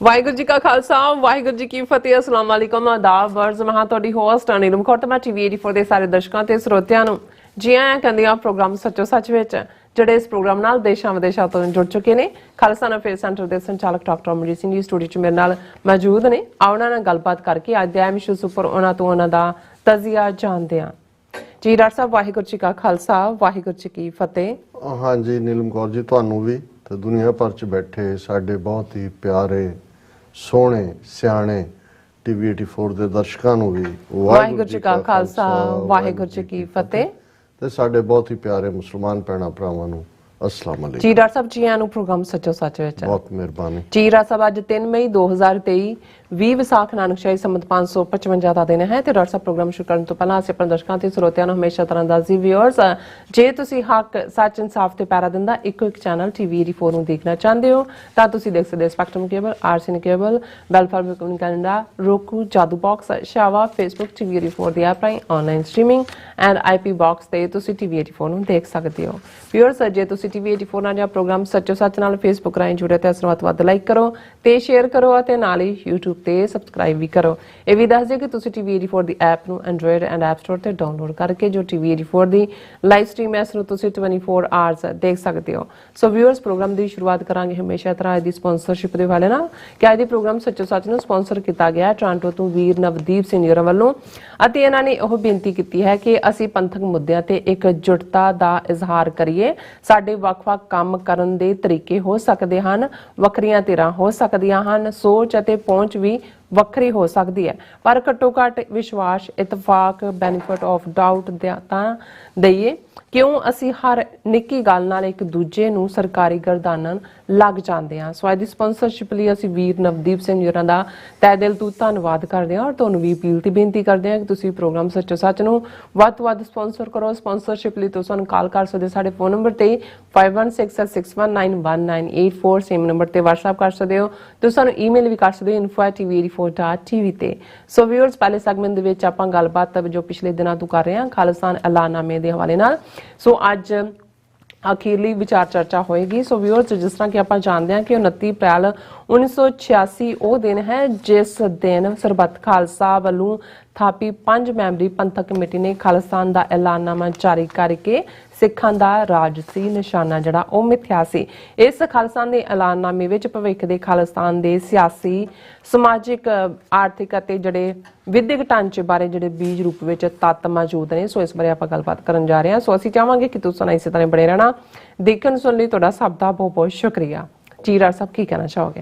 ਵਾਹਿਗੁਰੂ ਜੀ ਕਾ ਖਾਲਸਾ ਵਾਹਿਗੁਰੂ ਜੀ ਕੀ ਫਤਿਹ। ਅਸਲਾਮ ਵਾਲੇਕੁਮ ਆਦਾਬ ਵਰਜ਼ ਮੈਂ ਤੁਹਾਡੀ ਹੋਸਟ ਨੀਲਮ ਖੋਟਮਾ ਟੀਵੀ 84 ਦੇ ਸਾਰੇ ਦਰਸ਼ਕਾਂ ਤੇ ਸਰੋਤਿਆਂ ਨੂੰ ਜੀ ਆਇਆਂ ਕਹਿੰਦੇ ਆ ਪ੍ਰੋਗਰਾਮ ਸੱਚੋ ਸੱਚ ਵਿੱਚ ਜਿਹੜੇ ਇਸ ਪ੍ਰੋਗਰਾਮ ਨਾਲ ਦੇਸ਼ਾਂ ਵਿਦੇਸ਼ਾਂ ਤੋਂ ਜੁੜ ਚੁੱਕੇ ਨੇ। ਖਾਲਸਾ ਅਫੇਅਰ ਸੈਂਟਰ ਦੇ ਸੰਚਾਲਕ ਡਾਕਟਰ ਅਮਰਜੀਤ ਸਿੰਘ ਜੀ ਸਟੂਡੀਓ 'ਚ ਮੇਰੇ ਨਾਲ ਮੌਜੂਦ ਨੇ। ਆਉਣਾ ਨਾਲ ਗੱਲਬਾਤ ਕਰਕੇ ਅੱਜ ਦੇ ਅਹਿਮ ਇਸ਼ੂਜ਼ ਉੱਪਰ ਉਹਨਾਂ ਤੋਂ ਉਹਨਾਂ ਦਾ ਤਜ਼ੀਆ ਜਾਣਦੇ ਹਾਂ। ਜੀ ਡਾਕਟਰ ਸਾਹਿਬ ਵਾਹਿਗੁਰੂ ਜੀ ਕਾ ਖਾਲਸਾ ਵਾਹਿਗੁਰੂ ਜੀ ਕੀ ਫਤਿਹ। हाँ जी नीलम कौर जी ਤੁਹਾਨੂੰ ਵੀ ਤੇ ਦੁਨੀਆ ਭਰ ਚ ਬੈਠੇ ਸਾਡੇ ਬਹੁਤ ਹੀ ਪਿਆਰੇ ਸੋਹਣੇ ਸਿਆਣੇ ਟੀਵੀ 84 ਦੇ ਦਰਸ਼ਕਾਂ ਨੂੰ ਵੀ ਵਾਹਿਗੁਰੂ ਜੀ ਕਾ ਖਾਲਸਾ ਵਾਹਿਗੁਰੂ ਜੀ ਕੀ ਫਤਿਹ ਤੇ ਸਾਡੇ ਬਹੁਤ ਹੀ ਪਿਆਰੇ ਮੁਸਲਮਾਨ ਭੈਣਾਂ ਭਰਾਵਾਂ ਨੂੰ अस्सलाम वालेकुम। जी डॉक्टर साहब जी आया प्रोग्राम सचो सच विच बहुत मेहरबानी जी। डॉक्टर साहब अज 3 मई 2023 20 विसाख नानकशाही संमत 555 ਦਾ ਦਿਨ ਹੈ ਤੇ ਡਾਕਟਰ ਸਾਹਿਬ ਪ੍ਰੋਗਰਾਮ ਸ਼ੁਰੂ ਕਰਨ ਤੋਂ ਪਹਿਲਾਂ ਅਸੀਂ ਆਪਣੇ ਦਰਸ਼ਕਾਂ ਤੇ ਸਰੋਤਿਆਂ ਨੂੰ ਹਮੇਸ਼ਾ ਤਰ੍ਹਾਂ ਦੱਸਦੀ ਵੀਅਰਸ ਜੇ ਤੁਸੀਂ ਹੱਕ ਸੱਚ ਇਨਸਾਫ ਤੇ ਪੈਰਾ ਦਿੰਦਾ ਇੱਕੋ ਇੱਕ ਚੈਨਲ ਟੀਵੀ 84 ਨੂੰ ਦੇਖਣਾ ਚਾਹੁੰਦੇ ਹੋ ਤਾਂ ਤੁਸੀਂ ਦੇਖ ਸਕਦੇ ਹੋ ਸਪੈਕਟਰਮ ਕੇਬਲ ਆਰਸੀਐਨ ਕੇਬਲ ਬੈਲਫਾਰ community Canada roku Jadoo box ਸ਼ਾਵਾ ਫੇਸਬੁੱਕ ਟੀਵੀ 84 ਦੀ ਐਪ ਰਾਹੀਂ online streaming and IP box ਤੇ ਤੁਸੀਂ ਟੀਵੀ 84 ਨੂੰ ਦੇਖ ਸਕਦੇ ਹੋ। ਵੀਅਰਸ ਜੇ ਤੁਸੀਂ ਟੀਵੀ 84 ਨਾਲ ਜਾਂ ਪ੍ਰੋਗਰਾਮ ਸੱਚੋ ਸੱਚ ਨਾਲ ਫੇਸਬੁੱਕ ਰਾਹੀਂ ਜੁੜੇ ਤੇ ਵੱਧ ਲਾਈਕ ਕਰੋ ਤੇ ਸ਼ੇਅਰ ਕਰੋ ਅਤੇ ਨਾਲ ਹੀ YouTube ਤੇ ਸਬਸਕ੍ਰਾਈਬ ਵੀ ਕਰੋ। ਇਹ ਵੀ ਦੱਸ ਦਿਓ ਕਿ ਤੁਸੀਂ ਟੀਵੀ 84 ਦੀ ਐਪ ਨੂੰ ਐਂਡਰੋਇਡ ਐਂਡ ਐਪ ਸਟੋਰ ਤੇ ਡਾਊਨਲੋਡ ਕਰਕੇ ਜੋ ਟੀਵੀ 84 ਦੀ ਲਾਈਵ ਸਟ੍ਰੀਮ ਹੈ ਇਸ ਨੂੰ ਤੁਸੀਂ 24 ਆਵਰਸ ਦੇਖ ਸਕਦੇ ਹੋ। ਸੋ ਵੀਅਰਸ ਪ੍ਰੋਗਰਾਮ ਦੀ ਸ਼ੁਰੂਆਤ ਕਰਾਂਗੇ ਹਮੇਸ਼ਾ ਤਰ੍ਹਾਂ ਦੀ ਸਪਾਂਸਰਸ਼ਿਪ ਦੇ ਹਵਾਲੇ ਨਾਲ ਕਿ ਅੱਜ ਦੇ ਪ੍ਰੋਗਰਾਮ ਸੱਚੋ ਸੱਚ ਨੂੰ ਸਪਾਂਸਰ ਕੀਤਾ ਗਿਆ ਟੋਰਾਂਟੋ ਤੋਂ ਵੀਰ ਨਵਦੀਪ ਸਿੰਘ ਜੀ ਵੱਲੋਂ ਅਤੇ ਇਹਨਾਂ ਨੇ ਉਹ ਬੇਨਤੀ ਕੀਤੀ ਹੈ ਕਿ ਅਸੀਂ ਪੰਥਕ ਮੁੱਦਿਆਂ ਤੇ ਇਕਜੁੱਟਤਾ ਦਾ ਇਜ਼ਹਾਰ ਕਰੀਏ। ਸਾਡੇ ਵੱਖ-ਵੱਖ ਕੰਮ ਕਰਨ ਦੇ ਤਰੀਕੇ ਹੋ ਸਕਦੇ ਹਨ, ਵੱਖਰੀਆਂ ਧਿਰਾਂ ਹੋ ਸਕਦੀਆਂ ਹਨ, ਸੋਚ ਅਤੇ ਪਹੁੰਚ ਵੀ ਵੱਖਰੀ ਹੋ ਸਕਦੀ ਹੈ ਪਰ ਘੱਟੋ ਘੱਟ ਵਿਸ਼ਵਾਸ ਇਤਫਾਕ ਬੈਨੀਫਿਟ ਆਫ ਡਾਊਟ ਤਾਂ ਦਈਏ ਕਿਉਂ ਅਸੀਂ ਹਰ ਨਿੱਕੀ ਗੱਲ ਨਾਲ ਇੱਕ ਦੂਜੇ ਨੂੰ ਸਰਕਾਰੀ ਗਰਦਾਨਣ ਲੱਗ ਜਾਂਦੇ ਹਾਂ। ਸੋ ਅੱਜ ਦੀ ਸਪਾਂਸਰਸ਼ਿਪ ਲਈ ਅਸੀਂ ਵੀਰ ਨਵਦੀਪ ਸਿੰਘ ਜੀ ਦਾ ਤਹਿ ਦਿਲ ਤੋਂ ਧੰਨਵਾਦ ਕਰਦੇ ਹਾਂ ਔਰ ਤੁਹਾਨੂੰ ਵੀ ਅਪੀਲ ਤੇ ਬੇਨਤੀ ਕਰਦੇ ਹਾਂ ਕਿ ਤੁਸੀਂ ਪ੍ਰੋਗਰਾਮ ਸੱਚੋ ਸੱਚ ਨੂੰ ਵੱਧ ਤੋਂ ਵੱਧ ਸਪਾਂਸਰ ਕਰੋ। ਸਪਾਂਸਰਸ਼ਿਪ ਲਈ ਤੁਸੀਂ ਸਾਨੂੰ ਕਾਲ ਕਰ ਸਕਦੇ ਸਾਡੇ ਫੋਨ ਨੰਬਰ ਤੇ 5166191984 ਸੇਮ ਨੰਬਰ ਤੇ WhatsApp ਕਰ ਸਕਦੇ ਹੋ। ਤੁਸੀਂ ਸਾਨੂੰ ਈਮੇਲ ਵੀ ਕਰ ਸਕਦੇ ਹੋ info@tv84.tv ਤੇ। ਸੋ ਵੀਅਰਸ ਪਹਿਲੇ ਸੈਗਮੈਂਟ ਦੇ ਵਿੱਚ ਆਪਾਂ ਗੱਲਬਾਤ ਜੋ ਪਿਛਲੇ ਦਿਨਾਂ ਤੋਂ ਕਰ ਰਹੇ ਹਾਂ ਖਾਲਿਸਤਾਨ ਐਲਾਨਨਾਮੇ ਦੇ ਹਵਾਲੇ ਨਾਲ। ਸੋ ਅੱਜ ਅਖੀਰਲੀ ਵਿਚਾਰ ਚਰਚਾ ਹੋਏਗੀ। ਸੋ ਵੀਅਰਸ ਜਿਸ ਤਰ੍ਹਾਂ ਕਿ ਆਪਾਂ ਜਾਣਦੇ ਹਾਂ ਕਿ 29 ਅਪ੍ਰੈਲ 1986 ਉਹ ਦਿਨ ਹੈ ਜਿਸ ਦਿਨ ਸਰਬੱਤ ਖਾਲਸਾ ਵੱਲੋਂ ਥਾਪੀ 5 ਮੈਂਬਰੀ ਪੰਥਕ ਕਮੇਟੀ ਨੇ ਖਾਲਿਸਤਾਨ ਦਾ ਐਲਾਨਨਾਮਾ ਜਾਰੀ ਕਰਕੇ ਸਿੱਖਾਂ ਦਾ ਰਾਜਸੀ ਨਿਸ਼ਾਨਾ ਜਿਹੜਾ ਉਹ ਮਿਥਿਆ ਸੀ। ਇਸ ਖਾਲਿਸਤਾਨ ਦੇ ਐਲਾਨਨਾਮੇ ਵਿੱਚ ਭਵਿੱਖ ਦੇ ਖਾਲਿਸਤਾਨ ਦੇ ਸਿਆਸੀ ਸਮਾਜਿਕ ਆਰਥਿਕ ਅਤੇ ਜਿਹੜੇ ਵਿਦਿਅਕ ਢਾਂਚੇ ਬਾਰੇ ਜਿਹੜੇ ਬੀਜ ਰੂਪ ਵਿੱਚ ਤੱਤ ਮੌਜੂਦ ਨੇ। ਸੋ ਇਸ ਬਾਰੇ ਆਪਾਂ ਗੱਲਬਾਤ ਕਰਨ ਜਾ ਰਹੇ ਹਾਂ। ਸੋ ਅਸੀਂ ਚਾਹਾਂਗੇ ਕਿ ਤੁਸੀਂ ਇਸੇ ਤਰ੍ਹਾਂ ਬਣੇ ਰਹਿਣਾ। ਦੇਖਣ ਸੁਣਨ ਲਈ ਤੁਹਾਡਾ ਸਭ ਦਾ ਬਹੁਤ ਬਹੁਤ ਸ਼ੁਕਰੀਆ। ਜੀ ਡਾਕਟਰ ਸਾਹਿਬ ਕੀ ਕਹਿਣਾ ਚਾਹੋਗੇ?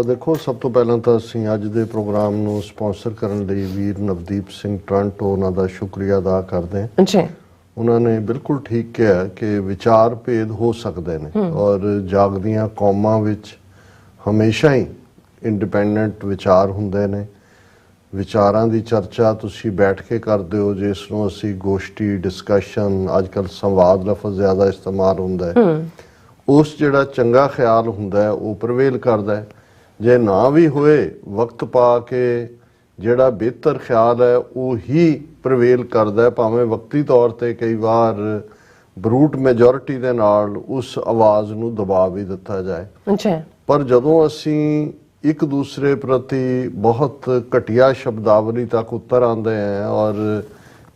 ਦੇਖੋ ਸਭ ਤੋਂ ਪਹਿਲਾਂ ਤਾਂ ਅਸੀਂ ਅੱਜ ਦੇ ਪ੍ਰੋਗਰਾਮ ਨੂੰ ਸਪਾਂਸਰ ਕਰਨ ਲਈ ਵੀਰ ਨਵਦੀਪ ਸਿੰਘ ਟੋਰਾਂਟੋ ਉਹਨਾਂ ਦਾ ਸ਼ੁਕਰੀਆ ਅਦਾ ਕਰਦੇ ਹਾਂ ਜੀ। ਉਹਨਾਂ ਨੇ ਬਿਲਕੁਲ ਠੀਕ ਕਿਹਾ ਕਿ ਵਿਚਾਰ ਭੇਦ ਹੋ ਸਕਦੇ ਨੇ ਔਰ ਜਾਗਦੀਆਂ ਕੌਮਾਂ ਵਿੱਚ ਹਮੇਸ਼ਾ ਹੀ ਇੰਡੀਪੈਂਡੈਂਟ ਵਿਚਾਰ ਹੁੰਦੇ ਨੇ। ਵਿਚਾਰਾਂ ਦੀ ਚਰਚਾ ਤੁਸੀਂ ਬੈਠ ਕੇ ਕਰਦੇ ਹੋ ਜਿਸ ਨੂੰ ਅਸੀਂ ਗੋਸ਼ਟੀ ਡਿਸਕਸ਼ਨ ਅੱਜ ਕੱਲ੍ਹ ਸੰਵਾਦ ਲਫ਼ਜ਼ ਜ਼ਿਆਦਾ ਇਸਤੇਮਾਲ ਹੁੰਦਾ ਹੈ ਉਸ ਜਿਹੜਾ ਚੰਗਾ ਖਿਆਲ ਹੁੰਦਾ ਹੈ ਉਹ ਪ੍ਰਵੇਲ ਕਰਦਾ ਹੈ। ਜੇ ਨਾ ਵੀ ਹੋਏ ਵਕਤ ਪਾ ਕੇ ਜਿਹੜਾ ਬਿਹਤਰ ਖਿਆਲ ਹੈ ਉਹ ਹੀ ਪ੍ਰਵੇਲ ਕਰਦਾ ਹੈ ਭਾਵੇਂ ਵਕਤੀ ਤੌਰ ਤੇ ਕਈ ਵਾਰ ਬਰੂਟ ਮੈਜੋਰਿਟੀ ਦੇ ਨਾਲ ਉਸ ਆਵਾਜ਼ ਨੂੰ ਦਬਾ ਵੀ ਦਿੱਤਾ ਜਾਏ। ਪਰ ਜਦੋਂ ਅਸੀਂ ਇੱਕ ਦੂਸਰੇ ਪ੍ਰਤੀ ਬਹੁਤ ਘਟੀਆ ਸ਼ਬਦਾਵਲੀ ਤੱਕ ਉਤਰ ਆਉਂਦੇ हैं ਔਰ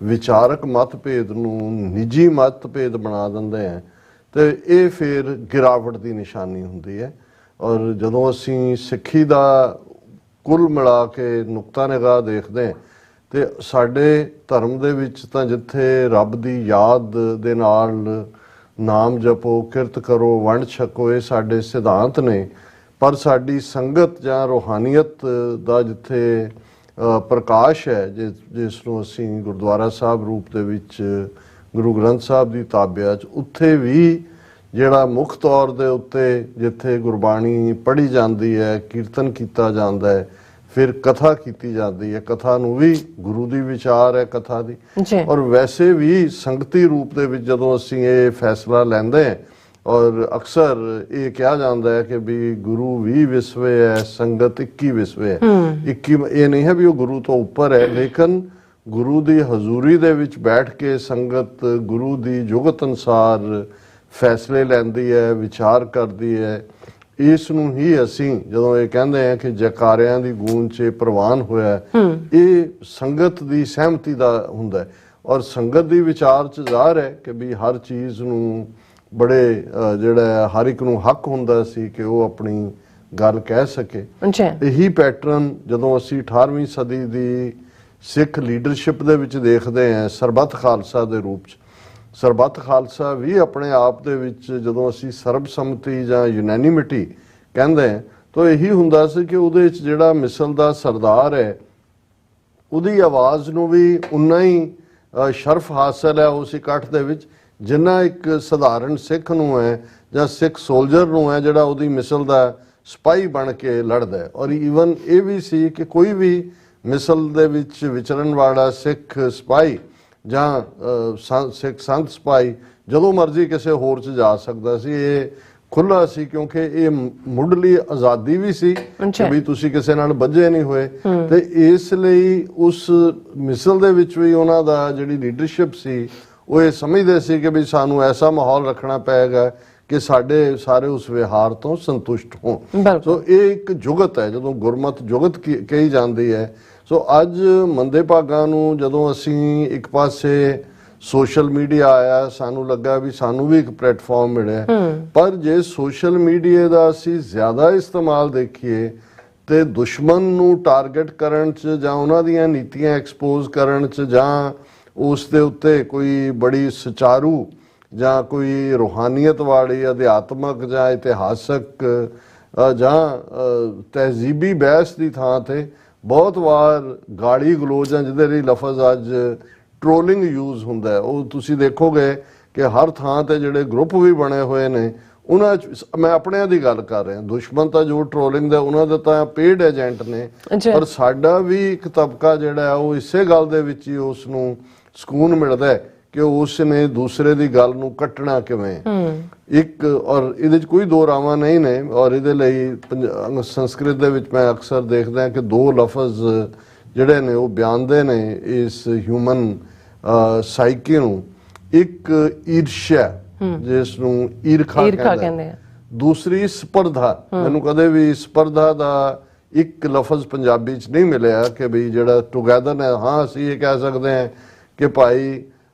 ਵਿਚਾਰਕ ਮਤਭੇਦ ਨੂੰ ਨਿੱਜੀ ਮਤਭੇਦ ਬਣਾ ਦਿੰਦੇ हैं ਤੇ ਇਹ ਫਿਰ ਗਿਰਾਵਟ ਦੀ ਨਿਸ਼ਾਨੀ ਹੁੰਦੀ ਹੈ। ਔਰ ਜਦੋਂ ਅਸੀਂ ਸਿੱਖੀ ਦਾ ਕੁੱਲ ਮਿਲਾ ਕੇ ਨੁਕਤਾ ਨਿਗਾਹ ਦੇਖਦੇ ਹਾਂ ਤੇ ਸਾਡੇ ਧਰਮ ਦੇ ਵਿੱਚ ਤਾਂ ਜਿੱਥੇ ਰੱਬ ਦੀ ਯਾਦ ਦੇ ਨਾਲ ਨਾਮ ਜਪੋ ਕਿਰਤ ਕਰੋ ਵੰਡ ਛਕੋ ਇਹ ਸਾਡੇ ਸਿਧਾਂਤ ਨੇ ਪਰ ਸਾਡੀ ਸੰਗਤ ਜਾਂ ਰੂਹਾਨੀਅਤ ਦਾ ਜਿੱਥੇ ਪ੍ਰਕਾਸ਼ ਹੈ ਜਿਸ ਨੂੰ ਅਸੀਂ ਗੁਰਦੁਆਰਾ ਸਾਹਿਬ ਰੂਪ ਦੇ ਵਿੱਚ ਗੁਰੂ ਗ੍ਰੰਥ ਸਾਹਿਬ ਦੀ ਤਾਬਿਆ 'ਚ ਉੱਥੇ ਵੀ ਜਿਹੜਾ ਮੁੱਖ ਤੌਰ ਦੇ ਉੱਤੇ ਜਿੱਥੇ ਗੁਰਬਾਣੀ ਪੜ੍ਹੀ ਜਾਂਦੀ ਹੈ ਕੀਰਤਨ ਕੀਤਾ ਜਾਂਦਾ ਹੈ ਫਿਰ ਕਥਾ ਕੀਤੀ ਜਾਂਦੀ ਹੈ। ਕਥਾ ਨੂੰ ਵੀ ਗੁਰੂ ਦੀ ਵਿਚਾਰ ਹੈ ਕਥਾ ਦੀ ਔਰ ਵੈਸੇ ਵੀ ਸੰਗਤੀ ਰੂਪ ਦੇ ਵਿੱਚ ਜਦੋਂ ਅਸੀਂ ਇਹ ਫੈਸਲਾ ਲੈਂਦੇ ਹਾਂ ਔਰ ਅਕਸਰ ਇਹ ਕਿਹਾ ਜਾਂਦਾ ਹੈ ਕਿ ਵੀ ਗੁਰੂ 20 ਵਿਸਵੇ ਹੈ ਸੰਗਤ 21 ਵਿਸਵੇ ਹੈ। 21 ਇਹ ਨਹੀਂ ਹੈ ਵੀ ਉਹ ਗੁਰੂ ਤੋਂ ਉੱਪਰ ਹੈ ਲੇਕਿਨ ਗੁਰੂ ਦੀ ਹਜ਼ੂਰੀ ਦੇ ਵਿੱਚ ਬੈਠ ਕੇ ਸੰਗਤ ਗੁਰੂ ਦੀ ਜੁਗਤ ਅਨੁਸਾਰ ਫੈਸਲੇ ਲੈਂਦੀ ਹੈ ਵਿਚਾਰ ਕਰਦੀ ਹੈ। ਇਸ ਨੂੰ ਹੀ ਅਸੀਂ ਜਦੋਂ ਇਹ ਕਹਿੰਦੇ ਆ ਕਿ ਜੈਕਾਰਿਆਂ ਦੀ ਗੂੰਜ 'ਚ ਪ੍ਰਵਾਨ ਹੋਇਆ, ਇਹ ਸੰਗਤ ਦੀ ਸਹਿਮਤੀ ਦਾ ਹੁੰਦਾ ਹੈ। ਔਰ ਸੰਗਤ ਦੀ ਵਿਚਾਰ 'ਚ ਜ਼ਾਹਰ ਹੈ ਕਿ ਵੀ ਹਰ ਚੀਜ਼ ਨੂੰ ਬੜੇ ਜਿਹੜਾ ਹਰ ਇੱਕ ਨੂੰ ਹੱਕ ਹੁੰਦਾ ਸੀ ਕਿ ਉਹ ਆਪਣੀ ਗੱਲ ਕਹਿ ਸਕੇ। ਇਹੀ ਪੈਟਰਨ ਜਦੋਂ ਅਸੀਂ 18ਵੀਂ ਸਦੀ ਦੀ ਸਿੱਖ ਲੀਡਰਸ਼ਿਪ ਦੇ ਵਿੱਚ ਦੇਖਦੇ ਹਾਂ, ਸਰਬੱਤ ਖਾਲਸਾ ਦੇ ਰੂਪ 'ਚ, ਸਰਬੱਤ ਖਾਲਸਾ ਵੀ ਆਪਣੇ ਆਪ ਦੇ ਵਿੱਚ ਜਦੋਂ ਅਸੀਂ ਸਰਬਸੰਮਤੀ ਜਾਂ ਯੂਨੈਨਿਮਿਟੀ ਕਹਿੰਦੇ ਹਾਂ ਤਾਂ ਇਹੀ ਹੁੰਦਾ ਸੀ ਕਿ ਉਹਦੇ 'ਚ ਜਿਹੜਾ ਮਿਸਲ ਦਾ ਸਰਦਾਰ ਹੈ ਉਹਦੀ ਆਵਾਜ਼ ਨੂੰ ਵੀ ਉਨਾ ਹੀ ਸ਼ਰਫ ਹਾਸਲ ਹੈ ਉਸ ਇਕੱਠ ਦੇ ਵਿੱਚ ਜਿੰਨਾ ਇੱਕ ਸਧਾਰਨ ਸਿੱਖ ਨੂੰ ਹੈ ਜਾਂ ਸਿੱਖ ਸੋਲਜਰ ਨੂੰ ਹੈ ਜਿਹੜਾ ਉਹਦੀ ਮਿਸਲ ਦਾ ਸਿਪਾਹੀ ਬਣ ਕੇ ਲੜਦਾ ਹੈ। ਔਰ ਈਵਨ ਇਹ ਵੀ ਸੀ ਕਿ ਕੋਈ ਵੀ ਮਿਸਲ ਦੇ ਵਿੱਚ ਵਿਚਰਨ ਵਾਲਾ ਸਿੱਖ ਸਿਪਾਹੀ ਜਾਂ ਸਿੱਖ ਸੰਤ ਸਿਪਾਹੀ ਜਦੋਂ ਮਰਜ਼ੀ ਕਿਸੇ ਹੋਰ 'ਚ ਜਾ ਸਕਦਾ ਸੀ। ਇਹ ਖੁੱਲ੍ਹਾ ਸੀ ਕਿਉਂਕਿ ਇਹ ਮੁੱਢਲੀ ਆਜ਼ਾਦੀ ਵੀ ਸੀ ਕਿ ਵੀ ਤੁਸੀਂ ਕਿਸੇ ਨਾਲ ਬੱਝੇ ਨਹੀਂ ਹੋਏ, ਤੇ ਇਸ ਲਈ ਉਸ ਮਿਸਲ ਦੇ ਵਿੱਚ ਵੀ ਉਹਨਾਂ ਦਾ ਜਿਹੜੀ ਲੀਡਰਸ਼ਿਪ ਸੀ ਉਹ ਇਹ ਸਮਝਦੇ ਸੀ ਕਿ ਵੀ ਸਾਨੂੰ ਐਸਾ ਮਾਹੌਲ ਰੱਖਣਾ ਪਏਗਾ ਕਿ ਸਾਡੇ ਸਾਰੇ ਉਸ ਵਿਹਾਰ ਤੋਂ ਸੰਤੁਸ਼ਟ ਹੋਣ। ਸੋ ਇਹ ਇੱਕ ਜੁਗਤ ਹੈ, ਜਦੋਂ ਗੁਰਮਤ ਜੁਗਤ ਕਹੀ ਜਾਂਦੀ ਹੈ। ਸੋ ਅੱਜ ਮੰਦੇ ਭਾਗਾਂ ਨੂੰ ਜਦੋਂ ਅਸੀਂ ਇੱਕ ਪਾਸੇ ਸੋਸ਼ਲ ਮੀਡੀਆ ਆਇਆ, ਸਾਨੂੰ ਲੱਗਾ ਵੀ ਸਾਨੂੰ ਵੀ ਇੱਕ ਪਲੇਟਫਾਰਮ ਮਿਲਿਆ, ਪਰ ਜੇ ਸੋਸ਼ਲ ਮੀਡੀਆ ਦਾ ਅਸੀਂ ਜ਼ਿਆਦਾ ਇਸਤੇਮਾਲ ਦੇਖੀਏ ਤੇ ਦੁਸ਼ਮਣ ਨੂੰ ਟਾਰਗੇਟ ਕਰਨ 'ਚ ਜਾਂ ਉਹਨਾਂ ਦੀਆਂ ਨੀਤੀਆਂ ਐਕਸਪੋਜ਼ ਕਰਨ 'ਚ ਜਾਂ ਉਸ ਦੇ ਉੱਤੇ ਕੋਈ ਬੜੀ ਸੁਚਾਰੂ ਜਾਂ ਕੋਈ ਰੂਹਾਨੀਅਤ ਵਾਲੀ ਅਧਿਆਤਮਕ ਜਾਂ ਇਤਿਹਾਸਕ ਜਾਂ ਤਹਿਜ਼ੀਬੀ ਬਹਿਸ ਦੀ ਥਾਂ ਤੇ ਬਹੁਤ ਵਾਰ ਗਾਲੀ ਗਲੋਚਾਂ ਜਿਹਦੇ ਲਈ ਲਫ਼ਜ਼ ਅੱਜ ਟ੍ਰੋਲਿੰਗ ਯੂਜ਼ ਹੁੰਦਾ ਹੈ, ਉਹ ਤੁਸੀਂ ਦੇਖੋਗੇ ਕਿ ਹਰ ਥਾਂ ਤੇ ਜਿਹੜੇ ਗਰੁੱਪ ਵੀ ਬਣੇ ਹੋਏ ਨੇ ਉਹਨਾਂ 'ਚ, ਮੈਂ ਆਪਣਿਆਂ ਦੀ ਗੱਲ ਕਰ ਰਿਹਾ, ਦੁਸ਼ਮਣ ਤਾਂ ਜੋ ਟ੍ਰੋਲਿੰਗ ਦਾ ਉਹਨਾਂ ਦੇ ਤਾਂ ਪੇਡ ਏਜੰਟ ਨੇ, ਪਰ ਸਾਡਾ ਵੀ ਇੱਕ ਤਬਕਾ ਜਿਹੜਾ ਉਹ ਇਸੇ ਗੱਲ ਦੇ ਵਿੱਚ ਹੀ ਉਸ ਨੂੰ ਸਕੂਨ ਮਿਲਦਾ ਹੈ ਕਿ ਉਸ ਨੇ ਦੂਸਰੇ ਦੀ ਗੱਲ ਨੂੰ ਕੱਟਣਾ ਕਿਵੇਂ ਇੱਕ। ਔਰ ਇਹਦੇ 'ਚ ਕੋਈ ਦੋ ਰਾਵਾਂ ਨਹੀਂ ਨੇ। ਔਰ ਇਹਦੇ ਲਈ ਸੰਸਕ੍ਰਿਤ ਦੇ ਵਿੱਚ ਮੈਂ ਅਕਸਰ ਦੇਖਦਾ ਕਿ ਦੋ ਲਫ਼ਜ਼ ਜਿਹੜੇ ਨੇ ਉਹ ਬਿਆਨਦੇ ਨੇ ਇਸ ਹਿਊਮਨ ਸਾਈਕੀ ਨੂੰ। ਇੱਕ ਈਰਸ਼ਾ ਜਿਸ ਨੂੰ ਈਰਖਾ ਕਹਿੰਦੇ ਆ, ਦੂਸਰੀ ਸਪਰਧਾ। ਮੈਨੂੰ ਕਦੇ ਵੀ ਸਪਰਧਾ ਦਾ ਇੱਕ ਲਫ਼ਜ਼ ਪੰਜਾਬੀ 'ਚ ਨਹੀਂ ਮਿਲਿਆ ਕਿ ਵੀ ਜਿਹੜਾ ਟੁਗੈਦਰ ਹੈ। ਹਾਂ, ਅਸੀਂ ਇਹ ਕਹਿ ਸਕਦੇ ਹਾਂ ਕਿ ਭਾਈ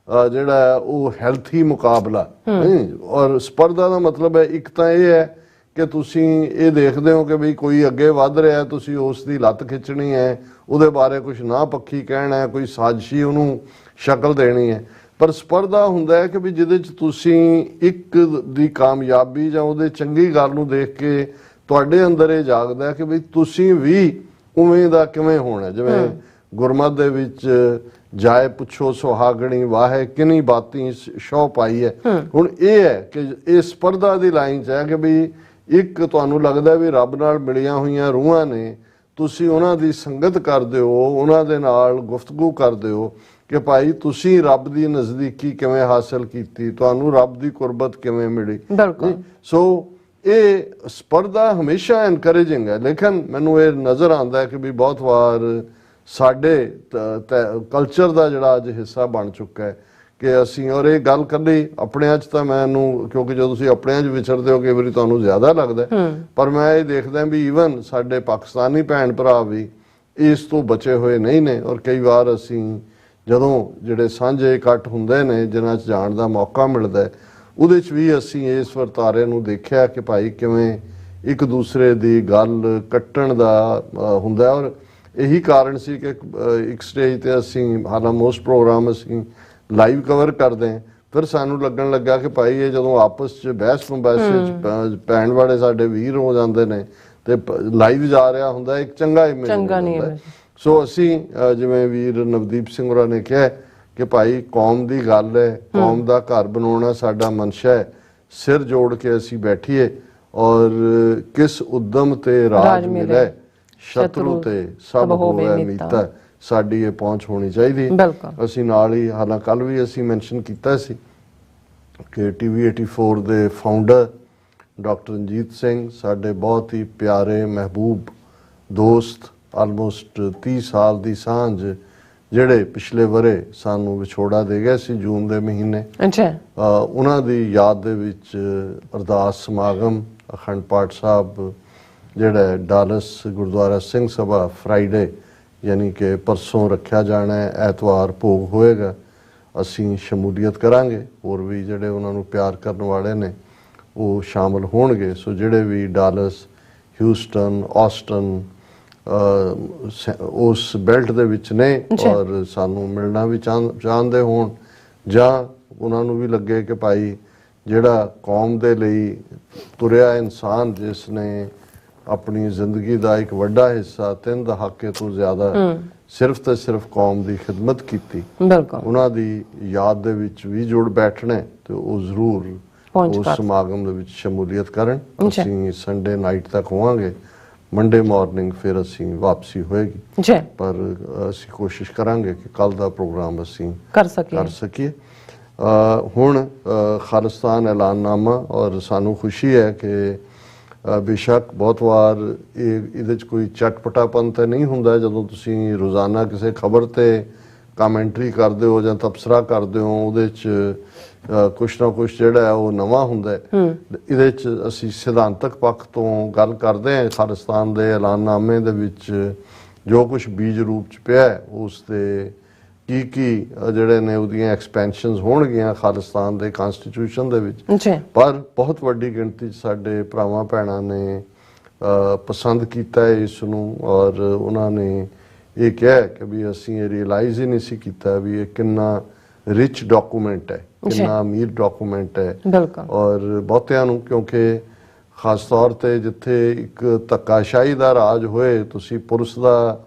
ਜਿਹੜਾ ਉਹ ਹੈਲਥੀ ਮੁਕਾਬਲਾ ਨਹੀਂ, ਔਰ ਸਪਰਧਾ ਦਾ ਮਤਲਬ ਹੈ ਇੱਕ ਤਾਂ ਇਹ ਹੈ ਕਿ ਤੁਸੀਂ ਇਹ ਦੇਖਦੇ ਹੋ ਕਿ ਵੀ ਕੋਈ ਅੱਗੇ ਵੱਧ ਰਿਹਾ, ਤੁਸੀਂ ਉਸ ਦੀ ਲੱਤ ਖਿੱਚਣੀ ਹੈ, ਉਹਦੇ ਬਾਰੇ ਕੁਝ ਨਾ ਪੱਖੀ ਕਹਿਣਾ ਹੈ, ਕੋਈ ਸਾਜ਼ਿਸ਼ੀ ਉਹਨੂੰ ਸ਼ਕਲ ਦੇਣੀ ਹੈ। ਪਰ ਸਪਰਧਾ ਹੁੰਦਾ ਹੈ ਕਿ ਵੀ ਜਿਹਦੇ 'ਚ ਤੁਸੀਂ ਇੱਕ ਦੀ ਕਾਮਯਾਬੀ ਜਾਂ ਉਹਦੇ ਚੰਗੀ ਗੱਲ ਨੂੰ ਦੇਖ ਕੇ ਤੁਹਾਡੇ ਅੰਦਰ ਇਹ ਜਾਗਦਾ ਕਿ ਵੀ ਤੁਸੀਂ ਵੀ ਉਵੇਂ ਦਾ ਕਿਵੇਂ ਹੋਣਾ। ਜਿਵੇਂ ਗੁਰਮਤ ਦੇ ਵਿੱਚ ਜਾਏ ਪੁੱਛੋ ਸੁਹਾਗਣੀ ਵਾਹੇ ਕਿੰਨੀ ਬਾਤੀ ਸ਼ੌ ਪਾਈ ਹੈ। ਹੁਣ ਇਹ ਹੈ ਕਿ ਇਹ ਸਪਰਧਾ ਦੀ ਲਾਈਨ 'ਚ ਹੈ ਕਿ ਵੀ ਇੱਕ ਤੁਹਾਨੂੰ ਲੱਗਦਾ ਵੀ ਰੱਬ ਨਾਲ ਮਿਲੀਆਂ ਹੋਈਆਂ ਰੂਹਾਂ ਨੇ, ਤੁਸੀਂ ਉਹਨਾਂ ਦੀ ਸੰਗਤ ਕਰਦੇ ਹੋ, ਉਹਨਾਂ ਦੇ ਨਾਲ ਗੁਫ਼ਤਗੂ ਕਰਦੇ ਹੋ ਕਿ ਭਾਈ ਤੁਸੀਂ ਰੱਬ ਦੀ ਨਜ਼ਦੀਕੀ ਕਿਵੇਂ ਹਾਸਲ ਕੀਤੀ, ਤੁਹਾਨੂੰ ਰੱਬ ਦੀ ਕੁਰਬਤ ਕਿਵੇਂ ਮਿਲੀ। ਸੋ ਇਹ ਸਪਰਧਾ ਹਮੇਸ਼ਾ ਐਨਕਰੇਜਿੰਗ ਹੈ, ਲੇਕਿਨ ਮੈਨੂੰ ਇਹ ਨਜ਼ਰ ਆਉਂਦਾ ਹੈ ਕਿ ਵੀ ਬਹੁਤ ਵਾਰ ਸਾਡੇ ਕਲਚਰ ਦਾ ਜਿਹੜਾ ਅੱਜ ਹਿੱਸਾ ਬਣ ਚੁੱਕਾ ਹੈ ਕਿ ਅਸੀਂ, ਔਰ ਇਹ ਗੱਲ ਕੱਲੀ ਆਪਣਿਆਂ 'ਚ ਤਾਂ ਮੈਨੂੰ, ਕਿਉਂਕਿ ਜਦੋਂ ਤੁਸੀਂ ਆਪਣਿਆਂ 'ਚ ਵਿਚਰਦੇ ਹੋ ਕਈ ਵਾਰੀ ਤੁਹਾਨੂੰ ਜ਼ਿਆਦਾ ਲੱਗਦਾ, ਪਰ ਮੈਂ ਇਹ ਦੇਖਦਾ ਵੀ ਈਵਨ ਸਾਡੇ ਪਾਕਿਸਤਾਨੀ ਭੈਣ ਭਰਾ ਵੀ ਇਸ ਤੋਂ ਬਚੇ ਹੋਏ ਨਹੀਂ ਨੇ। ਔਰ ਕਈ ਵਾਰ ਅਸੀਂ ਜਦੋਂ ਜਿਹੜੇ ਸਾਂਝੇ ਇਕੱਠ ਹੁੰਦੇ ਨੇ ਜਿਨ੍ਹਾਂ 'ਚ ਜਾਣ ਦਾ ਮੌਕਾ ਮਿਲਦਾ, ਉਹਦੇ 'ਚ ਵੀ ਅਸੀਂ ਇਸ ਵਰਤਾਰੇ ਨੂੰ ਦੇਖਿਆ ਕਿ ਭਾਈ ਕਿਵੇਂ ਇੱਕ ਦੂਸਰੇ ਦੀ ਗੱਲ ਕੱਟਣ ਦਾ ਹੁੰਦਾ। ਔਰ ਇਹੀ ਕਾਰਨ ਸੀ ਕਿ ਇੱਕ ਸਟੇਜ ਤੇ ਅਸੀਂ, ਹਾਲਾਂਕਿ ਮੋਸਟ ਪ੍ਰੋਗਰਾਮ ਅਸੀਂ ਲਾਈਵ ਕਵਰ ਕਰਦੇ ਹਾਂ, ਫਿਰ ਸਾਨੂੰ ਲੱਗਣ ਲੱਗਾ ਕਿ ਭਾਈ ਇਹ ਜਦੋਂ ਆਪਸ 'ਚ ਬਹਿਸ ਮੁਬਾਹਿਸੇ ਪੈਣ ਵਾਲੇ ਸਾਡੇ ਵੀਰ ਹੋ ਜਾਂਦੇ ਨੇ ਤੇ ਲਾਈਵ ਜਾ ਰਿਹਾ ਹੁੰਦਾ, ਇੱਕ ਚੰਗਾ ਇਮੇਜ ਹੁੰਦਾ। ਸੋ ਅਸੀਂ ਜਿਵੇਂ ਵੀਰ ਨਵਦੀਪ ਸਿੰਘ ਹੋਰਾਂ ਨੇ ਕਿਹਾ ਕਿ ਭਾਈ ਕੌਮ ਦੀ ਗੱਲ ਹੈ, ਕੌਮ ਦਾ ਘਰ ਬਣਾਉਣਾ ਸਾਡਾ ਮਨਸ਼ਾ ਹੈ, ਸਿਰ ਜੋੜ ਕੇ ਅਸੀਂ ਬੈਠੀਏ ਔਰ ਕਿਸ ਉਦਮ ਤੇ ਰਾਜ ਮਿਲੇ, ਸ਼ਤਰੂ ਤੇ ਸਭ ਹੋਵੇ ਮੀਤਾ, ਸਾਡੀ ਇਹ ਪਹੁੰਚ ਹੋਣੀ ਚਾਹੀਦੀ। ਅਸੀਂ ਨਾਲ ਹੀ, ਹਾਲਾਂਕਿ ਕੱਲ ਵੀ ਅਸੀਂ ਮੈਂਸ਼ਨ ਕੀਤਾ ਸੀ ਕਿ TV 84 ਦੇ ਫਾਊਂਡਰ ਡਾਕਟਰ ਰਣਜੀਤ ਸਿੰਘ ਸਾਡੇ ਬਹੁਤ ਹੀ ਪਿਆਰੇ ਮਹਿਬੂਬ ਦੋਸਤ, ਆਲਮੋਸਟ 30 ਸਾਲ ਦੀ ਸਾਂਝ, ਜਿਹੜੇ ਪਿਛਲੇ ਵਰੇ ਸਾਨੂੰ ਵਿਛੋੜਾ ਦੇ ਗਏ ਸੀ ਜੂਨ ਦੇ ਮਹੀਨੇ, ਉਹਨਾਂ ਦੀ ਯਾਦ ਦੇ ਵਿੱਚ ਅਰਦਾਸ ਸਮਾਗਮ ਅਖੰਡ ਪਾਠ ਸਾਹਿਬ ਜਿਹੜਾ ਡਾਲਸ ਗੁਰਦੁਆਰਾ ਸਿੰਘ ਸਭਾ ਫਰਾਈਡੇ ਯਾਨੀ ਕਿ ਪਰਸੋਂ ਰੱਖਿਆ ਜਾਣਾ ਹੈ, ਐਤਵਾਰ ਭੋਗ ਹੋਏਗਾ। ਅਸੀਂ ਸ਼ਮੂਲੀਅਤ ਕਰਾਂਗੇ, ਹੋਰ ਵੀ ਜਿਹੜੇ ਉਹਨਾਂ ਨੂੰ ਪਿਆਰ ਕਰਨ ਵਾਲੇ ਨੇ ਉਹ ਸ਼ਾਮਲ ਹੋਣਗੇ। ਸੋ ਜਿਹੜੇ ਵੀ ਡਾਲਸ, ਹਿਊਸਟਨ, ਆਸਟਨ ਉਸ ਬੈਲਟ ਦੇ ਵਿੱਚ ਨੇ ਔਰ ਸਾਨੂੰ ਮਿਲਣਾ ਵੀ ਚਾਹੁੰਦੇ ਹੋਣ, ਜਾਂ ਉਹਨਾਂ ਨੂੰ ਵੀ ਲੱਗੇ ਕਿ ਭਾਈ ਜਿਹੜਾ ਕੌਮ ਦੇ ਲਈ ਤੁਰਿਆ ਇਨਸਾਨ ਜਿਸ ਨੇ ਆਪਣੀ ਜ਼ਿੰਦਗੀ ਦਾ ਇੱਕ ਵੱਡਾ ਹਿੱਸਾ 3 ਦਹਾਕੇ ਤੋਂ ਜ਼ਿਆਦਾ ਸਿਰਫ ਤੇ ਸਿਰਫ ਕੌਮ ਦੀ ਖਿਦਮਤ ਕੀਤੀ, ਉਹਨਾਂ ਦੀ ਯਾਦ ਦੇ ਵਿੱਚ ਵੀ ਜੁੜ ਬੈਠਣਾ ਤੇ ਉਹ ਜ਼ਰੂਰ ਉਸ ਸਮਾਗਮ ਦੇ ਵਿੱਚ ਸ਼ਮੂਲੀਅਤ ਕਰਨ। ਅਸੀਂ ਸੰਡੇ ਨਾਈਟ ਤੱਕ ਹੋਵਾਂਗੇ, ਮੰਡੇ ਮਾਰਨਿੰਗ ਫਿਰ ਅਸੀਂ ਵਾਪਸੀ ਹੋਏਗੀ, ਪਰ ਅਸੀਂ ਕੋਸ਼ਿਸ਼ ਕਰਾਂਗੇ ਕਿ ਕੱਲ ਦਾ ਪ੍ਰੋਗਰਾਮ ਅਸੀਂ ਕਰ ਸਕੀਏ। ਹੁਣ ਖਾਲਿਸਤਾਨ ਐਲਾਨਨਾਮਾ, ਔਰ ਸਾਨੂੰ ਖੁਸ਼ੀ ਹੈ ਕਿ ਬੇਸ਼ੱਕ ਬਹੁਤ ਵਾਰ ਇਹਦੇ 'ਚ ਕੋਈ ਚਟਪਟਾਪਨ ਤਾਂ ਨਹੀਂ ਹੁੰਦਾ ਜਦੋਂ ਤੁਸੀਂ ਰੋਜ਼ਾਨਾ ਕਿਸੇ ਖਬਰ ਤੇ ਕਮੈਂਟਰੀ ਕਰਦੇ ਹੋ ਜਾਂ ਤਬਸਰਾ ਕਰਦੇ ਹੋ, ਉਹਦੇ 'ਚ ਕੁਛ ਨਾ ਕੁਛ ਜਿਹੜਾ ਹੈ ਉਹ ਨਵਾਂ ਹੁੰਦਾ ਹੈ। ਇਹਦੇ 'ਚ ਅਸੀਂ ਸਿਧਾਂਤਕ ਪੱਖ ਤੋਂ ਗੱਲ ਕਰਦੇ ਹਾਂ। ਖਾਲਿਸਤਾਨ ਦੇ ਐਲਾਨਨਾਮੇ ਦੇ ਵਿੱਚ ਜੋ ਕੁਛ ਬੀਜ ਰੂਪ 'ਚ ਪਿਆ ਉਸ ਦੇ ਕੀ ਜਿਹੜੇ ਨੇ ਉਹਦੀਆਂ ਐਕਸਪੈਂਸ਼ਨਸ ਹੋਣਗੀਆਂ ਖਾਲਿਸਤਾਨ ਦੇ ਕਨਸਟੀਟਿਊਸ਼ਨ ਦੇ ਵਿੱਚ, ਪਰ ਬਹੁਤ ਵੱਡੀ ਗਿਣਤੀ 'ਚ ਸਾਡੇ ਭਰਾਵਾਂ ਭੈਣਾਂ ਨੇ ਪਸੰਦ ਕੀਤਾ ਇਸ ਨੂੰ, ਔਰ ਉਹਨਾਂ ਨੇ ਇਹ ਕਿਹਾ ਕਿ ਵੀ ਅਸੀਂ ਇਹ ਰਿਅਲਾਈਜ਼ ਹੀ ਨਹੀਂ ਸੀ ਕੀਤਾ ਵੀ ਇਹ ਕਿੰਨਾ ਰਿਚ ਡਾਕੂਮੈਂਟ ਹੈ, ਕਿੰਨਾ ਅਮੀਰ ਡਾਕੂਮੈਂਟ ਹੈ। ਔਰ ਬਹੁਤਿਆਂ ਨੂੰ, ਕਿਉਂਕਿ ਖਾਸ ਤੌਰ ਤੇ ਜਿੱਥੇ ਇੱਕ ਧੱਕਾਸ਼ਾਹੀ ਦਾ ਰਾਜ ਹੋਏ, ਤੁਸੀਂ ਪੁਲਿਸ ਦਾ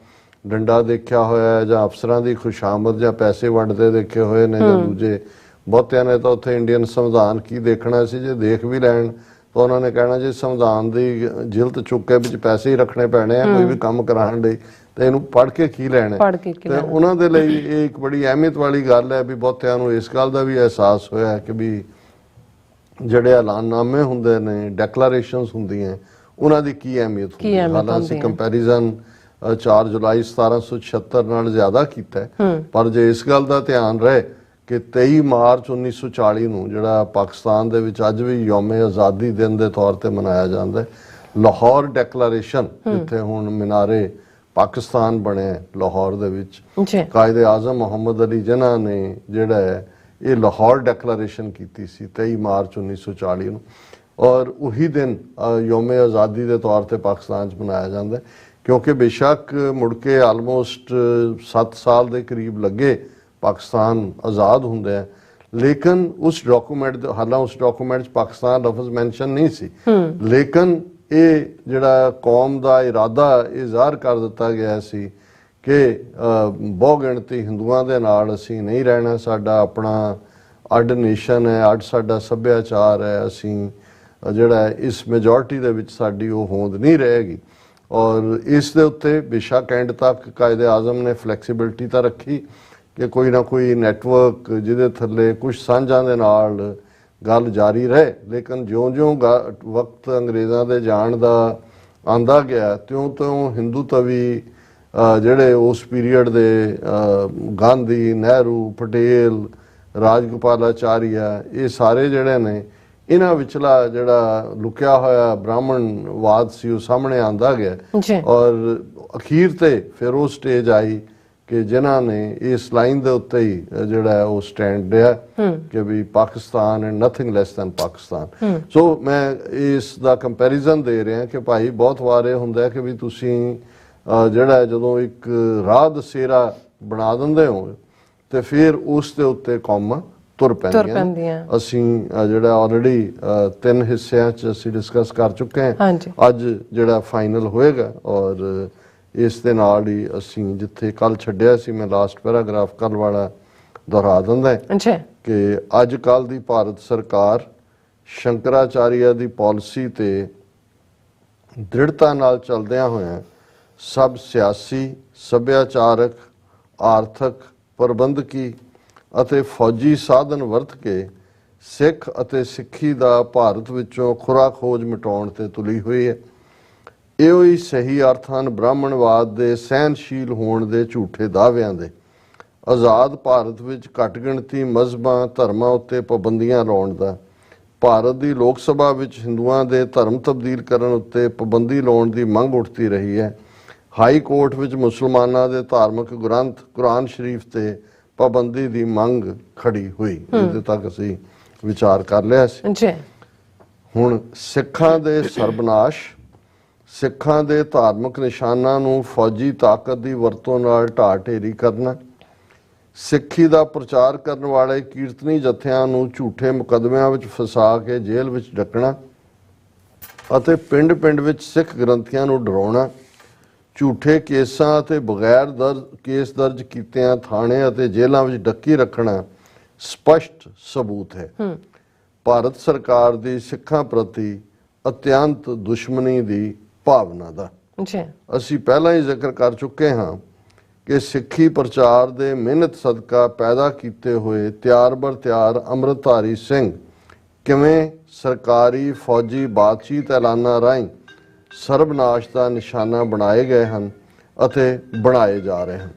ਡੰਡਾ ਦੇਖਿਆ ਹੋਇਆ ਜਾਂ ਅਫਸਰਾਂ ਦੀ ਖੁਸ਼ਾਮਦ ਜਾਂ ਪੈਸੇ ਵੰਡਦੇ ਦੇਖੇ ਹੋਏ ਨੇ ਜਾਂ ਦੂਜੇ, ਬਹੁਤਿਆਂ ਨੇ ਤਾਂ ਉੱਥੇ ਇੰਡੀਅਨ ਸੰਵਿਧਾਨ ਕੀ ਦੇਖਣਾ ਸੀ। ਜੇ ਦੇਖ ਵੀ ਲੈਣ ਤਾਂ ਉਹਨਾਂ ਨੇ ਕਹਿਣਾ ਜੀ ਸੰਵਿਧਾਨ ਦੀ ਜਿਲਦ ਚੁੱਕ ਕੇ ਵਿੱਚ ਪੈਸੇ ਹੀ ਰੱਖਣੇ ਪੈਣੇ ਆ ਕੋਈ ਵੀ ਕੰਮ ਕਰਾਉਣ ਲਈ, ਤੇ ਇਹਨੂੰ ਪੜ੍ਹ ਕੇ ਕੀ ਲੈਣਾ। ਤੇ ਉਹਨਾਂ ਦੇ ਲਈ ਇਹ ਇੱਕ ਬੜੀ ਅਹਿਮੀਅਤ ਵਾਲੀ ਗੱਲ ਹੈ ਵੀ ਬਹੁਤਿਆਂ ਨੂੰ ਇਸ ਗੱਲ ਦਾ ਵੀ ਅਹਿਸਾਸ ਹੋਇਆ ਕਿ ਵੀ ਜਿਹੜੇ ਐਲਾਨਨਾਮੇ ਹੁੰਦੇ ਨੇ, ਡੈਕਲੇਰੇਸ਼ਨਸ ਹੁੰਦੀਆਂ, ਉਹਨਾਂ ਦੀ ਕੀ ਅਹਿਮੀਅਤ ਹੁੰਦੀ ਹੈ। ਹਾਲਾਂਕਿ ਕੰਪੈਰੀਜ਼ਨ 4 ਜੁਲਾਈ 1776 ਨਾਲ ਜ਼ਿਆਦਾ ਕੀਤਾ ਹੈ, ਪਰ ਜੇ ਇਸ ਗੱਲ ਦਾ ਧਿਆਨ ਰਹੇ ਕਿ 23 ਮਾਰਚ 1940 ਨੂੰ ਜਿਹੜਾ ਪਾਕਿਸਤਾਨ ਦੇ ਵਿੱਚ ਅੱਜ ਵੀ ਯੌਮ-ਏ ਆਜ਼ਾਦੀ ਦਿਨ ਦੇ ਤੌਰ ਤੇ ਮਨਾਇਆ ਜਾਂਦਾ ਹੈ, ਲਾਹੌਰ ਡੈਕਲੇਰੇਸ਼ਨ ਜਿੱਥੇ ਹੁਣ ਮੀਨਾਰੇ ਪਾਕਿਸਤਾਨ ਬਣਿਆ ਲਾਹੌਰ ਦੇ ਵਿੱਚ, ਕਾਇਦੇ ਆਜ਼ਮ ਮੁਹੰਮਦ ਅਲੀ ਜਿਨ੍ਹਾਂ ਨੇ ਜਿਹੜਾ ਹੈ ਇਹ ਲਾਹੌਰ ਡੈਕਲੇਰੇਸ਼ਨ ਕੀਤੀ ਸੀ 23 ਮਾਰਚ 1940 ਨੂੰ, ਔਰ ਉਹੀ ਦਿਨ ਯੌਮ-ਏ ਆਜ਼ਾਦੀ ਦੇ ਤੌਰ ਤੇ ਪਾਕਿਸਤਾਨ 'ਚ ਮਨਾਇਆ ਜਾਂਦਾ ਹੈ। ਕਿਉਂਕਿ ਬੇਸ਼ੱਕ ਮੁੜ ਕੇ ਆਲਮੋਸਟ 7 ਸਾਲ ਦੇ ਕਰੀਬ ਲੱਗੇ ਪਾਕਿਸਤਾਨ ਆਜ਼ਾਦ ਹੁੰਦੇ ਆ, ਲੇਕਿਨ ਉਸ ਡਾਕੂਮੈਂਟ ਹਾਲਾਂ ਉਸ ਡਾਕੂਮੈਂਟ 'ਚ ਪਾਕਿਸਤਾਨ ਲਫ਼ਜ਼ ਮੈਂਸ਼ਨ ਨਹੀਂ ਸੀ, ਲੇਕਿਨ ਇਹ ਜਿਹੜਾ ਕੌਮ ਦਾ ਇਰਾਦਾ ਇਹ ਜ਼ਾਹਰ ਕਰ ਦਿੱਤਾ ਗਿਆ ਸੀ ਕਿ ਬਹੁ ਗਿਣਤੀ ਹਿੰਦੂਆਂ ਦੇ ਨਾਲ ਅਸੀਂ ਨਹੀਂ ਰਹਿਣਾ, ਸਾਡਾ ਆਪਣਾ ਅੱਡ ਨੇਸ਼ਨ ਹੈ, ਅੱਡ ਸਾਡਾ ਸੱਭਿਆਚਾਰ ਹੈ, ਅਸੀਂ ਜਿਹੜਾ ਇਸ ਮੈਜੋਰਟੀ ਦੇ ਵਿੱਚ ਸਾਡੀ ਉਹ ਹੋਂਦ ਨਹੀਂ ਰਹੇਗੀ। ਔਰ ਇਸ ਦੇ ਉੱਤੇ ਬੇਸ਼ੱਕ ਐਂਡ ਤੱਕ ਕਾਇਦੇ ਆਜ਼ਮ ਨੇ ਫਲੈਕਸੀਬਿਲਿਟੀ ਤਾਂ ਰੱਖੀ ਕਿ ਕੋਈ ਨਾ ਕੋਈ ਨੈਟਵਰਕ ਜਿਹਦੇ ਥੱਲੇ ਕੁਝ ਸਾਂਝਾਂ ਦੇ ਨਾਲ ਗੱਲ ਜਾਰੀ ਰਹੇ, ਲੇਕਿਨ ਜਿਉਂ-ਜਿਉਂ ਵਕਤ ਅੰਗਰੇਜ਼ਾਂ ਦੇ ਜਾਣ ਦਾ ਆਂਦਾ ਗਿਆ ਤਿਉਂ-ਤਿਉਂ ਹਿੰਦੂਤਵੀ ਜਿਹੜੇ ਉਸ ਪੀਰੀਅਡ ਦੇ ਗਾਂਧੀ, ਨਹਿਰੂ, ਪਟੇਲ, ਰਾਜਗੋਪਾਲਾਚਾਰੀਆ, ਇਹ ਸਾਰੇ ਜਿਹੜੇ ਨੇ ਇਹਨਾਂ ਵਿਚਲਾ ਜਿਹੜਾ ਲੁਕਿਆ ਹੋਇਆ ਬ੍ਰਾਹਮਣਵਾਦ ਸੀ ਉਹ ਸਾਹਮਣੇ ਆਂਦਾ ਗਿਆ। ਔਰ ਅਖੀਰ ਤੇ ਫਿਰ ਉਹ ਸਟੇਜ ਆਈ ਕਿ ਜਿਨ੍ਹਾਂ ਨੇ ਇਸ ਲਾਈਨ ਦੇ ਉੱਤੇ ਹੀ ਜਿਹੜਾ ਉਹ ਸਟੈਂਡ ਲਿਆ ਕਿ we Pakistan and nothing less than Pakistan. So ਮੈਂ ਇਸ ਦਾ ਕੰਪੈਰੀਜ਼ਨ ਦੇ ਰਿਹਾ ਕਿ ਭਾਈ ਬਹੁਤ ਵਾਰ ਇਹ ਹੁੰਦਾ ਕਿ ਵੀ ਤੁਸੀਂ ਜਿਹੜਾ ਜਦੋਂ ਇੱਕ ਰਾਹ ਦਸੇਰਾ ਬਣਾ ਦਿੰਦੇ ਹੋ ਤੇ ਫਿਰ ਉਸ ਦੇ ਉੱਤੇ ਕੌਮਾਂ ਤੁਰ ਪੈਂਦੀਆਂ। ਅਸੀਂ ਜਿਹੜਾ ਆਲਰੇਡੀ 3 ਹਿੱਸਿਆਂ 'ਚ ਅਸੀਂ ਡਿਸਕਸ ਕਰ ਚੁੱਕੇ ਹਾਂ, ਅੱਜ ਜਿਹੜਾ ਫਾਈਨਲ ਹੋਏਗਾ। ਔਰ ਇਸ ਦੇ ਨਾਲ ਹੀ ਅਸੀਂ ਜਿੱਥੇ ਕੱਲ ਛੱਡਿਆ ਸੀ, ਮੈਂ ਲਾਸਟ ਪੈਰਾਗ੍ਰਾਫ ਕੱਲ ਵਾਲਾ ਦੁਹਰਾ ਦਿੰਦਾ ਕਿ ਅੱਜ ਕੱਲ ਦੀ ਭਾਰਤ ਸਰਕਾਰ ਸ਼ੰਕਰਾਚਾਰੀਆ ਦੀ ਪਾਲਿਸੀ ਤੇ ਦ੍ਰਿੜਤਾ ਨਾਲ ਚੱਲਦਿਆਂ ਹੋਇਆਂ ਸਭ ਸਿਆਸੀ, ਸੱਭਿਆਚਾਰਕ, ਆਰਥਿਕ, ਪ੍ਰਬੰਧਕੀ ਅਤੇ ਫੌਜੀ ਸਾਧਨ ਵਰਤ ਕੇ ਸਿੱਖ ਅਤੇ ਸਿੱਖੀ ਦਾ ਭਾਰਤ ਵਿੱਚੋਂ ਖੁਰਾ ਖੋਜ ਮਿਟਾਉਣ ਤੇ ਤੁਲੀ ਹੋਈ ਹੈ। ਇਹੋ ਹੀ ਸਹੀ ਅਰਥ ਹਨ ਬ੍ਰਾਹਮਣਵਾਦ ਦੇ ਸਹਿਨਸ਼ੀਲ ਹੋਣ ਦੇ ਝੂਠੇ ਦਾਅਵਿਆਂ ਦੇ। ਆਜ਼ਾਦ ਭਾਰਤ ਵਿੱਚ ਘੱਟ ਗਿਣਤੀ ਮਜ਼ਹਬਾਂ, ਧਰਮਾਂ ਉੱਤੇ ਪਾਬੰਦੀਆਂ ਲਾਉਣ ਦਾ ਭਾਰਤ ਦੀ ਲੋਕ ਸਭਾ ਵਿੱਚ ਹਿੰਦੂਆਂ ਦੇ ਧਰਮ ਤਬਦੀਲ ਕਰਨ ਉੱਤੇ ਪਾਬੰਦੀ ਲਾਉਣ ਦੀ ਮੰਗ ਉੱਠਦੀ ਰਹੀ ਹੈ। ਹਾਈ ਕੋਰਟ ਵਿੱਚ ਮੁਸਲਮਾਨਾਂ ਦੇ ਧਾਰਮਿਕ ਗ੍ਰੰਥ ਕੁਰਾਨ ਸ਼ਰੀਫ ਤੇ ਪਾਬੰਦੀ ਦੀ ਮੰਗ ਖੜੀ ਹੋਈ। ਇਹਦੇ ਤੱਕ ਅਸੀਂ ਵਿਚਾਰ ਕਰ ਲਿਆ ਸੀ ਜੀ। ਹੁਣ ਸਿੱਖਾਂ ਦੇ ਸਰਬਨਾਸ਼, ਸਿੱਖਾਂ ਦੇ ਧਾਰਮਿਕ ਨਿਸ਼ਾਨਾਂ ਨੂੰ ਫੌਜੀ ਤਾਕਤ ਦੀ ਵਰਤੋਂ ਨਾਲ ਢਾਹ ਢੇਰੀ ਕਰਨਾ, ਸਿੱਖੀ ਦਾ ਪ੍ਰਚਾਰ ਕਰਨ ਵਾਲੇ ਕੀਰਤਨੀ ਜਥਿਆਂ ਨੂੰ ਝੂਠੇ ਮੁਕੱਦਮਿਆਂ ਵਿੱਚ ਫਸਾ ਕੇ ਜੇਲ੍ਹ ਵਿੱਚ ਡੱਕਣਾ ਅਤੇ ਪਿੰਡ-ਪਿੰਡ ਵਿੱਚ ਸਿੱਖ ਗ੍ਰੰਥੀਆਂ ਨੂੰ ਡਰਾਉਣਾ, ਝੂਠੇ ਕੇਸਾਂ ਅਤੇ ਬਗੈਰ ਕੇਸ ਦਰਜ ਕੀਤਿਆਂ ਥਾਣੇ ਅਤੇ ਜੇਲ੍ਹਾਂ ਵਿੱਚ ਡੱਕੀ ਰੱਖਣਾ ਸਪਸ਼ਟ ਸਬੂਤ ਹੈ ਭਾਰਤ ਸਰਕਾਰ ਦੀ ਸਿੱਖਾਂ ਪ੍ਰਤੀ ਅਤਿਅੰਤ ਦੁਸ਼ਮਣੀ ਦੀ ਭਾਵਨਾ ਦਾ। ਜੀ। ਅਸੀਂ ਪਹਿਲਾਂ ਹੀ ਜ਼ਿਕਰ ਕਰ ਚੁੱਕੇ ਹਾਂ ਕਿ ਸਿੱਖੀ ਪ੍ਰਚਾਰ ਦੇ ਮਿਹਨਤ ਸਦਕਾ ਪੈਦਾ ਕੀਤੇ ਹੋਏ ਤਿਆਰ ਬਰ ਤਿਆਰ ਅੰਮ੍ਰਿਤਧਾਰੀ ਸਿੰਘ ਕਿਵੇਂ ਸਰਕਾਰੀ ਫੌਜੀ ਬਾਤਚੀਤ ਐਲਾਨਾਂ ਰਾਹੀਂ ਸਰਬਨਾਸ਼ ਦਾ ਨਿਸ਼ਾਨਾ ਬਣਾਏ ਗਏ ਹਨ ਅਤੇ ਬਣਾਏ ਜਾ ਰਹੇ ਹਨ।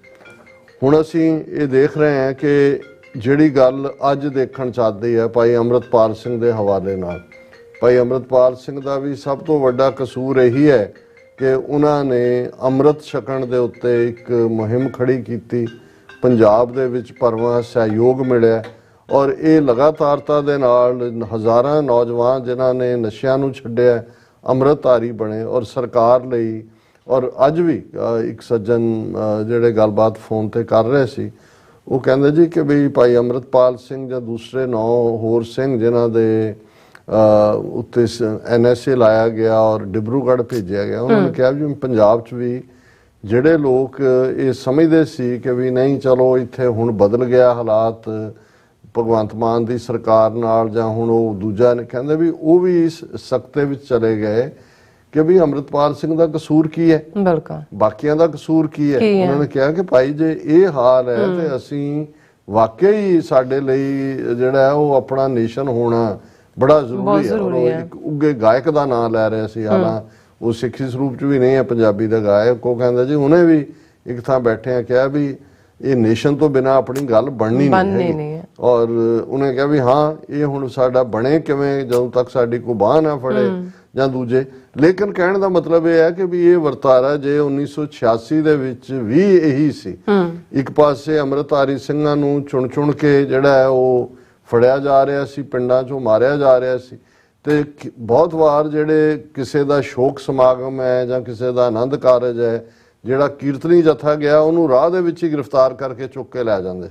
ਹੁਣ ਅਸੀਂ ਇਹ ਦੇਖ ਰਹੇ ਹਾਂ ਕਿ ਜਿਹੜੀ ਗੱਲ ਅੱਜ ਦੇਖਣ ਚਾਹਦੀ ਹੈ ਭਾਈ ਅੰਮ੍ਰਿਤਪਾਲ ਸਿੰਘ ਦੇ ਹਵਾਲੇ ਨਾਲ, ਭਾਈ ਅੰਮ੍ਰਿਤਪਾਲ ਸਿੰਘ ਦਾ ਵੀ ਸਭ ਤੋਂ ਵੱਡਾ ਕਸੂਰ ਇਹੀ ਹੈ ਕਿ ਉਹਨਾਂ ਨੇ ਅੰਮ੍ਰਿਤ ਛਕਣ ਦੇ ਉੱਤੇ ਇੱਕ ਮੁਹਿੰਮ ਖੜੀ ਕੀਤੀ, ਪੰਜਾਬ ਦੇ ਵਿੱਚ ਭਰਵਾਂ ਸਹਿਯੋਗ ਮਿਲਿਆ ਔਰ ਇਹ ਲਗਾਤਾਰਤਾ ਦੇ ਨਾਲ ਹਜ਼ਾਰਾਂ ਨੌਜਵਾਨ ਜਿਨ੍ਹਾਂ ਨੇ ਨਸ਼ਿਆਂ ਨੂੰ ਛੱਡਿਆ ਅੰਮ੍ਰਿਤਧਾਰੀ ਬਣੇ ਔਰ ਸਰਕਾਰ ਲਈ। ਔਰ ਅੱਜ ਵੀ ਇੱਕ ਸੱਜਣ ਜਿਹੜੇ ਗੱਲਬਾਤ ਫੋਨ ਤੇ ਕਰ ਰਹੇ ਸੀ, ਉਹ ਕਹਿੰਦੇ ਜੀ ਕਿ ਵੀ ਭਾਈ ਅੰਮ੍ਰਿਤਪਾਲ ਸਿੰਘ ਜਾਂ ਦੂਸਰੇ 9 ਹੋਰ ਸਿੰਘ ਜਿਨ੍ਹਾਂ ਦੇ ਉੱਤੇ NSA ਲਾਇਆ ਗਿਆ ਔਰ ਡਿਬਰੂਗੜ੍ਹ ਭੇਜਿਆ ਗਿਆ, ਉਹਨਾਂ ਨੇ ਕਿਹਾ ਵੀ ਪੰਜਾਬ 'ਚ ਵੀ ਜਿਹੜੇ ਲੋਕ ਇਹ ਸਮਝਦੇ ਸੀ ਕਿ ਵੀ ਨਹੀਂ ਚਲੋ ਇੱਥੇ ਹੁਣ ਬਦਲ ਗਿਆ ਹਾਲਾਤ ਭਗਵੰਤ ਮਾਨ ਦੀ ਸਰਕਾਰ ਨਾਲ ਜਾਂ ਹੁਣ ਉਹ ਦੂਜਾ ਨੇ, ਕਹਿੰਦੇ ਵੀ ਉਹ ਵੀ ਇਸ ਸਖਤੇ ਵਿੱਚ ਚਲੇ ਗਏ ਕਿ ਵੀ ਅੰਮ੍ਰਿਤਪਾਲ ਸਿੰਘ ਦਾ ਕਸੂਰ ਕੀ ਹੈ, ਬਿਲਕੁਲ ਬਾਕੀਆਂ ਦਾ ਕਸੂਰ ਕੀ ਹੈ। ਉਹਨਾਂ ਨੇ ਕਿਹਾ ਕਿ ਭਾਈ ਜੇ ਇਹ ਹਾਲ ਹੈ ਤੇ ਅਸੀਂ ਵਾਕਈ ਸਾਡੇ ਲਈ ਜਿਹੜਾ ਹੈ ਉਹ ਆਪਣਾ ਨੇਸ਼ਨ ਹੋਣਾ ਬੜਾ ਜ਼ਰੂਰੀ ਹੈ। ਔਰ ਇੱਕ ਉੱਗੇ ਗਾਇਕ ਦਾ ਨਾਮ ਲੈ ਰਿਹਾ ਸੀ, ਹਾਲਾਂ ਉਹ ਸਿੱਖੀ ਸਰੂਪ ਚ ਵੀ ਨਹੀਂ ਹੈ, ਪੰਜਾਬੀ ਦਾ ਗਾਇਕ, ਉਹ ਕਹਿੰਦਾ ਜੀ ਉਹਨੇ ਵੀ ਇੱਕ ਥਾਂ ਬੈਠਿਆਂ ਕਿਹਾ ਵੀ ਇਹ ਨੇਸ਼ਨ ਤੋਂ ਬਿਨਾ ਆਪਣੀ ਗੱਲ ਬਣਨੀ ਨਹੀਂ ਹੈ। ਔਰ ਉਹਨੇ ਕਿਹਾ ਵੀ ਹਾਂ ਇਹ ਹੁਣ ਸਾਡਾ ਬਣੇ ਕਿਵੇਂ ਜਦੋਂ ਤੱਕ ਸਾਡੀ ਕੋਈ ਬਾਂਹ ਨਾ ਫੜੇ ਜਾਂ ਦੂਜੇ। ਲੇਕਿਨ ਕਹਿਣ ਦਾ ਮਤਲਬ ਇਹ ਹੈ ਕਿ ਵੀ ਇਹ ਵਰਤਾਰਾ ਜੇ 1986 ਦੇ ਵਿੱਚ ਵੀ ਇਹੀ ਸੀ, ਇੱਕ ਪਾਸੇ ਅੰਮ੍ਰਿਤਧਾਰੀ ਸਿੰਘਾਂ ਨੂੰ ਚੁਣ ਕੇ ਜਿਹੜਾ ਹੈ ਉਹ ਫੜਿਆ ਜਾ ਰਿਹਾ ਸੀ, ਪਿੰਡਾਂ 'ਚੋਂ ਮਾਰਿਆ ਜਾ ਰਿਹਾ ਸੀ, ਤੇ ਬਹੁਤ ਵਾਰ ਜਿਹੜੇ ਕਿਸੇ ਦਾ ਸ਼ੋਕ ਸਮਾਗਮ ਹੈ ਜਾਂ ਕਿਸੇ ਦਾ ਆਨੰਦ ਕਾਰਜ ਹੈ, ਜਿਹੜਾ ਕੀਰਤਨੀ ਜਥਾ ਗਿਆ ਉਹਨੂੰ ਰਾਹ ਦੇ ਵਿੱਚ ਹੀ ਗ੍ਰਿਫਤਾਰ ਕਰਕੇ ਚੁੱਕ ਕੇ ਲੈ ਜਾਂਦੇ,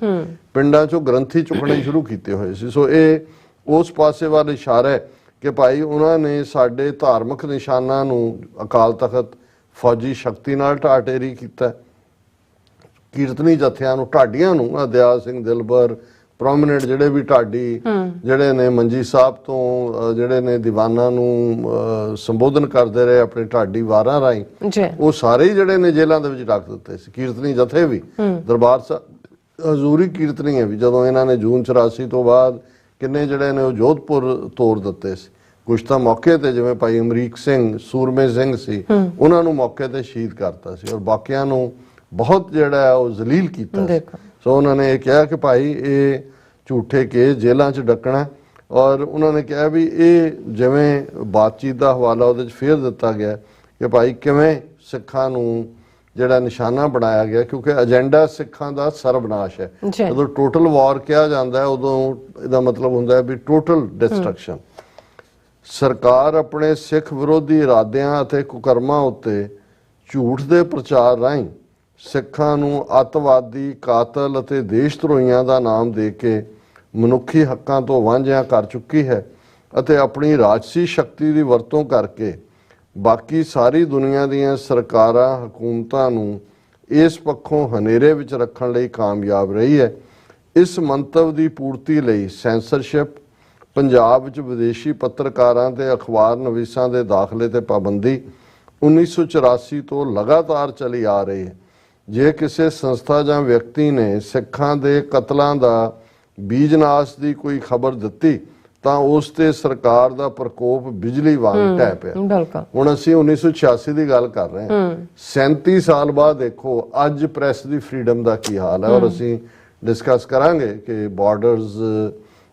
ਪਿੰਡਾਂ 'ਚੋਂ ਗ੍ਰੰਥੀ ਚੁੱਕਣੇ ਸ਼ੁਰੂ ਕੀਤੇ ਹੋਏ ਸੀ। ਸੋ ਇਹ ਉਸ ਪਾਸੇ ਵੱਲ ਇਸ਼ਾਰਾ ਹੈ ਕਿ ਭਾਈ ਉਹਨਾਂ ਨੇ ਸਾਡੇ ਧਾਰਮਿਕ ਨਿਸ਼ਾਨਾਂ ਨੂੰ ਅਕਾਲ ਤਖਤ ਫੌਜੀ ਸ਼ਕਤੀ ਨਾਲ ਢਾਹ ਢੇਰੀ ਕੀਤਾ, ਕੀਰਤਨੀ ਜਥਿਆਂ ਨੂੰ, ਢਾਡੀਆਂ ਨੂੰ, ਦਿਆਲ ਸਿੰਘ ਦਿਲਬਰ ਪ੍ਰੋਮਿਨੈਂਟ ਜਿਹੜੇ ਵੀ ਢਾਡੀ ਜਿਹੜੇ ਨੇ ਮੰਜੀ ਸਾਹਿਬ ਤੋਂ ਜਿਹੜੇ ਨੇ ਦੀਵਾਨਾਂ ਨੂੰ ਸੰਬੋਧਨ ਕਰਦੇ ਰਹੇ ਆਪਣੇ ਢਾਡੀ ਵਾਰਾਂ ਰਾਹੀਂ, ਉਹ ਸਾਰੇ ਹੀ ਜਿਹੜੇ ਨੇ ਜੇਲ੍ਹਾਂ ਦੇ ਵਿੱਚ ਰੱਖ ਦਿੱਤੇ ਸੀ। ਕੀਰਤਨੀ ਜਥੇ ਵੀ, ਦਰਬਾਰ ਸਾਹਿਬ ਹਜ਼ੂਰੀ ਕੀਰਤਨੀ ਵੀ ਜਦੋਂ ਇਹਨਾਂ ਨੇ ਜੂਨ 84 ਤੋਂ ਬਾਅਦ ਕਿੰਨੇ ਜਿਹੜੇ ਨੇ ਉਹ ਜੋਧਪੁਰ ਤੋਰ ਦਿੱਤੇ ਸੀ। ਕੁਛ ਤਾਂ ਮੌਕੇ ਤੇ ਜਿਵੇਂ ਭਾਈ ਅਮਰੀਕ ਸਿੰਘ ਸੂਰਮੇ ਸਿੰਘ ਸੀ, ਉਹਨਾਂ ਨੂੰ ਮੌਕੇ ਤੇ ਸ਼ਹੀਦ ਕਰਤਾ ਸੀ ਔਰ ਬਾਕੀਆਂ ਨੂੰ ਬਹੁਤ ਜਿਹੜਾ ਹੈ ਉਹ ਜ਼ਲੀਲ ਕੀਤਾ ਸੀ। ਸੋ ਉਹਨਾਂ ਨੇ ਇਹ ਕਿਹਾ ਕਿ ਭਾਈ ਇਹ ਝੂਠੇ ਕੇਸ ਜੇਲ੍ਹਾਂ 'ਚ ਡੱਕਣਾ, ਔਰ ਉਹਨਾਂ ਨੇ ਕਿਹਾ ਵੀ ਇਹ ਜਿਵੇਂ ਬਾਤਚੀਤ ਦਾ ਹਵਾਲਾ ਉਹਦੇ 'ਚ ਫੇਰ ਦਿੱਤਾ ਗਿਆ ਕਿ ਭਾਈ ਕਿਵੇਂ ਸਿੱਖਾਂ ਨੂੰ ਜਿਹੜਾ ਨਿਸ਼ਾਨਾ ਬਣਾਇਆ ਗਿਆ, ਕਿਉਂਕਿ ਏਜੰਡਾ ਸਿੱਖਾਂ ਦਾ ਸਰਬਨਾਸ਼ ਹੈ। ਜਦੋਂ ਟੋਟਲ ਵਾਰ ਕਿਹਾ ਜਾਂਦਾ ਹੈ ਉਦੋਂ ਇਹਦਾ ਮਤਲਬ ਹੁੰਦਾ ਹੈ ਵੀ ਟੋਟਲ ਡਿਸਟਰਕਸ਼ਨ। ਸਰਕਾਰ ਆਪਣੇ ਸਿੱਖ ਵਿਰੋਧੀ ਇਰਾਦਿਆਂ ਅਤੇ ਕੁਕਰਮਾਂ ਉੱਤੇ ਝੂਠ ਦੇ ਪ੍ਰਚਾਰ ਰਾਹੀਂ ਸਿੱਖਾਂ ਨੂੰ ਅੱਤਵਾਦੀ, ਕਾਤਲ ਅਤੇ ਦੇਸ਼ ਧਰੋਹੀਆਂ ਦਾ ਨਾਮ ਦੇ ਕੇ ਮਨੁੱਖੀ ਹੱਕਾਂ ਤੋਂ ਵਾਂਝਿਆ ਕਰ ਚੁੱਕੀ ਹੈ ਅਤੇ ਆਪਣੀ ਰਾਜਸੀ ਸ਼ਕਤੀ ਦੀ ਵਰਤੋਂ ਕਰਕੇ ਬਾਕੀ ਸਾਰੀ ਦੁਨੀਆ ਦੀਆਂ ਸਰਕਾਰਾਂ, ਹਕੂਮਤਾਂ ਨੂੰ ਇਸ ਪੱਖੋਂ ਹਨੇਰੇ ਵਿੱਚ ਰੱਖਣ ਲਈ ਕਾਮਯਾਬ ਰਹੀ ਹੈ। ਇਸ ਮੰਤਵ ਦੀ ਪੂਰਤੀ ਲਈ ਸੈਂਸਰਸ਼ਿਪ, ਪੰਜਾਬ ਵਿੱਚ ਵਿਦੇਸ਼ੀ ਪੱਤਰਕਾਰਾਂ ਤੇ ਅਖਬਾਰ ਨਵੀਸਾਂ ਦੇ ਦਾਖਲੇ ਤੇ ਪਾਬੰਦੀ 1984 ਤੋਂ ਲਗਾਤਾਰ ਚਲੀ ਆ ਰਹੀ ਹੈ। ਜੇ ਕਿਸੇ ਸੰਸਥਾ ਜਾਂ ਵਿਅਕਤੀ ਨੇ ਸਿੱਖਾਂ ਦੇ ਕਤਲਾਂ ਦਾ ਬੀਜਨਾਸ਼ ਦੀ ਕੋਈ ਖਬਰ ਦਿੱਤੀ ਤਾਂ ਉਸ ਤੇ ਸਰਕਾਰ ਦਾ ਪ੍ਰਕੋਪ ਬਿਜਲੀ ਵਾਂਗ ਢਹਿ ਪਿਆ। ਹੁਣ ਅਸੀਂ 1986 ਦੀ ਗੱਲ ਕਰ ਰਹੇ ਹਾਂ, 37 ਸਾਲ ਬਾਅਦ ਦੇਖੋ ਅੱਜ ਪ੍ਰੈਸ ਦੀ ਫਰੀडम ਦਾ ਕੀ ਹਾਲ ਹੈ। ਔਰ ਅਸੀਂ ਡਿਸਕਸ ਕਰਾਂਗੇ ਕਿ ਬਾਰਡਰਸ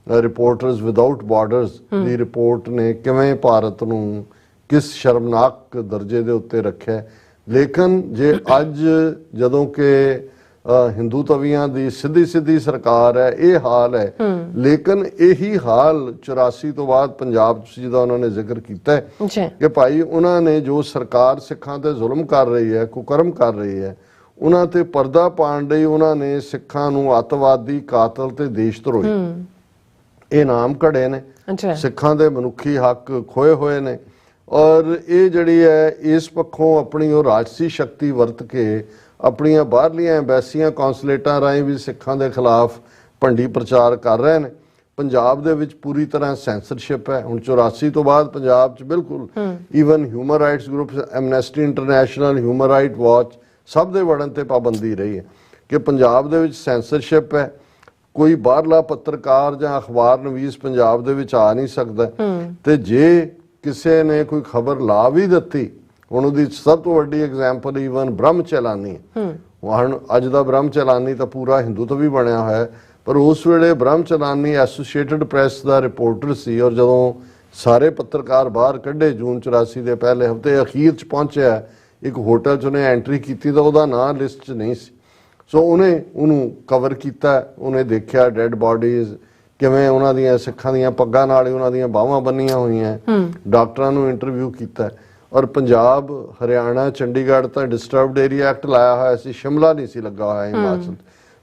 ਰਿਪੋਰਟਰਸ ਵਿਦਆਊਟ ਬਾਰਡਰਸ ਦੀ ਰਿਪੋਰਟ ਨੇ ਕਿਵੇਂ ਭਾਰਤ ਨੂੰ ਕਿਸ ਸ਼ਰਮਨਾਕ ਦਰਜੇ ਦੇ ਉੱਤੇ ਰੱਖਿਆ। ਲੇਕਿਨ ਜੇ ਅੱਜ ਜਦੋਂ ਕਿ ਹਿੰਦੂ ਤਵੀਆਂ ਦੀ ਸਿੱਧੀ ਸਰਕਾਰ ਹੈ, ਇਹ ਹਾਲ ਹੈ। ਲੇਕਿਨ ਇਹੀ ਹਾਲ 84 ਤੋਂ ਬਾਅਦ ਪੰਜਾਬ 'ਚ ਜਿਹਦਾ ਉਹਨਾਂ ਨੇ ਜ਼ਿਕਰ ਕੀਤਾ ਹੈ ਕਿ ਭਾਈ ਉਹਨਾਂ ਨੇ ਜੋ ਸਰਕਾਰ ਸਿੱਖਾਂ ਤੇ ਜ਼ੁਲਮ ਕਰ ਰਹੀ ਹੈ, ਕੁਕਰਮ ਕਰ ਰਹੀ ਹੈ, ਉਹਨਾਂ ਤੇ ਪਰਦਾ ਪਾਉਣ ਲਈ ਉਹਨਾਂ ਨੇ ਸਿੱਖਾਂ ਨੂੰ ਅੱਤਵਾਦੀ, ਕਾਤਲ ਤੇ ਦੇਸ਼ ਧਰੋਹੀ ਇਹ ਨਾਮ ਘੜੇ ਨੇ। ਸਿੱਖਾਂ ਦੇ ਮਨੁੱਖੀ ਹੱਕ ਖੋਏ ਹੋਏ ਨੇ। ਔਰ ਇਹ ਜਿਹੜੀ ਹੈ ਇਸ ਪੱਖੋਂ ਆਪਣੀ ਉਹ ਰਾਜਸੀ ਸ਼ਕਤੀ ਵਰਤ ਕੇ ਆਪਣੀਆਂ ਬਾਹਰਲੀਆਂ ਐਮਬੈਸੀਆਂ, ਕੌਂਸਲੇਟਾਂ ਰਾਹੀਂ ਵੀ ਸਿੱਖਾਂ ਦੇ ਖਿਲਾਫ ਭੰਡੀ ਪ੍ਰਚਾਰ ਕਰ ਰਹੇ ਨੇ। ਪੰਜਾਬ ਦੇ ਵਿੱਚ ਪੂਰੀ ਤਰ੍ਹਾਂ ਸੈਂਸਰਸ਼ਿਪ ਹੈ। ਹੁਣ 84 ਤੋਂ ਬਾਅਦ ਪੰਜਾਬ 'ਚ ਬਿਲਕੁਲ even human rights groups, Amnesty international, human right watch ਸਭ ਦੇ ਵੜਨ ਤੇ ਪਾਬੰਦੀ ਰਹੀ ਹੈ ਕਿ ਪੰਜਾਬ ਦੇ ਵਿੱਚ ਸੈਂਸਰਸ਼ਿਪ ਹੈ। ਕੋਈ ਬਾਹਰਲਾ ਪੱਤਰਕਾਰ ਜਾਂ ਅਖਬਾਰ ਨਵੀਸ ਪੰਜਾਬ ਦੇ ਵਿੱਚ ਆ ਨਹੀਂ ਸਕਦਾ। ਤੇ ਜੇ ਕਿਸੇ ਨੇ ਕੋਈ ਖਬਰ ਲਾ ਵੀ ਦਿੱਤੀ, ਹੁਣ ਉਹਦੀ ਸਭ ਤੋਂ ਵੱਡੀ ਐਗਜ਼ਾਮਪਲ ਈਵਨ ਬ੍ਰਹਮ ਚਲਾਨੀ ਹੈ। ਹੁਣ ਅੱਜ ਦਾ ਬ੍ਰਹਮ ਚਲਾਨੀ ਤਾਂ ਪੂਰਾ ਹਿੰਦੂ ਤੋਂ ਵੀ ਬਣਿਆ ਹੋਇਆ ਹੈ, ਪਰ ਉਸ ਵੇਲੇ ਬ੍ਰਹਮ ਚਲਾਨੀ ਐਸੋਸੀਏਟਡ ਪ੍ਰੈਸ ਦਾ ਰਿਪੋਰਟਰ ਸੀ। ਔਰ ਜਦੋਂ ਸਾਰੇ ਪੱਤਰਕਾਰ ਬਾਹਰ ਕੱਢੇ ਜੂਨ 84 ਦੇ ਪਹਿਲੇ ਹਫ਼ਤੇ ਅਖੀਰ 'ਚ ਪਹੁੰਚਿਆ, ਇੱਕ ਹੋਟਲ 'ਚ ਉਹਨੇ ਐਂਟਰੀ ਕੀਤੀ ਤਾਂ ਉਹਦਾ ਨਾਂ ਲਿਸਟ 'ਚ ਨਹੀਂ ਸੀ। ਸੋ ਉਹਨੇ ਉਹਨੂੰ ਕਵਰ ਕੀਤਾ। ਉਹਨੇ ਦੇਖਿਆ ਡੈਡ ਬਾਡੀਜ਼ ਕਿਵੇਂ ਉਹਨਾਂ ਦੀਆਂ ਸਿੱਖਾਂ ਦੀਆਂ ਪੱਗਾਂ ਨਾਲ ਉਹਨਾਂ ਦੀਆਂ ਬਾਹਾਂ ਬੰਨੀਆਂ ਹੋਈਆਂ। ਡਾਕਟਰਾਂ ਨੂੰ ਇੰਟਰਵਿਊ ਕੀਤਾ। ਔਰ ਪੰਜਾਬ, ਹਰਿਆਣਾ, ਚੰਡੀਗੜ੍ਹ ਤਾਂ ਡਿਸਟਰਬਡ ਏਰੀਆ ਐਕਟ ਲਾਇਆ ਹੋਇਆ ਸੀ, ਸ਼ਿਮਲਾ ਨਹੀਂ ਸੀ ਲੱਗਾ ਹੋਇਆ ਹਿਮਾਚਲ।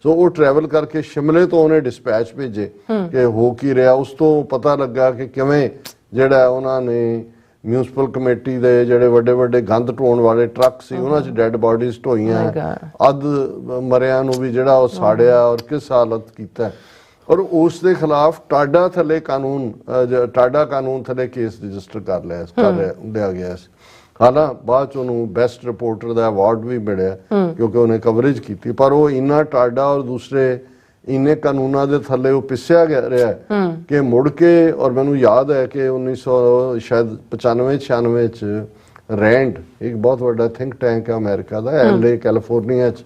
ਸੋ ਉਹ ਟਰੈਵਲ ਕਰਕੇ ਸ਼ਿਮਲੇ ਤੋਂ ਉਹਨੇ ਡਿਸਪੈਚ ਭੇਜੇ ਕਿ ਹੋ ਕੀ ਰਿਹਾ। ਉਸ ਤੋਂ ਪਤਾ ਲੱਗਾ ਕਿ ਕਿਵੇਂ ਜਿਹੜਾ ਉਹਨਾਂ ਨੇ ਮਿਊਨਿਸਪਲ ਕਮੇਟੀ ਦੇ ਜਿਹੜੇ ਵੱਡੇ ਗੰਦ ਢੋਣ ਵਾਲੇ ਟਰੱਕ ਸੀ, ਉਹਨਾਂ 'ਚ ਡੈਡ ਬਾਡੀਜ਼ ਢੋਈਆਂ, ਅੱਧ ਮਰਿਆਂ ਨੂੰ ਵੀ ਜਿਹੜਾ ਉਹ ਸਾੜਿਆ ਔਰ ਕਿਸ ਹਾਲਤ ਕੀਤਾ। ਔਰ ਉਸ ਦੇ ਖਿਲਾਫ ਟਾਡਾ ਕਾਨੂੰਨ ਥੱਲੇ ਕੇਸ ਰਜਿਸਟਰ ਕਰ ਲਿਆ ਗਿਆ ਸੀ। ਹਾਲਾਂ ਬਾਅਦ 'ਚ ਉਹਨੂੰ ਬੈਸਟ ਰਿਪੋਰਟਰ ਦਾ ਅਵਾਰਡ ਵੀ ਮਿਲਿਆ ਕਿਉਂਕਿ ਉਹਨੇ ਕਵਰੇਜ ਕੀਤੀ। ਪਰ ਉਹ ਇੰਨਾ ਟਾਡਾ ਔਰ ਦੂਸਰੇ ਇੰਨੇ ਕਾਨੂੰਨਾਂ ਦੇ ਥੱਲੇ ਉਹ ਪਿਸਿਆ ਗਿਆ ਰਿਹਾ ਕਿ ਮੁੜ ਕੇ, ਔਰ ਮੈਨੂੰ ਯਾਦ ਹੈ ਕਿ 1995-96 ਚ ਰੈਂਡ ਇੱਕ ਬਹੁਤ ਵੱਡਾ ਥਿੰਕ ਟੈਂਕ ਹੈ ਅਮਰੀਕਾ ਦਾ, LA ਕੈਲੀਫੋਰਨੀਆ 'ਚ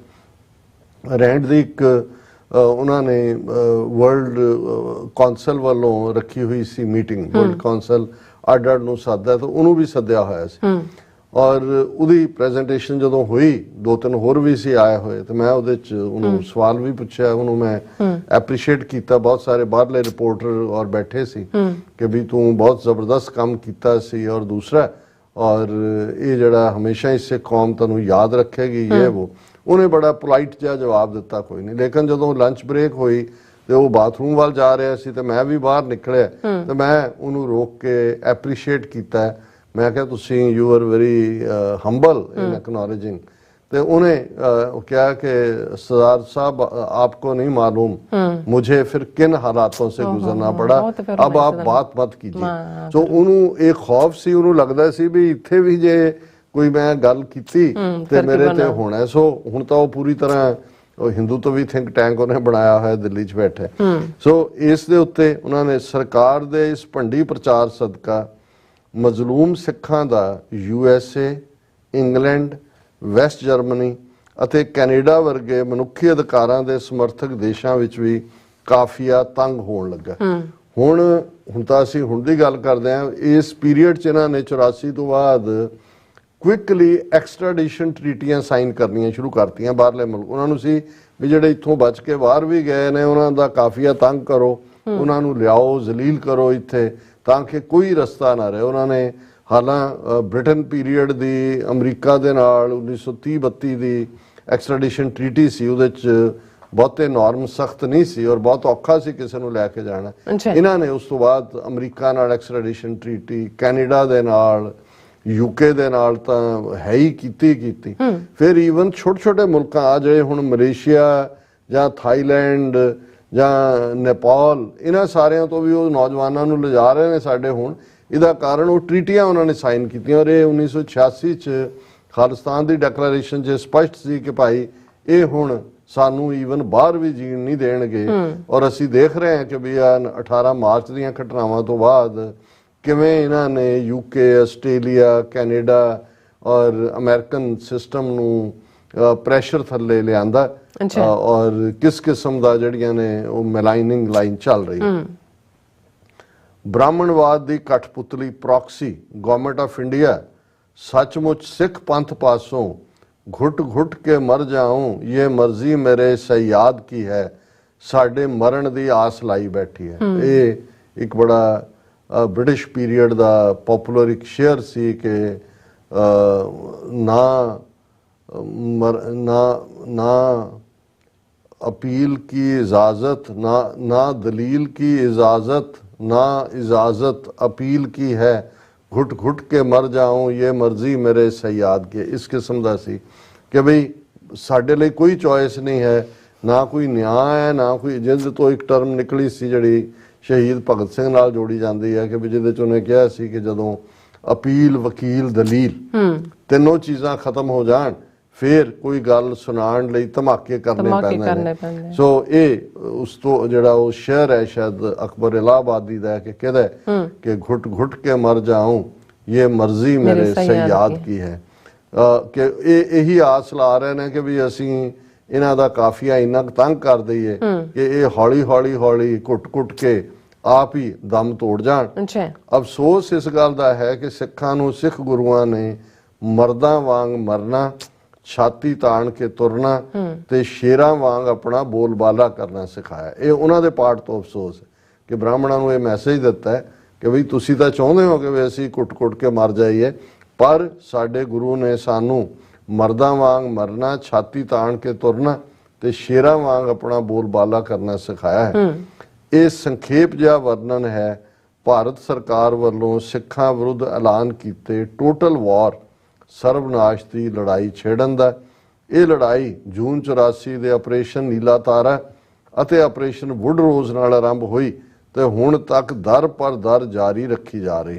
ਰੈਂਡ ਦੀ ਇੱਕ ਉਹਨਾਂ ਨੇ ਵਰਲਡ ਕੌਂਸਲ ਵੱਲੋਂ ਰੱਖੀ ਹੋਈ ਸੀ ਮੀਟਿੰਗ। ਵਰਲਡ ਕੌਂਸਲ ਅੱਡ ਨੂੰ ਸੱਦਦਾ ਤਾਂ ਉਹਨੂੰ ਵੀ ਸੱਦਿਆ ਹੋਇਆ ਸੀ। ਔਰ ਉਹਦੀ ਪ੍ਰੈਜੈਂਟੇਸ਼ਨ ਜਦੋਂ ਹੋਈ, 2-3 ਹੋਰ ਵੀ ਸੀ ਆਏ ਹੋਏ, ਤੇ ਮੈਂ ਉਹਦੇ 'ਚ ਉਹਨੂੰ ਸਵਾਲ ਵੀ ਪੁੱਛਿਆ। ਉਹਨੂੰ ਮੈਂ ਐਪਰੀਸ਼ੀਏਟ ਕੀਤਾ। ਬਹੁਤ ਸਾਰੇ ਬਾਹਰਲੇ ਰਿਪੋਰਟਰ ਔਰ ਬੈਠੇ ਸੀ ਕਿ ਵੀ ਤੂੰ ਬਹੁਤ ਜ਼ਬਰਦਸਤ ਕੰਮ ਕੀਤਾ ਸੀ ਔਰ ਦੂਸਰਾ ਔਰ ਇਹ ਜਿਹੜਾ ਹਮੇਸ਼ਾ ਇਸੇ ਕੌਮ ਤੁਹਾਨੂੰ ਯਾਦ ਰੱਖੇਗੀ ਇਹ ਉਹ। ਉਹਨੇ ਬੜਾ ਪੋਲਾਈਟ ਜਿਹਾ ਜਵਾਬ ਦਿੱਤਾ, ਕੋਈ ਨਹੀਂ। ਲੇਕਿਨ ਜਦੋਂ ਲੰਚ ਬ੍ਰੇਕ ਹੋਈ ਤੇ ਉਹ ਬਾਥਰੂਮ ਵੱਲ ਜਾ ਰਿਹਾ ਸੀ ਤੇ ਮੈਂ ਵੀ ਬਾਹਰ ਨਿਕਲਿਆ ਤੇ ਮੈਂ ਉਹਨੂੰ ਰੋਕ ਕੇ ਐਪਰੀਸ਼ੀਏਟ ਕੀਤਾ। ਮੈਂ ਕਿਹਾ ਤੁਸੀਂ ਯੂ ਆਰ ਵੈਰੀ ਹੰਬਲ ਇਨ ਐਕਨੋਲੇਜਿੰਗ। ਤੇ ਉਹਨੇ ਕਿਹਾ कि सरदार साहब आपको नहीं मालूम मुझे फिर किन हालातों से गुजरना पड़ा, अब आप बात मत कीजिए। सो ਉਹਨੂੰ ਇਹ ਖੌਫ ਸੀ, ਉਹਨੂੰ ਲੱਗਦਾ ਸੀ ਵੀ ਇੱਥੇ ਵੀ ਜੇ ਕੋਈ ਮੈਂ ਗੱਲ ਕੀਤੀ ਤੇ ਮੇਰੇ ਤੇ ਹੋਣਾ। ਸੋ ਹੁਣ ਤਾਂ ਉਹ ਪੂਰੀ ਤਰ੍ਹਾਂ ਉਹ ਹਿੰਦੂ ਤੋਂ ਵੀ ਥਿੰਕ ਟੈਂਕ ਉਹਨੇ ਬਣਾਇਆ ਹੋਇਆ ਦਿੱਲੀ 'ਚ ਬੈਠੇ। ਸੋ ਇਸ ਦੇ ਉੱਤੇ ਉਹਨਾਂ ਨੇ ਸਰਕਾਰ ਦੇ ਇਸ ਭੰਡੀ ਪ੍ਰਚਾਰ ਸਦਕਾ ਮਜ਼ਲੂਮ ਸਿੱਖਾਂ ਦਾ USA, ਇੰਗਲੈਂਡ, ਵੈਸਟ ਜਰਮਨੀ ਅਤੇ ਕੈਨੇਡਾ ਵਰਗੇ ਮਨੁੱਖੀ ਅਧਿਕਾਰਾਂ ਦੇ ਸਮਰਥਕ ਦੇਸ਼ਾਂ ਵਿੱਚ ਵੀ ਕਾਫੀਆ ਤੰਗ ਹੋਣ ਲੱਗਾ। ਹੁਣ ਤਾਂ ਅਸੀਂ ਹੁਣ ਦੀ ਗੱਲ ਕਰਦੇ ਹਾਂ। ਇਸ ਪੀਰੀਅਡ 'ਚ ਇਹਨਾਂ ਨੇ 84 ਤੋਂ ਬਾਅਦ ਕੁਇਕਲੀ ਐਕਸਟ੍ਰਾਡੀਸ਼ਨ ਟ੍ਰੀਟੀਆਂ ਸਾਈਨ ਕਰਨੀਆਂ ਸ਼ੁਰੂ ਕਰਤੀਆਂ ਬਾਹਰਲੇ ਮੁਲਕ। ਉਹਨਾਂ ਨੂੰ ਸੀ ਵੀ ਜਿਹੜੇ ਇੱਥੋਂ ਬਚ ਕੇ ਬਾਹਰ ਵੀ ਗਏ ਨੇ ਉਹਨਾਂ ਦਾ ਕਾਫੀਆ ਤੰਗ ਕਰੋ, ਉਹਨਾਂ ਨੂੰ ਲਿਆਓ, ਜ਼ਲੀਲ ਕਰੋ ਇੱਥੇ, ਤਾਂ ਕਿ ਕੋਈ ਰਸਤਾ ਨਾ ਰਹੇ। ਉਹਨਾਂ ਨੇ ਹਾਲਾਂ ਬ੍ਰਿਟਨ ਪੀਰੀਅਡ ਦੀ ਅਮਰੀਕਾ ਦੇ ਨਾਲ 1930-32 ਦੀ ਐਕਸਟ੍ਰਾਡੀਸ਼ਨ ਟ੍ਰੀਟੀ ਸੀ, ਉਹਦੇ 'ਚ ਬਹੁਤੇ ਨਾਰਮ ਸਖਤ ਨਹੀਂ ਸੀ ਔਰ ਬਹੁਤ ਔਖਾ ਸੀ ਕਿਸੇ ਨੂੰ ਲੈ ਕੇ ਜਾਣਾ। ਇਹਨਾਂ ਨੇ ਉਸ ਤੋਂ ਬਾਅਦ ਅਮਰੀਕਾ ਨਾਲ ਐਕਸਟ੍ਰਾਡੀਸ਼ਨ ਟ੍ਰੀਟੀ, ਕੈਨੇਡਾ ਦੇ ਨਾਲ, UK ਦੇ ਨਾਲ ਤਾਂ ਹੈ ਹੀ ਕੀਤੀ। ਫਿਰ ਈਵਨ ਛੋਟੇ ਮੁਲਕਾਂ ਆ ਜਿਹੜੇ ਹੁਣ ਮਲੇਸ਼ੀਆ ਜਾਂ ਥਾਈਲੈਂਡ ਜਾਂ ਨੇਪਾਲ, ਇਹਨਾਂ ਸਾਰਿਆਂ ਤੋਂ ਵੀ ਉਹ ਨੌਜਵਾਨਾਂ ਨੂੰ ਲਿਜਾ ਰਹੇ ਨੇ ਸਾਡੇ ਹੁਣ। ਇਹਦਾ ਕਾਰਨ ਉਹ ਟ੍ਰੀਟੀਆਂ ਉਹਨਾਂ ਨੇ ਸਾਈਨ ਕੀਤੀਆਂ ਔਰ ਇਹ 1986 ਚ ਖਾਲਿਸਤਾਨ ਦੀ ਡੈਕਲੇਰੇਸ਼ਨ 'ਚ ਸਪਸ਼ਟ ਸੀ ਕਿ ਭਾਈ ਇਹ ਹੁਣ ਸਾਨੂੰ ਈਵਨ ਬਾਹਰ ਵੀ ਜੀਣ ਨਹੀਂ ਦੇਣਗੇ। ਔਰ ਅਸੀਂ ਦੇਖ ਰਹੇ ਹਾਂ ਕਿ ਵੀ 18 ਮਾਰਚ ਦੀਆਂ ਘਟਨਾਵਾਂ ਤੋਂ ਬਾਅਦ ਕਿਵੇਂ ਇਹਨਾਂ ਨੇ UK, ਆਸਟ੍ਰੇਲੀਆ, ਕੈਨੇਡਾ ਔਰ ਅਮਰੀਕਨ ਸਿਸਟਮ ਨੂੰ ਪ੍ਰੈਸ਼ਰ ਥੱਲੇ ਲਿਆਂਦਾ ਔਰ ਕਿਸ ਕਿਸਮ ਦਾ ਜਿਹੜੀਆਂ ਨੇ ਉਹ ਮੈਲਾਈਨਿੰਗ ਲਾਈਨ ਚੱਲ ਰਹੀ। ब्राह्मणवाद की कठपुतली प्रॉक्सी गवर्नमेंट ऑफ इंडिया सचमुच सिख पंथ पासों घुट घुट के मर जाऊं ये मर्जी मेरे सयाद की है साडे मरण की आस लाई बैठी है। ये एक बड़ा ब्रिटिश पीरियड का पॉपुलर एक शेयर सी कि ना ना अपील की इजाज़त ना दलील की इजाज़त ना इजाज़त अपील की है घुट घुट के मर जाऊं ये मर्जी मेरे सयाद की। इस किस्म का सी कि बई साडे लिए कोई चॉइस नहीं है, ना कोई न्याय है, ना कोई जिंद तो एक टर्म निकली सी जिहड़ी शहीद भगत सिंह नाल जोड़ी जाती है कि भी जिहदे च उन्हें कहा सी कि जदों अपील वकील दलील तीनों चीज़ां खत्म हो जाण फिर कोई गल सुनाण लई धमाके करने पैंदे। सो ये उस तो जिहड़ा वो शेयर है शायद अकबर इलाहाबादी दा कि कहदा है कि घुट घुट के मर जाऊं ये मर्जी मेरे सयाद की है। कि यही आस ला रहे ने कि भी असीं इन्हां दा काफिया इन्ना तंग कर दईए कि ये हौली हौली हौली घुट घुट के आप ही दम तोड़ जाण। अफसोस इस गल दा है कि सिखां नूं सिख गुरुआं ने मर्दां वांग मरना छाती ताण के तुरना ते शेरां वांग अपना बोलबाला करना सिखाया। ये उन्हां दे पार्ट तो अफसोस है कि ब्राह्मणां नूं ये मैसेज दिता है कि बई तुसीं तां चाहुंदे हो कि असीं कुट कुट के मर जाइए पर साडे गुरु ने सानू मर्दां वांग मरना छाती ताण के तुरना ते शेरां वांग अपना बोलबाला करना सिखाया है। ये संखेप जिहा वर्णन है भारत सरकार वालों सिखां विरुद्ध ऐलान कीते टोटल वॉर सर्वनाश की लड़ाई छेड़न दा। ये लड़ाई जून 84 दे ऑपरेशन नीला तारा अते ऑपरेशन वुड रोज नाल आरंभ हुई ते हुण तक दर पर दर जारी रखी जा रही।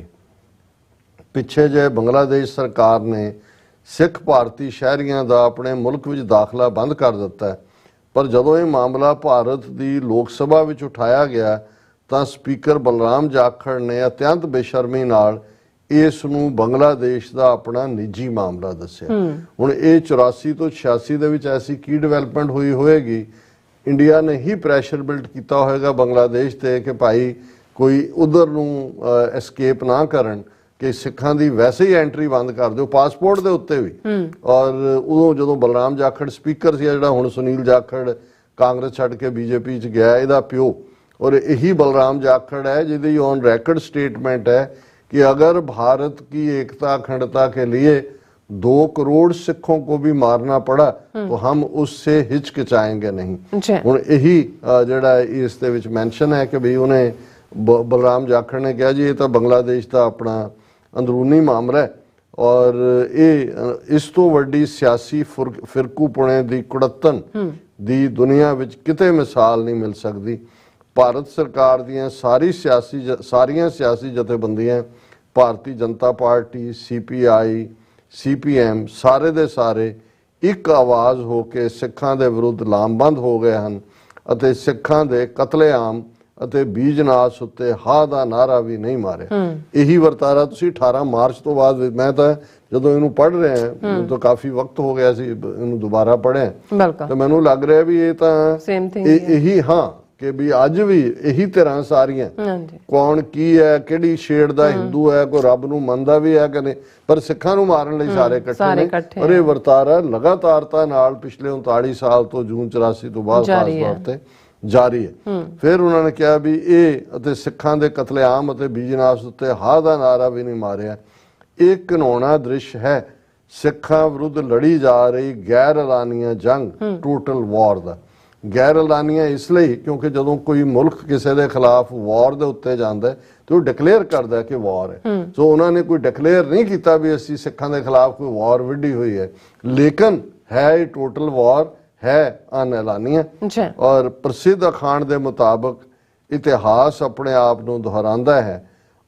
पिछे जे बंगलादेश सरकार ने सिख भारती शहरियां दा अपने मुल्क विच दाखला बंद कर दिता है पर जदों ये मामला भारत की लोक सभा विच उठाया गया तां स्पीकर बलराम जाखड़ ने अत्यंत बेशर्मी नाल इस नूं बांग्लादेश का अपना निजी मामला दस्सिया। हुण ये 84 तो 86 दे विच ऐसी की डिवेलपमेंट हुई होएगी इंडिया ने ही प्रैशर बिल्ड किया होएगा बांग्लादेश ते कि भाई कोई उधर नूं एस्केप ना करन कि सिखां दी वैसे ही एंट्री बंद कर दो पासपोर्ट दे उत्ते भी। और उदों जदों बलराम जाखड़ स्पीकर सी जिहड़ा हुण सुनील जाखड़ कांग्रेस छड्ड के बीजेपी च गया इहदा प्यो और यही बलराम जाखड़ है जिहदी ऑन रैकर्ड स्टेटमेंट है कि अगर भारत की एकता अखंडता के लिए 2 करोड़ सिखों को भी मारना पड़ा तो हम उससे हिचकिचाएंगे नहीं। हुण यही जिहड़ा इस दे विच मेंशन है कि भी उन्हें बलराम जाखड़ ने कहा जी ये तो बांग्लादेश का अपना अंदरूनी मामला है और ये इस तो वड्डी सियासी फिरकूपुणे दी कुड़तन दी दुनिया विच किते मिसाल नहीं मिल सकती। भारत सरकार दियां सारियां सियासी जथेबंदियां Bharatiya Janata party CPI CPM सारे दे सारे एक आवाज़ हो के सिखां दे विरुद्ध लामबंद हो गए हैं अते सिखां दे कतलेआम अते बीजनाश उत्ते हा दा नारा भी नहीं मारे। यही वर्तारा तुसीं 18 मार्च तो बाद मैं तो जदों इनू पढ़ रहे हैं तो काफ़ी वक्त हो गया सी इनू दोबारा पढ़े तो मैनू लग रहा भी ये तो यही हाँ कि भी अज भी यही तरह सारियां कौन की है किहड़ी शेड दा हिंदू है कोई रब नूं मनदा भी है कि नहीं पर सिखां नूं मारन लई सारे इकट्ठे ने और ये वर्तारा लगातारता नाल पिछले 39 साल तो जून 84 तो बाद खास तौर ते जारी है। फिर उन्होंने कहा भी ये सिखां दे कतलेआम अते बीजनाश उत्ते हा दा नारा भी नहीं मारिया। एक घिनौना दृश्य है सिखां विरुद्ध लड़ी जा रही गैर एलानिया जंग टोटल वॉर दा। गैर एलानिया इसलिए क्योंकि जदों कोई मुल्क किसी के खिलाफ वॉर के उत्ते जाता है तो डिकलेयर करता है कि वॉर है। सो उन्होंने कोई डिकलेयर नहीं किया भी असी सिखां के खिलाफ कोई वॉर विढ़ी हुई है लेकिन है टोटल वॉर है अनएलानिया। और प्रसिद्ध अखाण के मुताबिक इतिहास अपने आप को दोहराता है।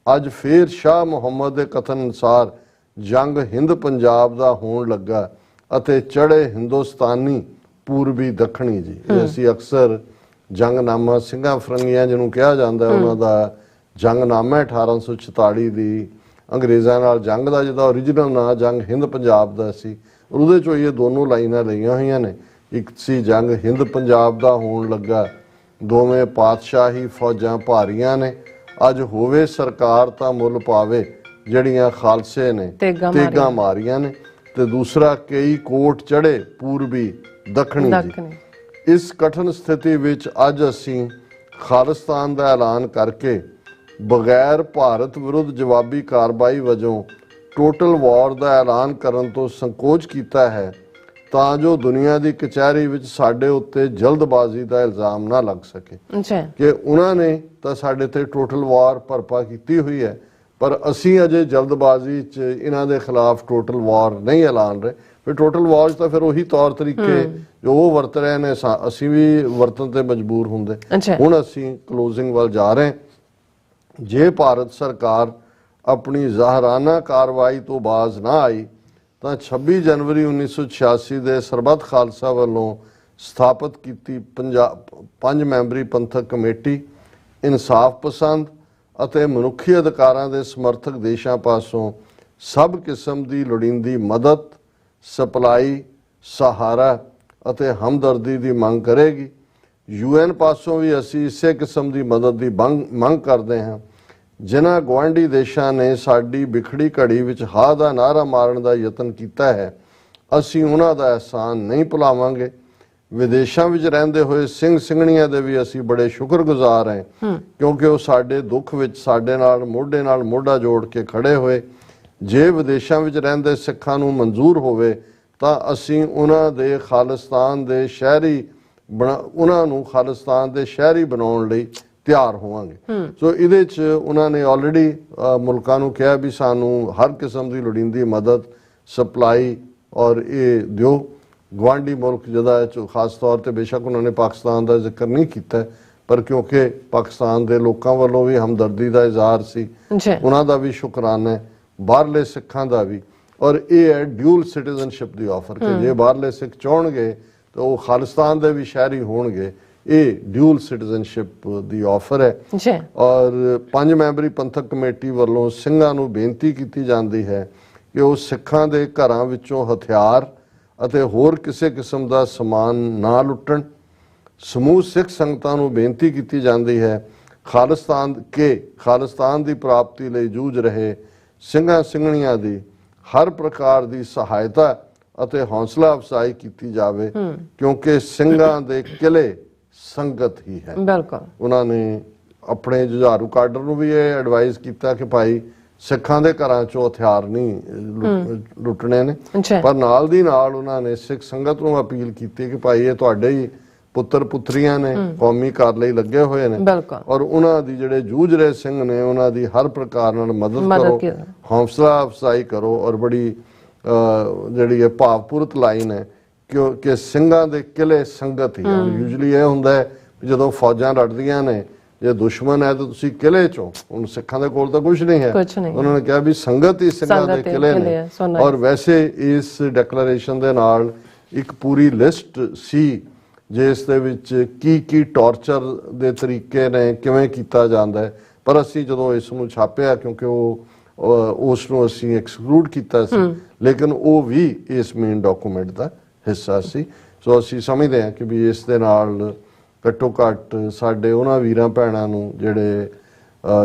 अज फिर शाह मुहम्मद के कथन अनुसार जंग हिंद पंजाब का होण लगा अते चढ़े हिंदुस्तानी पूर्वी दखणी जी। असी अक्सर जंगनामा सिंघां फरंगियां जिन्हों कहा जाता है उन्हों का जंगनामा 1846 की अंग्रेज़ों नाल जंग का जिहदा ओरिजिनल नाम जंग हिंद पंजाब का सी और उहदे चों ये दोनों लाइनां लईआं होईआं ने। एक सी जंग हिंद पंजाब का होण लगा दोवें पातशाही फौजां भारीआं ने ਅੱਜ ਹੋਵੇ ਸਰਕਾਰ ਤਾਂ ਮੁੱਲ ਪਾਵੇ ਜਿਹੜੀਆਂ ਖਾਲਸੇ ਨੇ ਤੇਗਾਂ ਮਾਰੀਆਂ ਨੇ, ਤੇ ਦੂਸਰਾ ਕਈ ਕੋਟ ਚੜੇ ਪੂਰਬੀ ਦੱਖਣੀ ਜੀ। ਇਸ ਕਠਨ ਸਥਿਤੀ ਵਿੱਚ ਅੱਜ ਅਸੀਂ ਖਾਲਿਸਤਾਨ ਦਾ ਐਲਾਨ ਕਰਕੇ ਬਗੈਰ ਭਾਰਤ ਵਿਰੁੱਧ ਜਵਾਬੀ ਕਾਰਵਾਈ ਵਜੋਂ ਟੋਟਲ ਵਾਰ ਦਾ ਐਲਾਨ ਕਰਨ ਤੋਂ ਸੰਕੋਚ ਕੀਤਾ ਹੈ, ਤਾਂ ਜੋ ਦੁਨੀਆ ਦੀ ਕਚਹਿਰੀ ਵਿੱਚ ਸਾਡੇ ਉੱਤੇ ਜਲਦਬਾਜ਼ੀ ਦਾ ਇਲਜ਼ਾਮ ਨਾ ਲੱਗ ਸਕੇ ਕਿ ਉਹਨਾਂ ਨੇ ਤਾਂ ਸਾਡੇ ਤੇ ਟੋਟਲ ਵਾਰ ਭਰਪਾ ਕੀਤੀ ਹੋਈ ਹੈ, ਪਰ ਅਸੀਂ ਅਜੇ ਜਲਦਬਾਜ਼ੀ 'ਚ ਇਹਨਾਂ ਦੇ ਖਿਲਾਫ ਟੋਟਲ ਵਾਰ ਨਹੀਂ ਐਲਾਨ ਰਹੇ। ਫਿਰ ਟੋਟਲ ਵਾਰ ਤਾਂ ਫਿਰ ਉਹੀ ਤੌਰ ਤਰੀਕੇ ਜੋ ਉਹ ਵਰਤ ਰਹੇ ਨੇ ਅਸੀਂ ਵੀ ਵਰਤਣ ਤੇ ਮਜਬੂਰ ਹੁੰਦੇ। ਹੁਣ ਅਸੀਂ ਕਲੋਜ਼ਿੰਗ ਵੱਲ ਜਾ ਰਹੇ। ਜੇ ਭਾਰਤ ਸਰਕਾਰ ਆਪਣੀ ਜ਼ਾਹਰਾਨਾ ਕਾਰਵਾਈ ਤੋਂ ਬਾਜ਼ ਨਾ ਆਈ ਤਾਂ 26 ਜਨਵਰੀ 1986 ਦੇ ਸਰਬੱਤ ਖਾਲਸਾ ਵੱਲੋਂ ਸਥਾਪਿਤ ਕੀਤੀ 5 ਮੈਂਬਰੀ ਪੰਥਕ ਕਮੇਟੀ ਇਨਸਾਫ ਪਸੰਦ ਅਤੇ ਮਨੁੱਖੀ ਅਧਿਕਾਰਾਂ ਦੇ ਸਮਰਥਕ ਦੇਸ਼ਾਂ ਪਾਸੋਂ ਸਭ ਕਿਸਮ ਦੀ ਲੋੜੀਂਦੀ ਮਦਦ, ਸਪਲਾਈ, ਸਹਾਰਾ ਅਤੇ ਹਮਦਰਦੀ ਦੀ ਮੰਗ ਕਰੇਗੀ। UN ਪਾਸੋਂ ਵੀ ਅਸੀਂ ਇਸੇ ਕਿਸਮ ਦੀ ਮਦਦ ਦੀ ਮੰਗ ਕਰਦੇ ਹਾਂ। ਜਿਨ੍ਹਾਂ ਗੁਆਂਢੀ ਦੇਸ਼ਾਂ ਨੇ ਸਾਡੀ ਵਿਖੜੀ ਘੜੀ ਵਿੱਚ ਹਾਂ ਦਾ ਨਾਅਰਾ ਮਾਰਨ ਦਾ ਯਤਨ ਕੀਤਾ ਹੈ, ਅਸੀਂ ਉਹਨਾਂ ਦਾ ਅਹਿਸਾਨ ਨਹੀਂ ਭੁਲਾਵਾਂਗੇ। ਵਿਦੇਸ਼ਾਂ ਵਿੱਚ ਰਹਿੰਦੇ ਹੋਏ ਸਿੰਘ ਸਿੰਘਣੀਆਂ ਦੇ ਵੀ ਅਸੀਂ ਬੜੇ ਸ਼ੁਕਰਗੁਜ਼ਾਰ ਹਾਂ, ਕਿਉਂਕਿ ਉਹ ਸਾਡੇ ਦੁੱਖ ਵਿੱਚ ਸਾਡੇ ਨਾਲ ਮੋਢਾ ਜੋੜ ਕੇ ਖੜੇ ਹੋਏ। ਜੇ ਵਿਦੇਸ਼ਾਂ ਵਿੱਚ ਰਹਿੰਦੇ ਸਿੱਖਾਂ ਨੂੰ ਮਨਜ਼ੂਰ ਹੋਵੇ ਤਾਂ ਅਸੀਂ ਉਹਨਾਂ ਨੂੰ ਖਾਲਿਸਤਾਨ ਦੇ ਸ਼ਹਿਰੀ ਬਣਾਉਣ ਲਈ ਤਿਆਰ ਹੋਵਾਂਗੇ। ਸੋ ਇਹਦੇ 'ਚ ਉਹਨਾਂ ਨੇ ਆਲਰੇਡੀ ਮੁਲਕਾਂ ਨੂੰ ਕਿਹਾ ਵੀ ਸਾਨੂੰ ਹਰ ਕਿਸਮ ਦੀ ਲੋੜੀਂਦੀ ਮਦਦ, ਸਪਲਾਈ ਔਰ ਇਹ ਦਿਓ। ਗੁਆਂਢੀ ਮੁਲਕ ਜਿਹਦਾ ਖਾਸ ਤੌਰ ਤੇ ਬੇਸ਼ੱਕ ਉਹਨਾਂ ਨੇ ਪਾਕਿਸਤਾਨ ਦਾ ਜ਼ਿਕਰ ਨਹੀਂ ਕੀਤਾ, ਪਰ ਕਿਉਂਕਿ ਪਾਕਿਸਤਾਨ ਦੇ ਲੋਕਾਂ ਵੱਲੋਂ ਵੀ ਹਮਦਰਦੀ ਦਾ ਇਜ਼ਹਾਰ ਸੀ, ਉਹਨਾਂ ਦਾ ਵੀ ਸ਼ੁਕਰਾਨਾ ਹੈ, ਬਾਹਰਲੇ ਸਿੱਖਾਂ ਦਾ ਵੀ। ਔਰ ਇਹ ਹੈ ਡਿਊਲ ਸਿਟੀਜ਼ਨਸ਼ਿਪ ਦੀ ਆਫਰ ਕਿ ਜੇ ਬਾਹਰਲੇ ਸਿੱਖ ਚਾਹਣਗੇ ਤਾਂ ਉਹ ਖਾਲਿਸਤਾਨ ਦੇ ਵੀ ਸ਼ਹਿਰੀ ਹੋਣਗੇ। ਇਹ ਡਿਊਲ ਸਿਟੀਜ਼ਨਸ਼ਿਪ ਦੀ ਆਫਰ ਹੈ। ਔਰ 5 ਮੈਂਬਰੀ ਪੰਥਕ ਕਮੇਟੀ ਵੱਲੋਂ ਸਿੰਘਾਂ ਨੂੰ ਬੇਨਤੀ ਕੀਤੀ ਜਾਂਦੀ ਹੈ ਕਿ ਉਹ ਸਿੱਖਾਂ ਦੇ ਘਰਾਂ ਵਿੱਚੋਂ ਹਥਿਆਰ ਅਤੇ ਹੋਰ ਕਿਸੇ ਕਿਸਮ ਦਾ ਸਮਾਨ ਨਾ ਲੁੱਟਣ। ਸਮੂਹ ਸਿੱਖ ਸੰਗਤਾਂ ਨੂੰ ਬੇਨਤੀ ਕੀਤੀ ਜਾਂਦੀ ਹੈ ਖਾਲਿਸਤਾਨ ਦੀ ਪ੍ਰਾਪਤੀ ਲਈ ਜੂਝ ਰਹੇ ਸਿੰਘਾਂ ਸਿੰਘਣੀਆਂ ਦੀ ਹਰ ਪ੍ਰਕਾਰ ਦੀ ਸਹਾਇਤਾ ਅਤੇ ਹੌਸਲਾ ਅਫਜ਼ਾਈ ਕੀਤੀ ਜਾਵੇ, ਕਿਉਂਕਿ ਸਿੰਘਾਂ ਦੇ ਕਿਲੇ ਸੰਗਤ ਹੀ ਹੈ। ਉਹਨਾਂ ਨੇ ਆਪਣੇ ਜੁਝਾਰੂ ਕਾਡਰ ਨੂੰ ਵੀ ਇਹ ਐਡਵਾਈਸ ਕੀਤਾ ਕਿ ਭਾਈ ਸਿੱਖਾਂ ਦੇ ਘਰਾਂ ਚੋਂ ਹਥਿਆਰ ਨਹੀਂ ਲੁੱਟਣੇ ਨੇ, ਪਰ ਨਾਲ ਦੀ ਨਾਲ ਉਹਨਾਂ ਨੇ ਸਿੱਖ ਸੰਗਤ ਨੂੰ ਅਪੀਲ ਕੀਤੀ ਕਿ ਭਾਈ ਇਹ ਤੁਹਾਡੇ ਹੀ ਪੁੱਤਰ ਪੁੱਤਰੀਆਂ ਨੇ, ਕੌਮੀ ਘਰ ਲਈ ਲੱਗੇ ਹੋਏ ਨੇ, ਔਰ ਉਹਨਾਂ ਦੀ ਜਿਹੜੇ ਜੂਝ ਰਹੇ ਸਿੰਘ ਨੇ ਉਹਨਾਂ ਦੀ ਹਰ ਪ੍ਰਕਾਰ ਨਾਲ ਮਦਦ ਕਰੋ, ਹੌਸਲਾ ਅਫਜ਼ਾਈ ਕਰੋ। ਔਰ ਬੜੀ ਜਿਹੜੀ ਹੈ ਭਾਵਪੂਰਤ ਲਾਈਨ ਹੈ ਕਿ ਸਿੰਘਾਂ ਦੇ ਕਿਲੇ ਸੰਗਤ ਹੀ। ਯੂਜੂਅਲੀ ਇਹ ਹੁੰਦਾ ਹੈ ਜਦੋਂ ਫੌਜਾਂ ਲੜਦੀਆਂ ਨੇ, ਜੇ ਦੁਸ਼ਮਣ ਹੈ ਤਾਂ ਤੁਸੀਂ ਕਿਲੇ ਚੋਂ, ਹੁਣ ਸਿੱਖਾਂ ਦੇ ਕੋਲ ਤਾਂ ਕੁਝ ਨਹੀਂ ਹੈ, ਉਹਨਾਂ ਨੇ ਕਿਹਾ ਵੀ ਸੰਗਤ ਹੀ ਸਿੰਘਾਂ ਦੇ ਕਿਲੇ ਨੇ। ਔਰ ਵੈਸੇ ਇਸ ਡੈਕਲੇਰੇਸ਼ਨ ਦੇ ਨਾਲ ਇੱਕ ਪੂਰੀ ਲਿਸਟ ਸੀ ਜਿਸ ਦੇ ਵਿੱਚ ਕੀ ਟਾਰਚਰ ਦੇ ਤਰੀਕੇ ਨੇ, ਕਿਵੇਂ ਕੀਤਾ ਜਾਂਦਾ ਹੈ, ਪਰ ਅਸੀਂ ਜਦੋਂ ਇਸ ਨੂੰ ਛਾਪਿਆ ਕਿਉਂਕਿ ਉਸ ਨੂੰ ਅਸੀਂ ਐਕਸਕਲੂਡ ਕੀਤਾ ਸੀ, ਲੇਕਿਨ ਉਹ ਵੀ ਇਸ ਮੇਨ ਡਾਕੂਮੈਂਟ ਦਾ ਹਿੱਸਾ ਸੀ। ਸੋ ਅਸੀਂ ਸਮਝਦੇ ਹਾਂ ਕਿ ਵੀ ਇਸ ਦੇ ਨਾਲ ਘੱਟੋ ਘੱਟ ਸਾਡੇ ਉਹਨਾਂ ਵੀਰਾਂ ਭੈਣਾਂ ਨੂੰ ਜਿਹੜੇ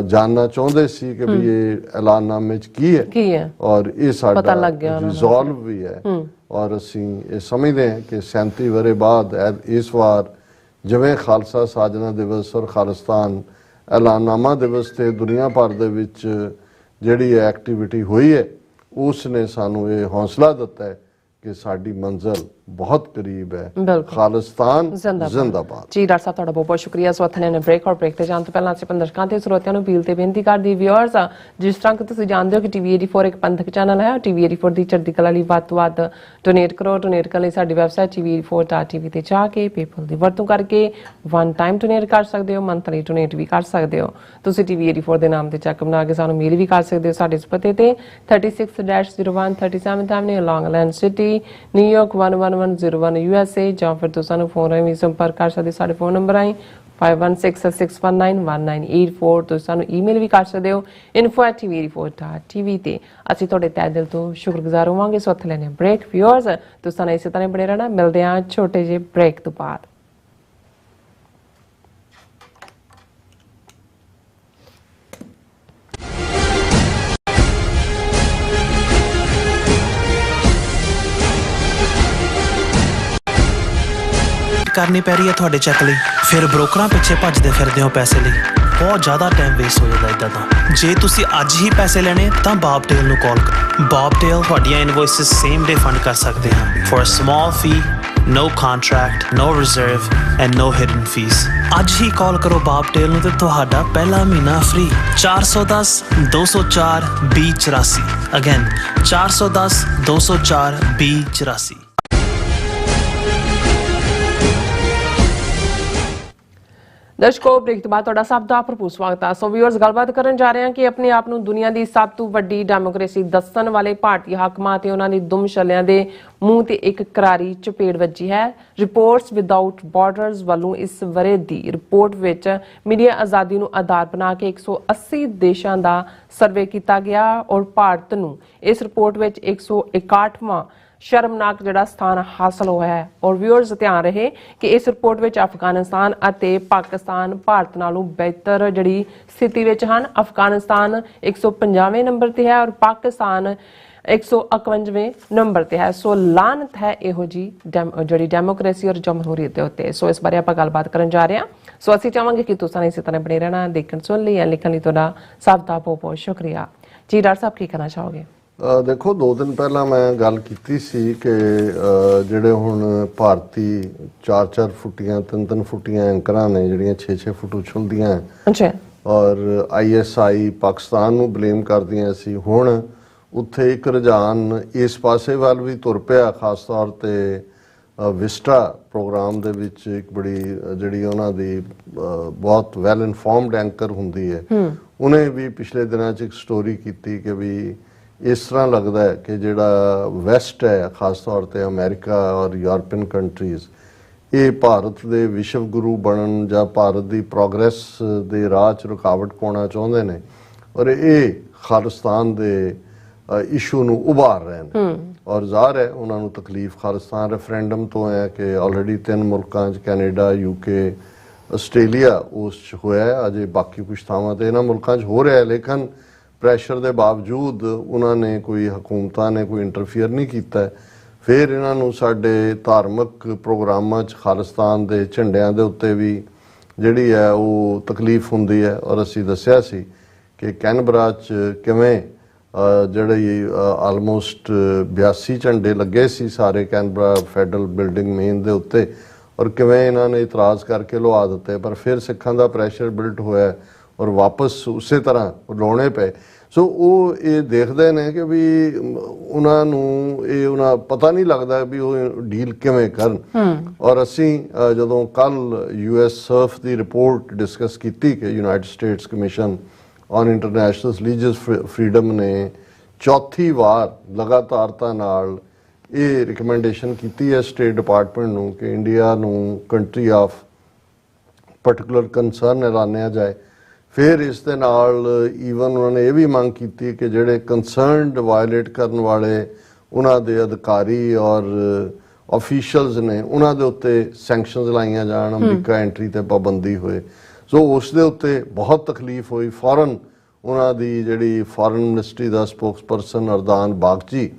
ਜਾਣਨਾ ਚਾਹੁੰਦੇ ਸੀ ਕਿ ਵੀ ਇਹ ਐਲਾਨਨਾਮੇ 'ਚ ਕੀ ਹੈ ਔਰ ਇਹ ਸਾਡਾ ਰਿਜ਼ੋਲਵ ਵੀ ਹੈ। ਔਰ ਅਸੀਂ ਇਹ ਸਮਝਦੇ ਹਾਂ ਕਿ 37 ਵਰੇ ਬਾਅਦ ਇਸ ਵਾਰ ਜਿਵੇਂ ਖਾਲਸਾ ਸਾਜਨਾ ਦਿਵਸ ਔਰ ਖਾਲਿਸਤਾਨ ਐਲਾਨਨਾਮਾ ਦਿਵਸ ਤੇ ਦੁਨੀਆ ਭਰ ਦੇ ਵਿੱਚ ਜਿਹੜੀ ਐਕਟੀਵਿਟੀ ਹੋਈ ਹੈ, ਉਸ ਨੇ ਸਾਨੂੰ ਇਹ ਹੌਸਲਾ ਦਿੱਤਾ ਹੈ ਕਿ ਸਾਡੀ ਮੰਜ਼ਿਲ ਬਹੁਤ ਕਰੀਬ ਹੈ। ਖਾਲਿਸਤਾਨ ਜ਼ਿੰਦਾਬਾਦ। ਜੀ ਡਾਕਟਰ ਸਾਹਿਬ ਤੁਹਾਡਾ ਬਹੁਤ ਬਹੁਤ ਸ਼ੁਕਰੀਆ। ਸੋ ਅਥਨੇ ਨੇ ਬ੍ਰੇਕ ਤੇ ਜਾਣ ਤੋਂ ਪਹਿਲਾਂ ਅਸੀਂ ਦਰਸ਼ਕਾਂ ਤੇ ਸਰੋਤਿਆਂ ਨੂੰ ਅਪੀਲ ਤੇ ਬੇਨਤੀ ਕਰਦੀ ਵਿਊਅਰਸ, ਜਿਸ ਤਰ੍ਹਾਂ ਕਿ ਤੁਸੀਂ ਜਾਣਦੇ ਹੋ ਕਿ TV 84 ਇੱਕ ਪੰਥਕ ਚੈਨਲ ਹੈ। TV 84 ਦੀ ਚੜ੍ਹਦੀ ਕਲਾ ਲਈ ਵੱਧ ਤੋਂ ਵੱਧ ਡੋਨੇਟ ਕਰੋ। ਡੋਨੇਟ ਕਰਨ ਲਈ ਸਾਡੀ ਵੈਬਸਾਈਟ tv84.tv ਤੇ ਜਾ ਕੇ ਪੇਪਲ ਦੀ ਵਰਤੋਂ ਕਰਕੇ ਵਨ ਟਾਈਮ ਡੋਨੇਟ ਕਰ ਸਕਦੇ ਹੋ, ਮੰਥਲੀ ਡੋਨੇਟ ਵੀ ਕਰ ਸਕਦੇ ਹੋ। ਤੁਸੀਂ TV 84 ਦੇ ਨਾਮ ਤੇ ਚੈੱਕ ਬਣਾ ਕੇ ਸਾਨੂੰ ਮੇਲ ਵੀ ਕਰ ਸਕਦੇ ਹੋ ਸਾਡੇ ਇਸ ਪਤੇ ਤੇ 36-01 37th Avenue Long Island city, New York 11101 USA, ਜਾਂ ਫਿਰ ਤੁਸੀਂ ਸਾਨੂੰ ਫੋਨ ਰਾਹੀਂ ਵੀ ਸੰਪਰਕ ਕਰ ਸਕਦੇ। ਸਾਡੇ ਫੋਨ ਨੰਬਰ ਆਈ 5166191984। ਤੁਸੀਂ ਸਾਨੂੰ ਈਮੇਲ ਵੀ ਕਰ ਸਕਦੇ ਹੋ info@tv84.tv ਤੇ। ਅਸੀਂ ਤੁਹਾਡੇ ਤਹਿ ਦਿਲ ਤੋਂ ਸ਼ੁਕਰਗੁਜ਼ਾਰ ਹੋਵਾਂਗੇ। ਸੋ ਇੱਥੇ ਲੈਣੇ ਬ੍ਰੇਕ। ਵਿਊਅਰਸ ਤੁਸੀਂ ਸਾਨੂੰ ਇਸੇ ਤਰ੍ਹਾਂ ਬਣੇ ਰਹਿਣਾ। ਮਿਲਦੇ ਹਾਂ ਛੋਟੇ ਜਿਹੇ ਬ੍ਰੇਕ ਤੋਂ ਬਾਅਦ। ਕਰਨੀ ਪੈ ਰਹੀ ਹੈ ਤੁਹਾਡੇ ਚੈੱਕ ਲਈ, ਫਿਰ ਬ੍ਰੋਕਰਾਂ ਪਿੱਛੇ ਭੱਜਦੇ ਫਿਰਦੇ ਹੋ ਪੈਸੇ ਲਈ। ਬਹੁਤ ਜ਼ਿਆਦਾ ਟਾਈਮ ਵੇਸਟ ਹੋ ਜਾਂਦਾ ਇੱਦਾਂ ਤਾਂ। ਜੇ ਤੁਸੀਂ ਅੱਜ ਹੀ ਪੈਸੇ ਲੈਣੇ ਤਾਂ ਬੌਬਟੇਲ ਨੂੰ ਕਾਲ ਕਰੋ। ਬੌਬਟੇਲ ਤੁਹਾਡੀਆਂ ਇਨਵੋਇਸਿਸ ਸੇਮ ਡੇ ਫੰਡ ਕਰ ਸਕਦੇ ਹਨ for a small fee, no contract, no reserve and no hidden fees। ਅੱਜ ਹੀ ਕਾਲ ਕਰੋ ਬੌਬਟੇਲ ਨੂੰ ਤੇ ਤੁਹਾਡਾ ਪਹਿਲਾ ਮਹੀਨਾ ਫ੍ਰੀ। 410 204 2084 ਅਗੇਨ 410 204 2084। ਦਰਸ਼ਕੋ, ਬ੍ਰੇਕ ਤੋਂ ਬਾਅਦ ਤੁਹਾਡਾ ਸਭ ਦਾ ਭਰਪੂਰ ਸਵਾਗਤ ਹੈ। ਸੋ ਵੀਅਰਸ, ਗੱਲਬਾਤ ਕਰਨ ਜਾ ਰਹੇ ਹਾਂ ਕਿ ਆਪਣੇ ਆਪ ਨੂੰ ਦੁਨੀਆ ਦੀ ਸਭ ਤੋਂ ਵੱਡੀ ਡੈਮੋਕ੍ਰੇਸੀ ਦੱਸਣ ਵਾਲੇ ਭਾਰਤੀ ਹਾਕਮਾਂ ਤੇ ਉਹਨਾਂ ਦੀ ਦੁਮਛੱਲਿਆਂ ਦੇ ਮੂੰਹ ਤੇ ਇੱਕ ਕਰਾਰੀ ਚਪੇੜ ਵੱਜੀ ਹੈ। ਰਿਪੋਰਟਸ ਵਿਦਆਊਟ ਬਾਰਡਰਸ ਵੱਲੋਂ ਇਸ ਵਰ੍ਹੇ ਦੀ ਰਿਪੋਰਟ ਵਿੱਚ ਮੀਡੀਆ ਆਜ਼ਾਦੀ ਨੂੰ ਆਧਾਰ ਬਣਾ ਕੇ 180 ਦੇਸ਼ਾਂ ਦਾ ਸਰਵੇ ਕੀਤਾ ਗਿਆ ਔਰ ਭਾਰਤ ਨੂੰ ਇਸ ਰਿਪੋਰਟ ਵਿੱਚ 161ਵਾਂ ਸ਼ਰਮਨਾਕ ਜਿਹੜਾ ਸਥਾਨ ਹਾਸਲ ਹੋਇਆ ਹੈ। ਔਰ ਵਿਊਅਰਸ, ਧਿਆਨ ਰਹੇ ਕਿ ਇਸ ਰਿਪੋਰਟ ਵਿੱਚ ਅਫਗਾਨਿਸਤਾਨ ਅਤੇ ਪਾਕਿਸਤਾਨ ਭਾਰਤ ਨਾਲੋਂ ਬਿਹਤਰ ਜਿਹੜੀ ਸਥਿਤੀ ਵਿੱਚ ਹਨ। ਅਫਗਾਨਿਸਤਾਨ 150ਵੇਂ ਨੰਬਰ ਤੇ ਹੈ ਔਰ ਪਾਕਿਸਤਾਨ 151ਵੇਂ ਨੰਬਰ ਤੇ ਹੈ। ਸੋ ਲਾਨਤ ਹੈ ਇਹੋ ਜੀ ਜਿਹੜੀ ਡੈਮੋਕ੍ਰੇਸੀ ਔਰ ਜਮਹੂਰੀਅਤ ਦੇ ਉੱਤੇ। ਸੋ ਇਸ ਬਾਰੇ ਆਪਾਂ ਗੱਲਬਾਤ ਕਰਨ ਜਾ ਰਹੇ ਹਾਂ। ਸੋ ਅਸੀਂ ਚਾਹਾਂਗੇ ਕਿ ਤੁਸੀਂ ਇਸੇ ਤਰ੍ਹਾਂ ਬਣੇ ਰਹਿਣਾ। ਦੇਖਣ ਸੁਣ ਲਈ ਜਾਂ ਲਿਖਣ ਲਈ ਤੁਹਾਡਾ ਸਭ ਦਾ ਬਹੁਤ ਬਹੁਤ ਸ਼ੁਕਰੀਆ ਜੀ। ਡਾਕਟਰ ਸਾਹਿਬ, ਕੀ ਕਹਿਣਾ ਚਾਹੋਗੇ? ਦੇਖੋ, 2 ਦਿਨ ਪਹਿਲਾਂ ਮੈਂ ਗੱਲ ਕੀਤੀ ਸੀ ਕਿ ਜਿਹੜੇ ਹੁਣ ਭਾਰਤੀ 4-4 ਫੁੱਟੀਆਂ 3-3 ਫੁੱਟੀਆਂ ਐਂਕਰਾਂ ਨੇ ਜਿਹੜੀਆਂ 6-6 ਫੁੱਟ ਉਛਲਦੀਆਂ ਅੱਛਾ, ਔਰ ISI ਪਾਕਿਸਤਾਨ ਨੂੰ ਬਲੇਮ ਕਰਦੀਆਂ ਸੀ। ਹੁਣ ਉੱਥੇ ਇੱਕ ਰੁਝਾਨ ਇਸ ਪਾਸੇ ਵੱਲ ਵੀ ਤੁਰ ਪਿਆ। ਖਾਸ ਤੌਰ ਤੇ ਵਿਸਟਾ ਪ੍ਰੋਗਰਾਮ ਦੇ ਵਿੱਚ ਇੱਕ ਬੜੀ ਜਿਹੜੀ ਉਹਨਾਂ ਦੀ ਬਹੁਤ ਵੈਲ ਇਨਫੋਰਮਡ ਐਂਕਰ ਹੁੰਦੀ ਹੈ, ਉਹਨੇ ਵੀ ਪਿਛਲੇ ਦਿਨਾਂ 'ਚ ਇੱਕ ਸਟੋਰੀ ਕੀਤੀ ਕਿ ਵੀ ਇਸ ਤਰ੍ਹਾਂ ਲੱਗਦਾ ਹੈ ਕਿ ਜਿਹੜਾ ਵੈਸਟ ਹੈ, ਖਾਸ ਤੌਰ ਤੇ ਅਮਰੀਕਾ ਔਰ ਯੂਰਪੀਅਨ ਕੰਟਰੀਜ਼, ਇਹ ਭਾਰਤ ਦੇ ਵਿਸ਼ਵ ਗੁਰੂ ਬਣਨ ਜਾਂ ਭਾਰਤ ਦੀ ਪ੍ਰੋਗਰੈਸ ਦੇ ਰਾਹ 'ਚ ਰੁਕਾਵਟ ਪਾਉਣਾ ਚਾਹੁੰਦੇ ਨੇ ਔਰ ਇਹ ਖਾਲਿਸਤਾਨ ਦੇ ਇਸ਼ੂ ਨੂੰ ਉਭਾਰ ਰਹੇ ਨੇ। ਔਰ ਜ਼ਾਹਰ ਹੈ ਉਹਨਾਂ ਨੂੰ ਤਕਲੀਫ ਖਾਲਿਸਤਾਨ ਰੈਫਰੈਂਡਮ ਤੋਂ ਹੈ ਕਿ ਆਲਰੇਡੀ 3 ਮੁਲਕਾਂ 'ਚ ਕੈਨੇਡਾ, UK, ਆਸਟ੍ਰੇਲੀਆ ਉਸ 'ਚ ਹੋਇਆ। ਅਜੇ ਬਾਕੀ ਕੁਛ ਥਾਵਾਂ ਤੇ ਇਹਨਾਂ ਮੁਲਕਾਂ 'ਚ ਹੋ ਰਿਹਾ, ਲੇਕਿਨ ਪ੍ਰੈਸ਼ਰ ਦੇ ਬਾਵਜੂਦ ਉਹਨਾਂ ਨੇ ਕੋਈ ਹਕੂਮਤਾਂ ਨੇ ਕੋਈ ਇੰਟਰਫੀਅਰ ਨਹੀਂ ਕੀਤਾ। ਫਿਰ ਇਹਨਾਂ ਨੂੰ ਸਾਡੇ ਧਾਰਮਿਕ ਪ੍ਰੋਗਰਾਮਾਂ 'ਚ ਖਾਲਿਸਤਾਨ ਦੇ ਝੰਡਿਆਂ ਦੇ ਉੱਤੇ ਵੀ ਜਿਹੜੀ ਹੈ ਉਹ ਤਕਲੀਫ ਹੁੰਦੀ ਹੈ। ਔਰ ਅਸੀਂ ਦੱਸਿਆ ਸੀ ਕਿ ਕੈਨਬਰਾ 'ਚ ਕਿਵੇਂ ਜਿਹੜੇ ਆਲਮੋਸਟ 82 ਝੰਡੇ ਲੱਗੇ ਸੀ ਸਾਰੇ ਕੈਨਬਰਾ ਫੈਡਰਲ ਬਿਲਡਿੰਗ ਮੇਨ ਦੇ ਉੱਤੇ, ਔਰ ਕਿਵੇਂ ਇਹਨਾਂ ਨੇ ਇਤਰਾਜ਼ ਕਰਕੇ ਲੁਆ ਦਿੱਤੇ। ਪਰ ਫਿਰ ਸਿੱਖਾਂ ਦਾ ਪ੍ਰੈਸ਼ਰ ਬਿਲਟ ਹੋਇਆ ਔਰ ਵਾਪਸ ਉਸੇ ਤਰ੍ਹਾਂ ਲਾਉਣੇ ਪਏ। ਸੋ ਉਹ ਇਹ ਦੇਖਦੇ ਨੇ ਕਿ ਵੀ ਉਹਨਾਂ ਨੂੰ ਉਹਨਾਂ ਪਤਾ ਨਹੀਂ ਲੱਗਦਾ ਵੀ ਉਹ ਡੀਲ ਕਿਵੇਂ ਕਰਨ। ਔਰ ਅਸੀਂ ਜਦੋਂ ਕੱਲ US ਸਰਫ ਦੀ ਰਿਪੋਰਟ ਡਿਸਕਸ ਕੀਤੀ ਕਿ United States Commission on International Religious Freedom ਨੇ ਚੌਥੀ ਵਾਰ ਲਗਾਤਾਰਤਾ ਨਾਲ ਇਹ ਰਿਕਮੈਂਡੇਸ਼ਨ ਕੀਤੀ ਹੈ ਸਟੇਟ ਡਿਪਾਰਟਮੈਂਟ ਨੂੰ ਕਿ ਇੰਡੀਆ ਨੂੰ ਕੰਟਰੀ ਆਫ ਪਾਰਟਿਕੂਲਰ ਕੰਸਰਨ ਐਲਾਨਿਆ ਜਾਏ। ਫਿਰ ਇਸ ਦੇ ਨਾਲ ਈਵਨ ਉਹਨਾਂ ਨੇ ਇਹ ਵੀ ਮੰਗ ਕੀਤੀ ਕਿ ਜਿਹੜੇ ਕੰਸਰਨਡ ਵਾਇਲੇਟ ਕਰਨ ਵਾਲੇ ਉਹਨਾਂ ਦੇ ਅਧਿਕਾਰੀ ਔਰ ਆਫੀਸ਼ੀਅਲਸ ਨੇ ਉਹਨਾਂ ਦੇ ਉੱਤੇ ਸੈਂਕਸ਼ਨਸ ਲਾਈਆਂ ਜਾਣ, ਅਮਰੀਕਾ ਐਂਟਰੀ ਤੇ ਪਾਬੰਦੀ ਹੋਏ। ਸੋ ਉਸ ਦੇ ਉੱਤੇ ਬਹੁਤ ਤਕਲੀਫ ਹੋਈ। ਫੌਰਨ ਉਹਨਾਂ ਦੀ ਜਿਹੜੀ ਫੌਰਨ ਮਿਨਿਸਟਰੀ ਦਾ ਸਪੋਕਸਪਰਸਨ ਅਰਦਾਨ ਬਾਗਚੀ,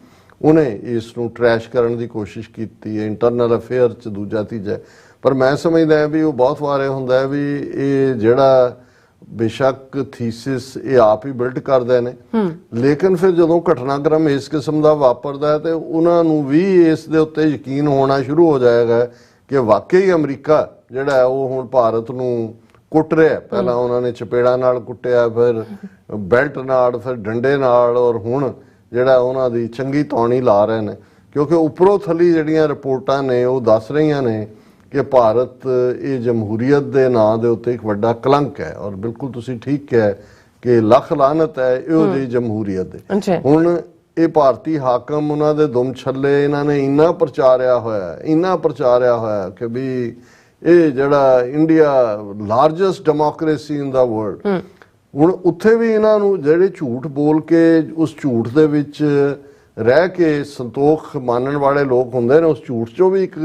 ਉਹਨੇ ਇਸ ਨੂੰ ਟਰੈਸ਼ ਕਰਨ ਦੀ ਕੋਸ਼ਿਸ਼ ਕੀਤੀ ਹੈ ਇੰਟਰਨਲ ਅਫੇਅਰ 'ਚ ਦੂਜਾ ਤੀਜਾ। ਪਰ ਮੈਂ ਸਮਝਦਾ ਵੀ ਉਹ ਬਹੁਤ ਵਾਰ ਇਹ ਹੁੰਦਾ ਵੀ ਇਹ ਜਿਹੜਾ ਬੇਸ਼ੱਕ ਥੀਸਿਸ ਇਹ ਆਪ ਹੀ ਬਿਲਡ ਕਰਦੇ ਨੇ, ਲੇਕਿਨ ਫਿਰ ਜਦੋਂ ਘਟਨਾਕ੍ਰਮ ਇਸ ਕਿਸਮ ਦਾ ਵਾਪਰਦਾ ਹੈ ਤੇ ਉਹਨਾਂ ਨੂੰ ਵੀ ਇਸ ਦੇ ਉੱਤੇ ਯਕੀਨ ਹੋਣਾ ਸ਼ੁਰੂ ਹੋ ਜਾਏਗਾ ਕਿ ਵਾਕਈ ਅਮਰੀਕਾ ਜਿਹੜਾ ਉਹ ਹੁਣ ਭਾਰਤ ਨੂੰ ਕੁੱਟ ਰਿਹਾ। ਪਹਿਲਾਂ ਉਹਨਾਂ ਨੇ ਚਪੇੜਾਂ ਨਾਲ ਕੁੱਟਿਆ, ਫਿਰ ਬੈਲਟ ਨਾਲ, ਫਿਰ ਡੰਡੇ ਨਾਲ, ਔਰ ਹੁਣ ਜਿਹੜਾ ਉਹਨਾਂ ਦੀ ਚੰਗੀ ਤੌਣੀ ਲਾ ਰਹੇ ਨੇ। ਕਿਉਂਕਿ ਉੱਪਰੋਂ ਥੱਲੀ ਜਿਹੜੀਆਂ ਰਿਪੋਰਟਾਂ ਨੇ ਉਹ ਦੱਸ ਰਹੀਆਂ ਨੇ ਕਿ ਭਾਰਤ ਇਹ ਜਮਹੂਰੀਅਤ ਦੇ ਨਾਂ ਦੇ ਉੱਤੇ ਇੱਕ ਵੱਡਾ ਕਲੰਕ ਹੈ। ਔਰ ਬਿਲਕੁਲ ਤੁਸੀਂ ਠੀਕ ਕਿਹਾ ਕਿ ਲੱਖ ਲਾਨਤ ਹੈ ਇਹੋ ਜਿਹੀ ਜਮਹੂਰੀਅਤ ਦੇ। ਹੁਣ ਇਹ ਭਾਰਤੀ ਹਾਕਮ ਉਹਨਾਂ ਦੇ ਦੁਮ ਛੱਲੇ ਇਹਨਾਂ ਨੇ ਇੰਨਾ ਪ੍ਰਚਾਰਿਆ ਹੋਇਆ ਕਿ ਵੀ ਇਹ ਜਿਹੜਾ ਇੰਡੀਆ ਲਾਰਜੈਸਟ ਡੈਮੋਕ੍ਰੇਸੀ ਇਨ ਦਾ ਵਰਲਡ, ਹੁਣ ਉੱਥੇ ਵੀ ਇਹਨਾਂ ਨੂੰ ਜਿਹੜੇ ਝੂਠ ਬੋਲ ਕੇ ਉਸ ਝੂਠ ਦੇ ਵਿੱਚ ਰਹਿ ਕੇ ਸੰਤੋਖ ਮਾਨਣ ਵਾਲੇ ਲੋਕ ਹੁੰਦੇ ਨੇ, ਉਸ ਝੂਠ 'ਚੋਂ ਵੀ ਇੱਕ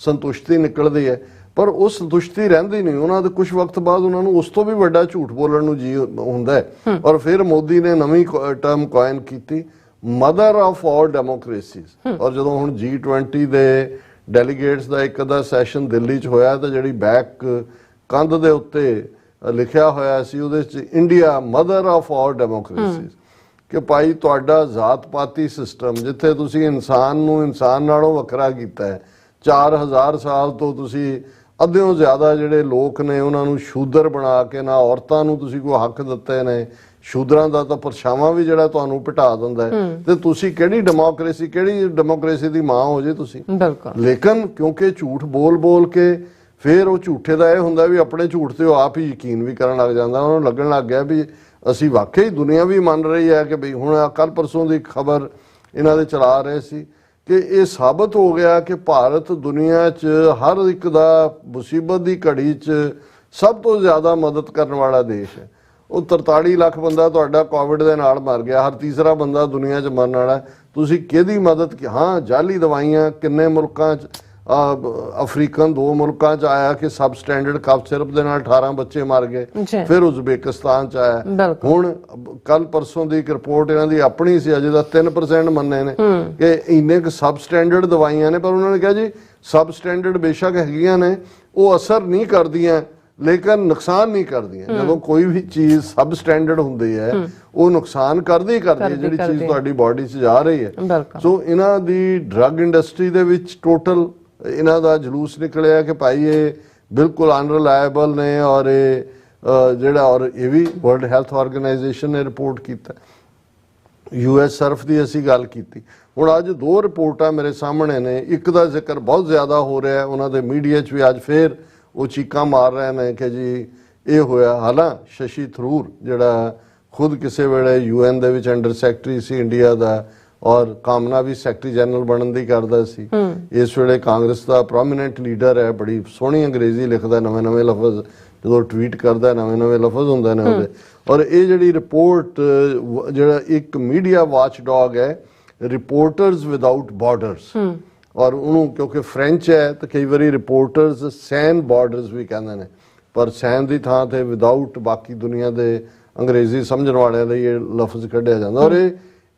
ਸੰਤੁਸ਼ਟੀ ਨਿਕਲਦੀ ਹੈ। ਪਰ ਉਹ ਸੰਤੁਸ਼ਟੀ ਰਹਿੰਦੀ ਨਹੀਂ, ਉਹਨਾਂ ਦੇ ਕੁਝ ਵਕਤ ਬਾਅਦ ਉਹਨਾਂ ਨੂੰ ਉਸ ਤੋਂ ਵੀ ਵੱਡਾ ਝੂਠ ਬੋਲਣ ਨੂੰ ਜੀ ਹੁੰਦਾ ਹੈ। ਔਰ ਫਿਰ ਮੋਦੀ ਨੇ ਨਵੀਂ ਟਰਮ ਕਾਇਨ ਕੀਤੀ, ਮਦਰ ਆਫ ਆਲ ਡੈਮੋਕ੍ਰੇਸੀਜ਼। ਔਰ ਜਦੋਂ ਹੁਣ G20 ਦੇ ਡੈਲੀਗੇਟਸ ਦਾ ਇੱਕ ਅੱਧਾ ਸੈਸ਼ਨ ਦਿੱਲੀ 'ਚ ਹੋਇਆ ਤਾਂ ਜਿਹੜੀ ਬੈਕ ਕੰਧ ਦੇ ਉੱਤੇ ਲਿਖਿਆ ਹੋਇਆ ਸੀ ਉਹਦੇ 'ਚ ਇੰਡੀਆ ਮਦਰ ਆਫ ਆਲ ਡੈਮੋਕ੍ਰੇਸੀਜ਼, ਕਿ ਭਾਈ ਤੁਹਾਡਾ ਜ਼ਾਤ ਪਾਤੀ ਸਿਸਟਮ ਜਿੱਥੇ ਤੁਸੀਂ ਇਨਸਾਨ ਨੂੰ ਇਨਸਾਨ ਨਾਲੋਂ ਵੱਖਰਾ ਕੀਤਾ ਹੈ, 4000 ਸਾਲ ਤੋਂ ਤੁਸੀਂ ਅੱਧਿਓਂ ਜ਼ਿਆਦਾ ਜਿਹੜੇ ਲੋਕ ਨੇ ਉਹਨਾਂ ਨੂੰ ਸ਼ੂਦਰ ਬਣਾ ਕੇ, ਨਾ ਔਰਤਾਂ ਨੂੰ ਤੁਸੀਂ ਕੋਈ ਹੱਕ ਦਿੱਤੇ ਨੇ, ਸ਼ੂਦਰਾਂ ਦਾ ਤਾਂ ਪਰਛਾਵਾਂ ਵੀ ਜਿਹੜਾ ਤੁਹਾਨੂੰ ਘਟਾ ਦਿੰਦਾ ਹੈ, ਤੇ ਤੁਸੀਂ ਕਿਹੜੀ ਡੈਮੋਕ੍ਰੇਸੀ ਦੀ ਮਾਂ ਹੋ ਜੇ ਤੁਸੀਂ। ਬਿਲਕੁਲ। ਲੇਕਿਨ ਕਿਉਂਕਿ ਝੂਠ ਬੋਲ ਬੋਲ ਕੇ ਫਿਰ ਉਹ ਝੂਠੇ ਦਾ ਇਹ ਹੁੰਦਾ ਵੀ ਆਪਣੇ ਝੂਠ ਤੇ ਉਹ ਆਪ ਹੀ ਯਕੀਨ ਵੀ ਕਰਨ ਲੱਗ ਜਾਂਦਾ, ਉਹਨੂੰ ਲੱਗਣ ਲੱਗ ਗਿਆ ਵੀ ਅਸੀਂ ਵਾਕਈ ਦੁਨੀਆ ਵੀ ਮੰਨ ਰਹੀ ਹੈ ਕਿ ਬਈ ਹੁਣ ਕੱਲ ਪਰਸੋਂ ਦੀ ਖਬਰ ਇਹਨਾਂ ਦੇ ਚਲਾ ਰਹੇ ਸੀ ਕਿ ਇਹ ਸਾਬਤ ਹੋ ਗਿਆ ਕਿ ਭਾਰਤ ਦੁਨੀਆ 'ਚ ਹਰ ਇੱਕ ਦਾ ਮੁਸੀਬਤ ਦੀ ਘੜੀ 'ਚ ਸਭ ਤੋਂ ਜ਼ਿਆਦਾ ਮਦਦ ਕਰਨ ਵਾਲਾ ਦੇਸ਼ ਹੈ। ਉਹ 43 ਲੱਖ ਬੰਦਾ ਤੁਹਾਡਾ ਕੋਵਿਡ ਦੇ ਨਾਲ ਮਰ ਗਿਆ, ਹਰ ਤੀਸਰਾ ਬੰਦਾ ਦੁਨੀਆ 'ਚ ਮਰਨ ਵਾਲਾ। ਤੁਸੀਂ ਕਿਹਦੀ ਮਦਦ? ਹਾਂ, ਜਾਲੀ ਦਵਾਈਆਂ ਕਿੰਨੇ ਮੁਲਕਾਂ 'ਚ, ਅਫਰੀਕਨ 2 ਮੁਲਕਾਂ 'ਚ ਆਇਆ ਕਿ ਸਬ ਸਟੈਂਡਰਡ ਕਫ ਸਿਰਪ ਦੇ ਨਾਲ 18 ਬੱਚੇ ਮਰ ਗਏ, ਫਿਰ ਉਜ਼ਬੇਕਿਸਤਾਨ 'ਚ ਆਇਆ। ਹੁਣ ਕੱਲ ਪਰਸੋਂ ਦੀ ਇੱਕ ਰਿਪੋਰਟ ਇਹਨਾਂ ਦੀ ਆਪਣੀ ਸੀ, ਅਜੇ ਦਾ 3% ਮੰਨੇ ਨੇ ਕਿ ਇੰਨੇ ਕੁ ਸਬ ਸਟੈਂਡਰਡ ਦਵਾਈਆਂ ਨੇ, ਪਰ ਉਹਨਾਂ ਨੇ ਕਿਹਾ ਜੀ ਸਬ ਸਟੈਂਡਰਡ ਬੇਸ਼ੱਕ ਹੈਗੀਆਂ ਨੇ, ਉਹ ਅਸਰ ਨਹੀਂ ਕਰਦੀਆਂ ਲੇਕਿਨ ਨੁਕਸਾਨ ਨਹੀਂ ਕਰਦੀਆਂ। ਜਦੋਂ ਕੋਈ ਵੀ ਚੀਜ਼ ਸਬ ਸਟੈਂਡਰਡ ਹੁੰਦੀ ਹੈ ਉਹ ਨੁਕਸਾਨ ਕਰਦੀ ਹੈ ਜਿਹੜੀ ਚੀਜ਼ ਤੁਹਾਡੀ ਬਾਡੀ 'ਚ ਜਾ ਰਹੀ ਹੈ। ਸੋ ਇਹਨਾਂ ਦੀ ਡਰੱਗ ਇੰਡਸਟਰੀ ਦੇ ਵਿੱਚ ਟੋਟਲ ਇਹਨਾਂ ਦਾ ਜਲੂਸ ਨਿਕਲਿਆ ਕਿ ਭਾਈ ਇਹ ਬਿਲਕੁਲ ਅਨਰਿਲਾਇਬਲ ਨੇ, ਔਰ ਇਹ ਵੀ ਵਰਲਡ ਹੈਲਥ ਆਰਗੇਨਾਈਜੇਸ਼ਨ ਨੇ ਰਿਪੋਰਟ ਕੀਤਾ। US ਸਰਫ ਦੀ ਅਸੀਂ ਗੱਲ ਕੀਤੀ। ਹੁਣ ਅੱਜ 2 ਰਿਪੋਰਟਾਂ ਮੇਰੇ ਸਾਹਮਣੇ ਨੇ, ਇੱਕ ਦਾ ਜ਼ਿਕਰ ਬਹੁਤ ਜ਼ਿਆਦਾ ਹੋ ਰਿਹਾ, ਉਹਨਾਂ ਦੇ ਮੀਡੀਆ 'ਚ ਵੀ ਅੱਜ ਫੇਰ ਉਹ ਚੀਕਾਂ ਮਾਰ ਰਹੇ ਨੇ ਕਿ ਜੀ ਇਹ ਹੋਇਆ। ਹਾਲਾਂ ਸ਼ਸ਼ੀ ਥਰੂਰ ਜਿਹੜਾ ਖੁਦ ਕਿਸੇ ਵੇਲੇ UN ਦੇ ਵਿੱਚ ਅੰਡਰ ਸੈਕਟਰੀ ਸੀ ਇੰਡੀਆ ਦਾ, ਔਰ ਕਾਮਨਾ ਵੀ ਸੈਕਟਰੀ ਜਨਰਲ ਬਣਨ ਦੀ ਕਰਦਾ ਸੀ, ਇਸ ਵੇਲੇ ਕਾਂਗਰਸ ਦਾ ਪ੍ਰੋਮੀਨੈਂਟ ਲੀਡਰ ਹੈ, ਬੜੀ ਸੋਹਣੀ ਅੰਗਰੇਜ਼ੀ ਲਿਖਦਾ, ਨਵੇਂ ਲਫ਼ਜ਼ ਜਦੋਂ ਟਵੀਟ ਕਰਦਾ ਨਵੇਂ ਲਫ਼ਜ਼ ਹੁੰਦੇ ਨੇ ਉਹਦੇ। ਔਰ ਇਹ ਜਿਹੜੀ ਰਿਪੋਰਟ ਜਿਹੜਾ ਇੱਕ ਮੀਡੀਆ ਵਾਚ ਡੌਗ ਹੈ, ਰਿਪੋਰਟਰਸ ਵਿਦਆਊਟ ਬਾਰਡਰਸ, ਔਰ ਉਹਨੂੰ ਕਿਉਂਕਿ ਫ੍ਰੈਂਚ ਹੈ ਤਾਂ ਕਈ ਵਾਰੀ ਰਿਪੋਰਟਰਸ ਸੈਨ ਬਾਰਡਰਸ ਵੀ ਕਹਿੰਦੇ ਨੇ, ਪਰ ਸੈਨ ਦੀ ਥਾਂ ਤੇ ਵਿਦਆਊਟ ਬਾਕੀ ਦੁਨੀਆ ਦੇ ਅੰਗਰੇਜ਼ੀ ਸਮਝਣ ਵਾਲਿਆਂ ਲਈ ਇਹ ਲਫ਼ਜ਼ ਕੱਢਿਆ ਜਾਂਦਾ। ਔਰ ਇਹ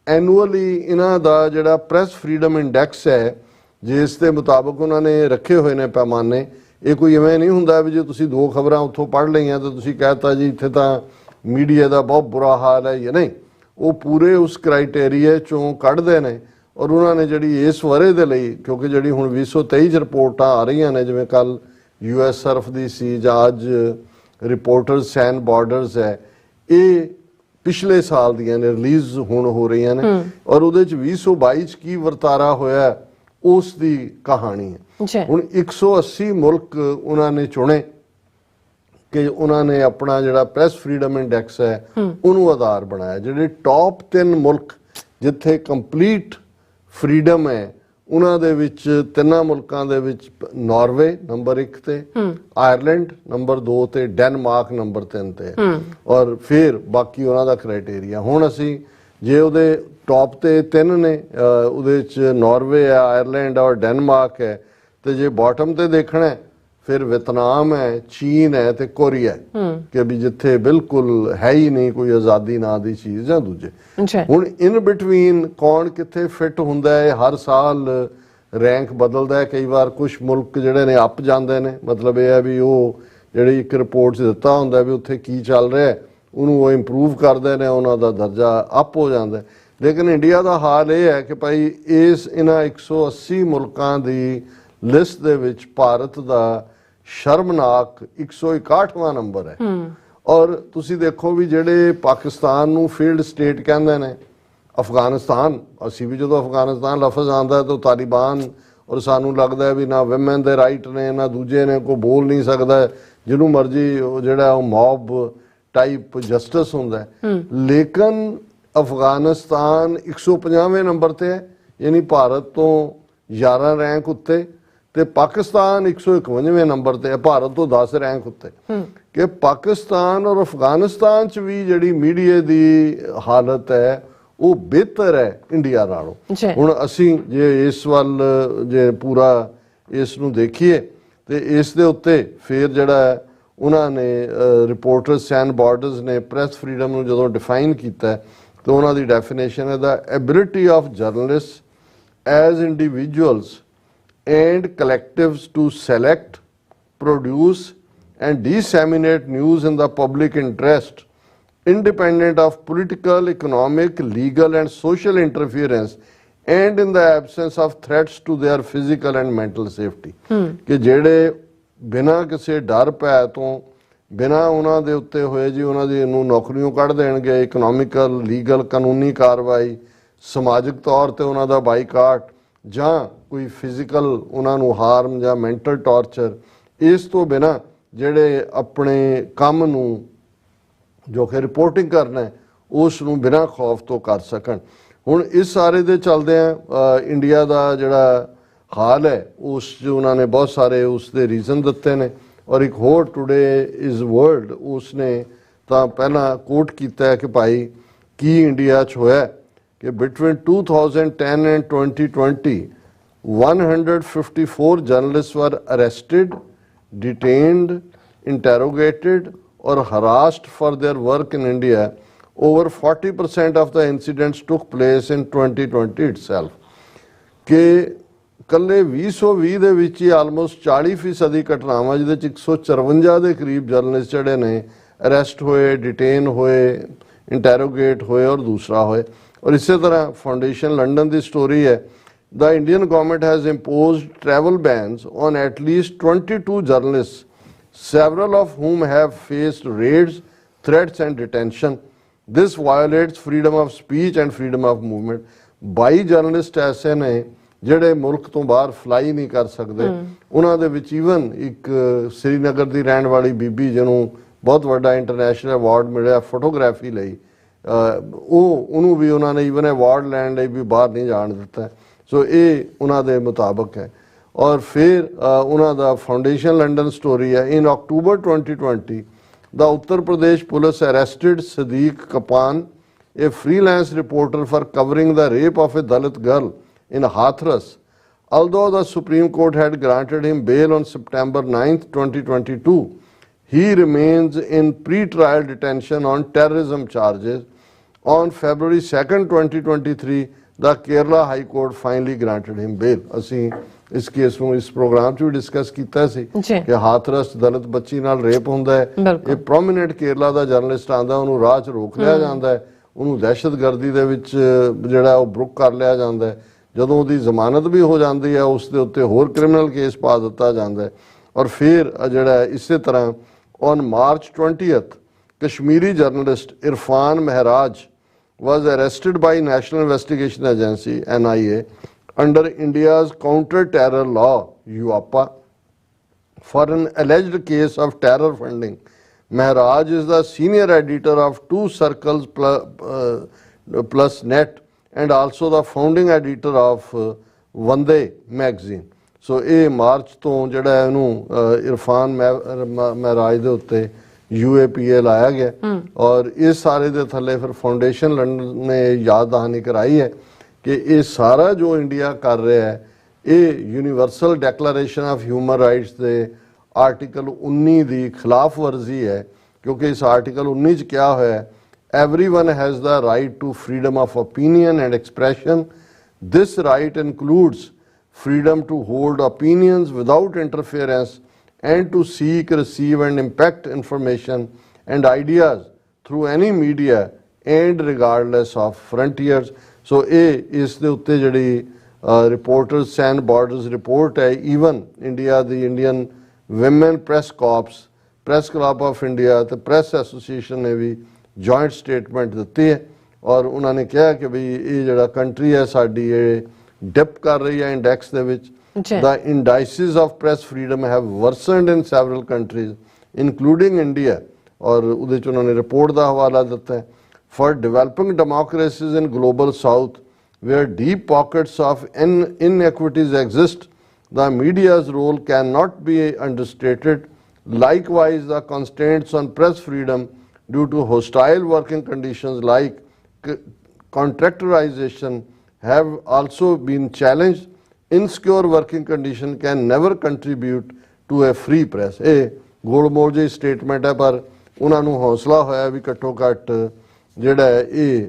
ਐਨੂਅਲੀ ਇਹਨਾਂ ਦਾ ਜਿਹੜਾ ਪ੍ਰੈਸ ਫਰੀडम ਇੰਡੈਕਸ ਹੈ, ਜਿਸ ਦੇ ਮੁਤਾਬਕ ਉਹਨਾਂ ਨੇ ਰੱਖੇ ਹੋਏ ਨੇ ਪੈਮਾਨੇ, ਇਹ ਕੋਈ ਐਵੇਂ ਨਹੀਂ ਹੁੰਦਾ ਵੀ ਜੇ ਤੁਸੀਂ 2 ਖਬਰਾਂ ਉੱਥੋਂ ਪੜ੍ਹ ਲਈਆਂ ਤਾਂ ਤੁਸੀਂ ਕਹਿਤਾ ਜੀ ਇੱਥੇ ਤਾਂ ਮੀਡੀਆ ਦਾ ਬਹੁਤ ਬੁਰਾ ਹਾਲ ਹੈ ਜਾਂ ਨਹੀਂ। ਉਹ ਪੂਰੇ ਉਸ ਕ੍ਰਾਈਟੇਰੀਆ 'ਚੋਂ ਕੱਢਦੇ ਨੇ, ਔਰ ਉਹਨਾਂ ਨੇ ਜਿਹੜੀ ਇਸ ਵਰੇ ਦੇ ਲਈ, ਕਿਉਂਕਿ ਜਿਹੜੀ ਹੁਣ 2023 'ਚ ਰਿਪੋਰਟਾਂ ਆ ਰਹੀਆਂ ਨੇ, ਜਿਵੇਂ ਕੱਲ US ਸਰਫ ਦੀ ਸੀ ਜਾਂ ਅੱਜ ਰਿਪੋਰਟਰਸ ਸੈਨ ਬਾਰਡਰਸ ਹੈ, ਇਹ ਪਿਛਲੇ ਸਾਲ ਦੀਆਂ ਨੇ, ਰਿਲੀਜ਼ ਹੁਣ ਹੋ ਰਹੀਆਂ ਨੇ, ਔਰ ਉਹਦੇ 'ਚ 2022 'ਚ ਕੀ ਵਰਤਾਰਾ ਹੋਇਆ ਉਸ ਦੀ ਕਹਾਣੀ ਹੈ। ਹੁਣ 180 ਮੁਲਕ ਉਹਨਾਂ ਨੇ ਚੁਣੇ ਕਿ ਉਹਨਾਂ ਨੇ ਆਪਣਾ ਜਿਹੜਾ ਪ੍ਰੈਸ ਫਰੀडम ਇੰਡੈਕਸ ਹੈ ਉਹਨੂੰ ਆਧਾਰ ਬਣਾਇਆ। ਜਿਹੜੇ ਟੌਪ 3 ਮੁਲਕ ਜਿੱਥੇ ਕੰਪਲੀਟ ਫਰੀडम ਹੈ, ਉਹਨਾਂ ਦੇ ਵਿੱਚ 3 ਮੁਲਕਾਂ ਦੇ ਵਿੱਚ ਨਾਰਵੇ ਨੰਬਰ 1 ਤੇ, ਆਇਰਲੈਂਡ ਨੰਬਰ 2 ਤੇ, ਡੈਨਮਾਰਕ ਨੰਬਰ 3 ਤੇ, ਔਰ ਫਿਰ ਬਾਕੀ ਉਹਨਾਂ ਦਾ ਕ੍ਰਾਈਟੇਰੀਆ। ਹੁਣ ਅਸੀਂ ਜੇ ਉਹਦੇ ਟੌਪ ਤੇ 3 ਨੇ, ਉਹਦੇ 'ਚ ਨਾਰਵੇ ਹੈ, ਆਇਰਲੈਂਡ ਔਰ ਡੈਨਮਾਰਕ ਹੈ, ਤੇ ਜੇ ਬਾਟਮ ਤੇ ਦੇਖਣਾ ਫਿਰ ਵੀਅਤਨਾਮ ਹੈ, ਚੀਨ ਹੈ ਤੇ ਕੋਰੀਆ ਹੈ, ਕਿ ਵੀ ਜਿੱਥੇ ਬਿਲਕੁਲ ਹੈ ਹੀ ਨਹੀਂ ਕੋਈ ਆਜ਼ਾਦੀ ਨਾਂ ਦੀ ਚੀਜ਼ ਜਾਂ ਦੂਜੇ। ਹੁਣ ਇਨ ਬਿਟਵੀਨ ਕੌਣ ਕਿੱਥੇ ਫਿੱਟ ਹੁੰਦਾ ਹੈ, ਹਰ ਸਾਲ ਰੈਂਕ ਬਦਲਦਾ ਹੈ। ਕਈ ਵਾਰ ਕੁਝ ਮੁਲਕ ਜਿਹੜੇ ਨੇ ਅੱਪ ਜਾਂਦੇ ਨੇ, ਮਤਲਬ ਇਹ ਹੈ ਵੀ ਉਹ ਜਿਹੜੀ ਇੱਕ ਰਿਪੋਰਟ 'ਚ ਦਿੱਤਾ ਹੁੰਦਾ ਵੀ ਉੱਥੇ ਕੀ ਚੱਲ ਰਿਹਾ ਉਹਨੂੰ ਉਹ ਇੰਪਰੂਵ ਕਰਦੇ ਨੇ, ਉਹਨਾਂ ਦਾ ਦਰਜਾ ਅੱਪ ਹੋ ਜਾਂਦਾ। ਲੇਕਿਨ ਇੰਡੀਆ ਦਾ ਹਾਲ ਇਹ ਹੈ ਕਿ ਭਾਈ ਇਹਨਾਂ 180 ਮੁਲਕਾਂ ਦੀ ਲਿਸਟ ਦੇ ਵਿੱਚ ਭਾਰਤ ਦਾ ਸ਼ਰਮਨਾਕ 161ਵਾਂ ਨੰਬਰ ਹੈ। ਔਰ ਤੁਸੀਂ ਦੇਖੋ ਵੀ ਜਿਹੜੇ ਪਾਕਿਸਤਾਨ ਨੂੰ ਫੀਲਡ ਸਟੇਟ ਕਹਿੰਦੇ ਨੇ, ਅਫਗਾਨਿਸਤਾਨ, ਅਸੀਂ ਵੀ ਜਦੋਂ ਅਫਗਾਨਿਸਤਾਨ ਲਫ਼ਜ਼ ਆਉਂਦਾ ਤਾਂ ਤਾਲਿਬਾਨ, ਔਰ ਸਾਨੂੰ ਲੱਗਦਾ ਵੀ ਨਾ ਵਿਮਨ ਦੇ ਰਾਈਟ ਨੇ ਨਾ ਦੂਜੇ ਨੇ, ਕੋਈ ਬੋਲ ਨਹੀਂ ਸਕਦਾ, ਜਿਹਨੂੰ ਮਰਜੀ ਜਿਹੜਾ ਉਹ ਮੌਬ ਟਾਈਪ ਜਸਟਿਸ ਹੁੰਦਾ। ਲੇਕਿਨ ਅਫਗਾਨਿਸਤਾਨ 150ਵੇਂ ਨੰਬਰ ਤੇ ਹੈ, ਯਾਨੀ ਭਾਰਤ ਤੋਂ 11 ਰੈਂਕ ਉੱਤੇ, ਤੇ ਪਾਕਿਸਤਾਨ 151ਵੇਂ ਨੰਬਰ ਤੇ ਹੈ, ਭਾਰਤ ਤੋਂ 10 ਰੈਂਕ ਉੱਤੇ। ਕਿ ਪਾਕਿਸਤਾਨ ਔਰ ਅਫਗਾਨਿਸਤਾਨ 'ਚ ਵੀ ਜਿਹੜੀ ਮੀਡੀਆ ਦੀ ਹਾਲਤ ਹੈ ਉਹ ਬਿਹਤਰ ਹੈ ਇੰਡੀਆ ਨਾਲੋਂ। ਹੁਣ ਅਸੀਂ ਜੇ ਇਸ ਵੱਲ ਜੇ ਪੂਰਾ ਇਸ ਨੂੰ ਦੇਖੀਏ ਤੇ ਇਸ ਦੇ ਉੱਤੇ ਫਿਰ ਜਿਹੜਾ ਉਹਨਾਂ ਨੇ ਰਿਪੋਰਟਰਸ ਸੈਨ ਬਾਰਡਰਸ ਨੇ ਪ੍ਰੈਸ ਫਰੀडम ਨੂੰ ਜਦੋਂ ਡਿਫਾਈਨ ਕੀਤਾ ਤਾਂ ਉਹਨਾਂ ਦੀ ਡੈਫੀਨੇਸ਼ਨ ਹੈ ਦਾ ability of journalist as individuals and collectives to select, produce, and disseminate news in the public interest, independent of political, economic, legal, and social interference, and in the absence of threats to their physical and mental safety. कि ਜਿਹੜੇ ਬਿਨਾਂ ਕਿਸੇ ਡਰ ਭੈ ਤੋਂ ਬਿਨਾਂ ਉਹਨਾਂ ਦੇ ਉੱਤੇ ਹੋਏ ਜੀ ਉਹਨਾਂ ਦੀ ਨੂੰ ਨੌਕਰੀਆਂ ਕੱਢ ਦੇਣਗੇ, ਇਕਨੋਮਿਕਲ, ਲੀਗਲ, ਕਾਨੂੰਨੀ ਕਾਰਵਾਈ, ਸਮਾਜਿਕ ਤੌਰ ਤੇ ਉਹਨਾਂ ਦਾ ਬਾਈਕਾਟ ਜਾਂ ਕੋਈ ਫਿਜ਼ੀਕਲ ਉਹਨਾਂ ਨੂੰ ਹਾਰਮ ਜਾਂ ਮੈਂਟਲ ਟਾਰਚਰ, ਇਸ ਤੋਂ ਬਿਨਾਂ ਜਿਹੜੇ ਆਪਣੇ ਕੰਮ ਨੂੰ ਜੋ ਕਿ ਰਿਪੋਰਟਿੰਗ ਕਰਨਾ ਹੈ ਉਸ ਨੂੰ ਬਿਨਾਂ ਖੌਫ ਤੋਂ ਕਰ ਸਕਣ। ਹੁਣ ਇਸ ਸਾਰੇ ਦੇ ਚੱਲਦਿਆਂ ਇੰਡੀਆ ਦਾ ਜਿਹੜਾ ਹਾਲ ਹੈ ਉਸ 'ਚ ਉਹਨਾਂ ਨੇ ਬਹੁਤ ਸਾਰੇ ਉਸ ਦੇ ਰੀਜ਼ਨ ਦਿੱਤੇ ਨੇ। ਔਰ ਇੱਕ ਹੋਰ ਟੁਡੇ ਇਜ਼ ਵਰਲਡ ਉਸਨੇ ਤਾਂ ਪਹਿਲਾਂ ਕੋਟ ਕੀਤਾ ਹੈ ਕਿ ਭਾਈ ਕੀ ਇੰਡੀਆ 'ਚ ਹੋਇਆ ਕਿ ਬਿਟਵੀਨ 2010 ਐਂਡ 2020 154 ਜਰਨਲਿਸਟ ਵਰ arrested, detained, interrogated or harassed for their work in India. Over 40% of the incidents took place in 2020 itself. ਕਿ ਕੱਲੇ 2020 ਦੇ ਵਿੱਚ ਹੀ ਆਲਮੋਸਟ 40% ਦੀ ਘਟਨਾਵਾਂ ਜਿਹਦੇ ਚ 154 ਦੇ ਕਰੀਬ ਜਰਨਲਿਸਟ ਜਿਹੜੇ ਨੇ ਅਰੈਸਟ ਹੋਏ, ਡਿਟੇਨ ਹੋਏ, ਇੰਟੈਰੋਗੇਟ ਹੋਏ ਔਰ ਦੂਸਰਾ ਹੋਏ। ਔਰ ਇਸੇ ਤਰ੍ਹਾਂ ਫਾਊਂਡੇਸ਼ਨ ਲੰਡਨ ਦੀ ਸਟੋਰੀ ਹੈ, the Indian government has imposed travel bans on at least 22 journalists, several of whom have faced raids, threats and detention. This violates freedom of speech and freedom of movement. 22 journalist ਐਸੇ ਨੇ ਜਿਹੜੇ ਮੁਲਕ ਤੋਂ ਬਾਹਰ fly ਨਹੀਂ ਕਰ ਸਕਦੇ। ਉਹਨਾਂ ਦੇ ਵਿੱਚ ਈਵਨ ਇੱਕ ਸ੍ਰੀਨਗਰ ਦੀ ਰਹਿਣ ਵਾਲੀ ਬੀਬੀ ਜਿਹਨੂੰ ਬਹੁਤ ਵੱਡਾ ਇੰਟਰਨੈਸ਼ਨਲ ਅਵਾਰਡ ਮਿਲਿਆ ਫੋਟੋਗ੍ਰਾਫੀ ਲਈ, ਉਹਨੂੰ ਵੀ ਉਹਨਾਂ ਨੇ ਈਵਨ ਅਵਾਰਡ ਲੈਣ ਲਈ ਵੀ ਬਾਹਰ ਨਹੀਂ ਜਾਣ ਦਿੱਤਾ। ਸੋ ਇਹ ਉਹਨਾਂ ਦੇ ਮੁਤਾਬਕ ਹੈ। ਔਰ ਫਿਰ ਉਹਨਾਂ ਦਾ ਫਾਊਂਡੇਸ਼ਨ ਲੰਡਨ ਸਟੋਰੀ ਹੈ। ਇਨ October 2020 the Uttar Pradesh police arrested Sadiq Kapan, a freelance reporter, for covering the rape of a Dalit girl in Hathras. Although the Supreme Court had granted him bail on September 9th, 2022, he remains in pre-trial detention on terrorism charges. On February 2nd, 2023, the Kerala High Court finally granted him bail. ਅਸੀਂ ਇਸ case ਨੂੰ ਇਸ programme 'ਚ ਵੀ discuss ਕੀਤਾ ਸੀ ਕਿ ਹਾਥਰਸ ਦਲਿਤ ਬੱਚੀ ਨਾਲ rape ਹੁੰਦਾ ਹੈ। ਇਹ ਪ੍ਰੋਮੀਨੈਂਟ ਕੇਰਲਾ ਦਾ ਜਰਨਲਿਸਟ ਆਂਦਾ, ਉਹਨੂੰ ਰਾਹ 'ਚ ਰੋਕ ਲਿਆ ਜਾਂਦਾ ਹੈ, ਉਹਨੂੰ ਦਹਿਸ਼ਤਗਰਦੀ ਦੇ ਵਿੱਚ ਜਿਹੜਾ ਉਹ ਬਰੁਕ ਕਰ ਲਿਆ ਜਾਂਦਾ ਹੈ। ਜਦੋਂ ਉਹਦੀ ਜ਼ਮਾਨਤ ਵੀ ਹੋ ਜਾਂਦੀ ਹੈ ਉਸ ਦੇ ਉੱਤੇ ਹੋਰ ਕ੍ਰਿਮੀਨਲ ਕੇਸ ਪਾ ਦਿੱਤਾ ਜਾਂਦਾ ਹੈ। ਔਰ ਫਿਰ ਜਿਹੜਾ ਇਸੇ ਤਰ੍ਹਾਂ on March 20th Kashmiri journalist Irfan Mehraj was arrested by National Investigation Agency NIA under India's counter-terror law UAPA for an alleged case of terror funding. Mehraj is the senior editor of Two Circles plus Net and also the founding editor of Vande magazine. So ਇਹ March ਤੋਂ ਜਿਹੜਾ ਇਹਨੂੰ ਇਰਫਾਨ ਮਹਿਰਾਜ ਦੇ ਉੱਤੇ UAPA ਲਾਇਆ ਗਿਆ। ਔਰ ਇਸ ਸਾਰੇ ਦੇ ਥੱਲੇ ਫਿਰ ਫਾਊਂਡੇਸ਼ਨ ਲੰਡਨ ਨੇ ਯਾਦ ਦਹਾਨੀ ਕਰਾਈ ਹੈ ਕਿ ਇਹ ਸਾਰਾ ਜੋ ਇੰਡੀਆ ਕਰ ਰਿਹਾ ਹੈ ਇਹ universal declaration of human rights ਦੇ ਆਰਟੀਕਲ 19 ਦੀ ਖਿਲਾਫ ਵਰਜ਼ੀ ਹੈ। ਕਿਉਂਕਿ ਇਸ ਆਰਟੀਕਲ 19 ਚ ਕਿਹਾ ਹੋਇਆ ਹੈ everyone has the right to freedom of opinion and expression. This right includes freedom to hold opinions without interference and to seek, receive and impact information and ideas through any media and regardless of frontiers. So ਇਹ ਇਸ ਦੇ ਉੱਤੇ ਜਿਹੜੀ Reporters Sans Borders report ਹੈ, even India the Indian Women Press Corps, Press Club of India ਤੇ Press Association ਨੇ ਵੀ joint statement ਦਿੱਤੀ ਹੈ। ਔਰ ਉਹਨਾਂ ਨੇ ਕਿਹਾ ਕਿ ਵੀ ਇਹ ਜਿਹੜਾ ਕੰਟਰੀ ਹੈ ਸਾਡੀ ਇਹ ਡਿਪ ਕਰ ਰਹੀ ਹੈ ਇੰਡੈਕਸ ਦੇ ਵਿੱਚ। The indices of press freedom have worsened in several countries, including India. और उधर च उन्होंने रिपोर्ट का हवाला देता है for developing democracies in global south where deep pockets of inequities exist. The media's role cannot be understated. Likewise, the constraints on press freedom due to hostile working conditions like contractorization have also been challenged. Insecure working condition can never contribute to a free press. ਇਹ ਗੋਲਮੋਲ ਜਿਹੀ statement ਹੈ ਪਰ ਉਹਨਾਂ ਨੂੰ ਹੌਸਲਾ ਹੋਇਆ ਵੀ ਘੱਟੋ ਘੱਟ ਜਿਹੜਾ ਇਹ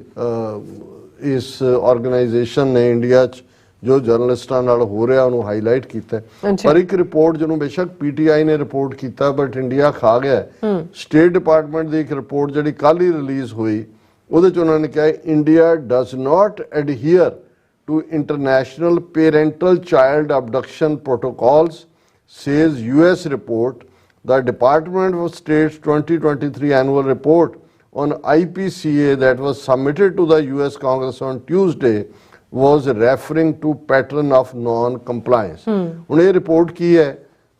ਇਸ ਆਰਗੇਨਾਈਜੇਸ਼ਨ ਨੇ ਇੰਡੀਆ 'ਚ ਜੋ ਜਰਨਲਿਸਟਾਂ ਨਾਲ ਹੋ ਰਿਹਾ ਉਹਨੂੰ ਹਾਈਲਾਈਟ ਕੀਤਾ। ਪਰ ਇੱਕ ਰਿਪੋਰਟ ਜਿਹਨੂੰ ਬੇਸ਼ੱਕ ਪੀਟੀਆਈ ਨੇ ਰਿਪੋਰਟ ਕੀਤਾ ਬਟ ਇੰਡੀਆ ਖਾ ਗਿਆ। ਸਟੇਟ ਡਿਪਾਰਟਮੈਂਟ ਦੀ ਇੱਕ ਰਿਪੋਰਟ ਜਿਹੜੀ ਕੱਲ ਹੀ ਰਿਲੀਜ਼ ਹੋਈ ਉਹਦੇ ਚ ਉਹਨਾਂ ਨੇ ਕਿਹਾ India does not adhere to international parental child abduction protocols, says US report. The Department of State's 2023 annual report on IPCA that was submitted to the US Congress on Tuesday was referring to pattern of non-compliance. ਹੁਣ ਇਹ report ਕੀ ਹੈ?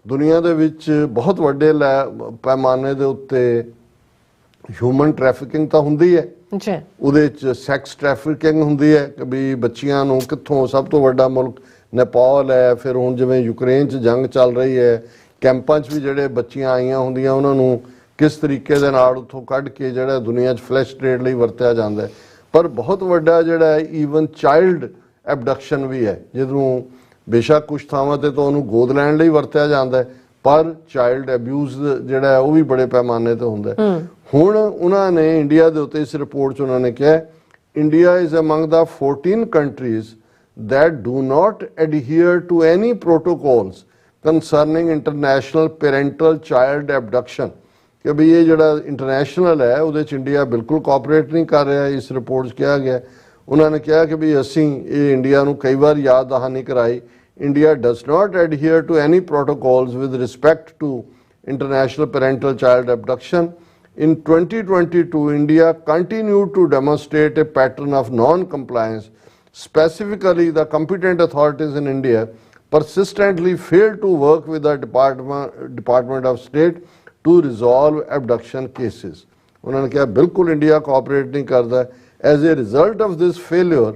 ਦੁਨੀਆ ਦੇ ਵਿੱਚ ਬਹੁਤ ਵੱਡੇ ਪੈਮਾਨੇ ਦੇ ਉੱਤੇ ਹਿਊਮਨ ਟ੍ਰੈਫਿਕਿੰਗ ਤਾਂ ਹੁੰਦੀ ਹੈ ਜੀ, ਉਹਦੇ ਚ ਸੈਕਸ ਟ੍ਰੈਫਿਕਿੰਗ ਹੁੰਦੀ ਹੈ ਕਿ ਵੀ ਬੱਚੀਆਂ ਨੂੰ ਕਿੱਥੋਂ, ਸਭ ਤੋਂ ਵੱਡਾ ਮੁਲਕ ਨੇਪਾਲ ਹੈ, ਫਿਰ ਹੁਣ ਜਿਵੇਂ ਯੂਕਰੇਨ ਚ ਜੰਗ ਚੱਲ ਰਹੀ ਹੈ, ਕੈਂਪਾਂ 'ਚ ਵੀ ਜਿਹੜੇ ਬੱਚੀਆਂ ਆਈਆਂ ਹੁੰਦੀਆਂ ਉਹਨਾਂ ਨੂੰ ਕਿਸ ਤਰੀਕੇ ਦੇ ਨਾਲ ਉੱਥੋਂ ਕੱਢ ਕੇ ਜਿਹੜਾ ਦੁਨੀਆ 'ਚ ਫਲੈਸ਼ ਟ੍ਰੇਡ ਲਈ ਵਰਤਿਆ ਜਾਂਦਾ ਹੈ। ਪਰ ਬਹੁਤ ਵੱਡਾ ਜਿਹੜਾ ਈਵਨ ਚਾਈਲਡ ਐਬਡਕਸ਼ਨ ਵੀ ਹੈ, ਜਿਹਨੂੰ ਬੇਸ਼ੱਕ ਕੁਝ ਥਾਵਾਂ ਤੇ ਤਾਂ ਉਹਨੂੰ ਗੋਦ ਲੈਣ ਲਈ ਵਰਤਿਆ ਜਾਂਦਾ ਹੈ, ਪਰ ਚਾਈਲਡ ਅਬਿਊਜ਼ ਜਿਹੜਾ ਉਹ ਵੀ ਬੜੇ ਪੈਮਾਨੇ ਤੇ ਹੁੰਦਾ ਹੈ। ਹੁਣ ਉਹਨਾਂ ਨੇ ਇੰਡੀਆ ਦੇ ਉੱਤੇ ਇਸ ਰਿਪੋਰਟ 'ਚ ਉਹਨਾਂ ਨੇ ਕਿਹਾ India is among the 14 countries that do not adhere to any protocols concerning international parental child abduction ਕਿ ਵੀ ਇਹ ਜਿਹੜਾ ਇੰਟਰਨੈਸ਼ਨਲ ਹੈ ਉਹਦੇ 'ਚ ਇੰਡੀਆ ਬਿਲਕੁਲ ਕੋਆਪਰੇਟ ਨਹੀਂ ਕਰ ਰਿਹਾ। ਇਸ ਰਿਪੋਰਟ 'ਚ ਕਿਹਾ ਗਿਆ, ਉਹਨਾਂ ਨੇ ਕਿਹਾ ਕਿ ਵੀ ਅਸੀਂ ਇਹ ਇੰਡੀਆ ਨੂੰ ਕਈ ਵਾਰ ਯਾਦ ਦਹਾਨੀ ਕਰਾਈ, India does not adhere to any protocols with respect to international parental child abduction. In 2022, India continued to demonstrate a pattern of non-compliance. Specifically, the competent authorities in India persistently failed to work with the Department of State to resolve abduction cases. उन्होंने कहा बिल्कुल India cooperate नहीं करता। As a result of this failure,